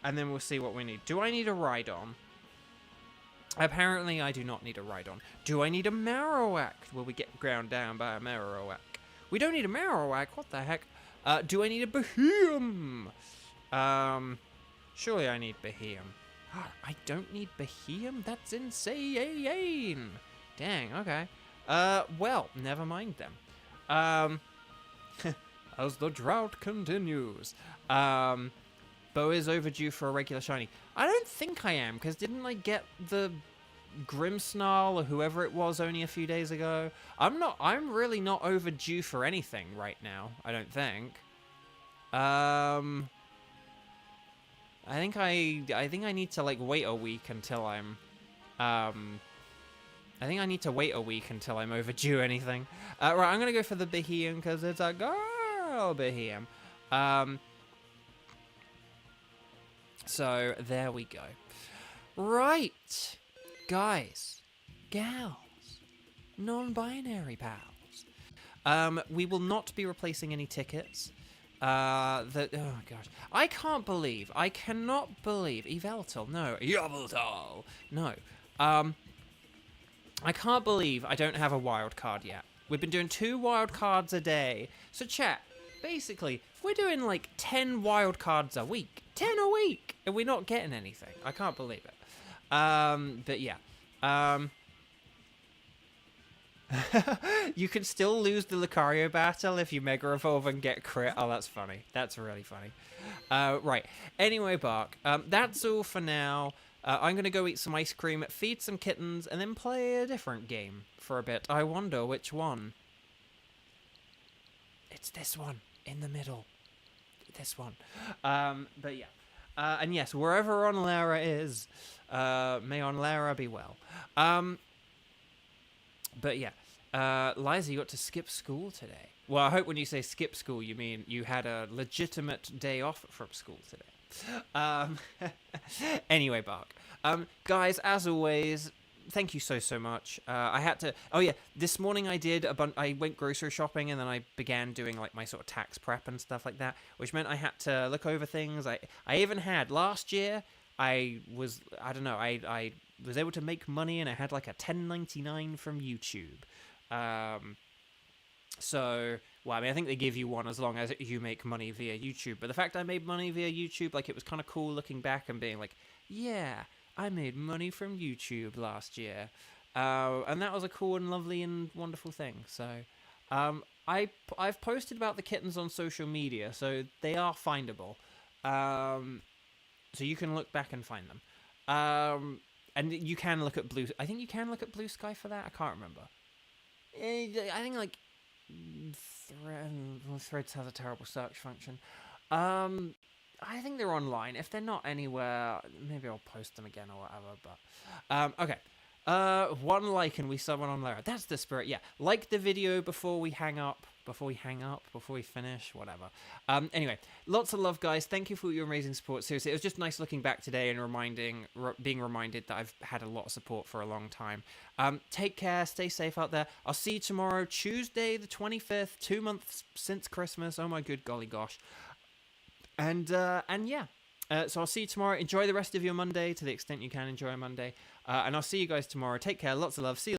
and then we'll see what we need. Do I need a Rhydon? Apparently, I do not need a Rhydon. Do I need a Marowak? Will we get ground down by a Marowak? We don't need a Marowak. What the heck? Do I need a Beheeyem? Surely I need Beheeyem. I don't need Beheeyem? That's insane. Dang, okay. Well, never mind then. As the drought continues. Bo is overdue for a regular shiny. I don't think I am, because didn't I get the Grimmsnarl or whoever it was only a few days ago? I'm really not overdue for anything right now, I don't think. I think I need to like wait a week until I'm I think I need to wait a week until I'm overdue anything. Right, I'm gonna go for the Beheeyem because it's a girl Beheeyem. So there we go. Right, guys, gals, non-binary pals. We will not be replacing any tickets. Oh gosh, I cannot believe, Yveltal, no, Yveltal, no. I can't believe I don't have a wild card yet. We've been doing 2 wild cards a day. So chat, basically, we're doing like 10 wild cards a week. 10 a week, and we're not getting anything. I can't believe it. But yeah. You can still lose the Lucario battle if you Mega Evolve and get crit. Oh, that's funny. That's really funny. Right. Anyway, Bark, that's all for now. I'm going to go eat some ice cream, feed some kittens, and then play a different game for a bit. I wonder which one. It's this one in the middle. This one. But yeah. And yes, wherever Onlara is, may Onlara be well. But yeah. Liza, you got to skip school today. Well, I hope when you say skip school, you mean you had a legitimate day off from school today. Anyway, Bark. Guys, as always, thank you so much. I had to... Oh, yeah. This morning I went grocery shopping, and then I began doing, like, my sort of tax prep and stuff like that, which meant I had to look over things. I even had... Last year, I was able to make money, and I had, like, a 1099 from YouTube. So, well, I mean, I think they give you one as long as you make money via YouTube. But the fact I made money via YouTube, like, it was kind of cool looking back and being like, yeah, I made money from YouTube last year. And that was a cool and lovely and wonderful thing. So, I've posted about the kittens on social media, so they are findable. So you can look back and find them. And you can look at I think you can look at Bluesky for that. I can't remember. I think, like, Threads has a terrible search function. I think they're online. If they're not anywhere, maybe I'll post them again or whatever. But okay. One like and we summon on Lara. That's the spirit. Yeah, like the video before we hang up. Before we finish, whatever. Anyway, lots of love, guys. Thank you for your amazing support. Seriously, it was just nice looking back today and being reminded that I've had a lot of support for a long time. Take care, stay safe out there. I'll see you tomorrow, Tuesday the 25th, 2 months since Christmas. Oh my good golly gosh. And yeah. So I'll see you tomorrow. Enjoy the rest of your Monday to the extent you can enjoy a Monday. And I'll see you guys tomorrow. Take care, lots of love. See you.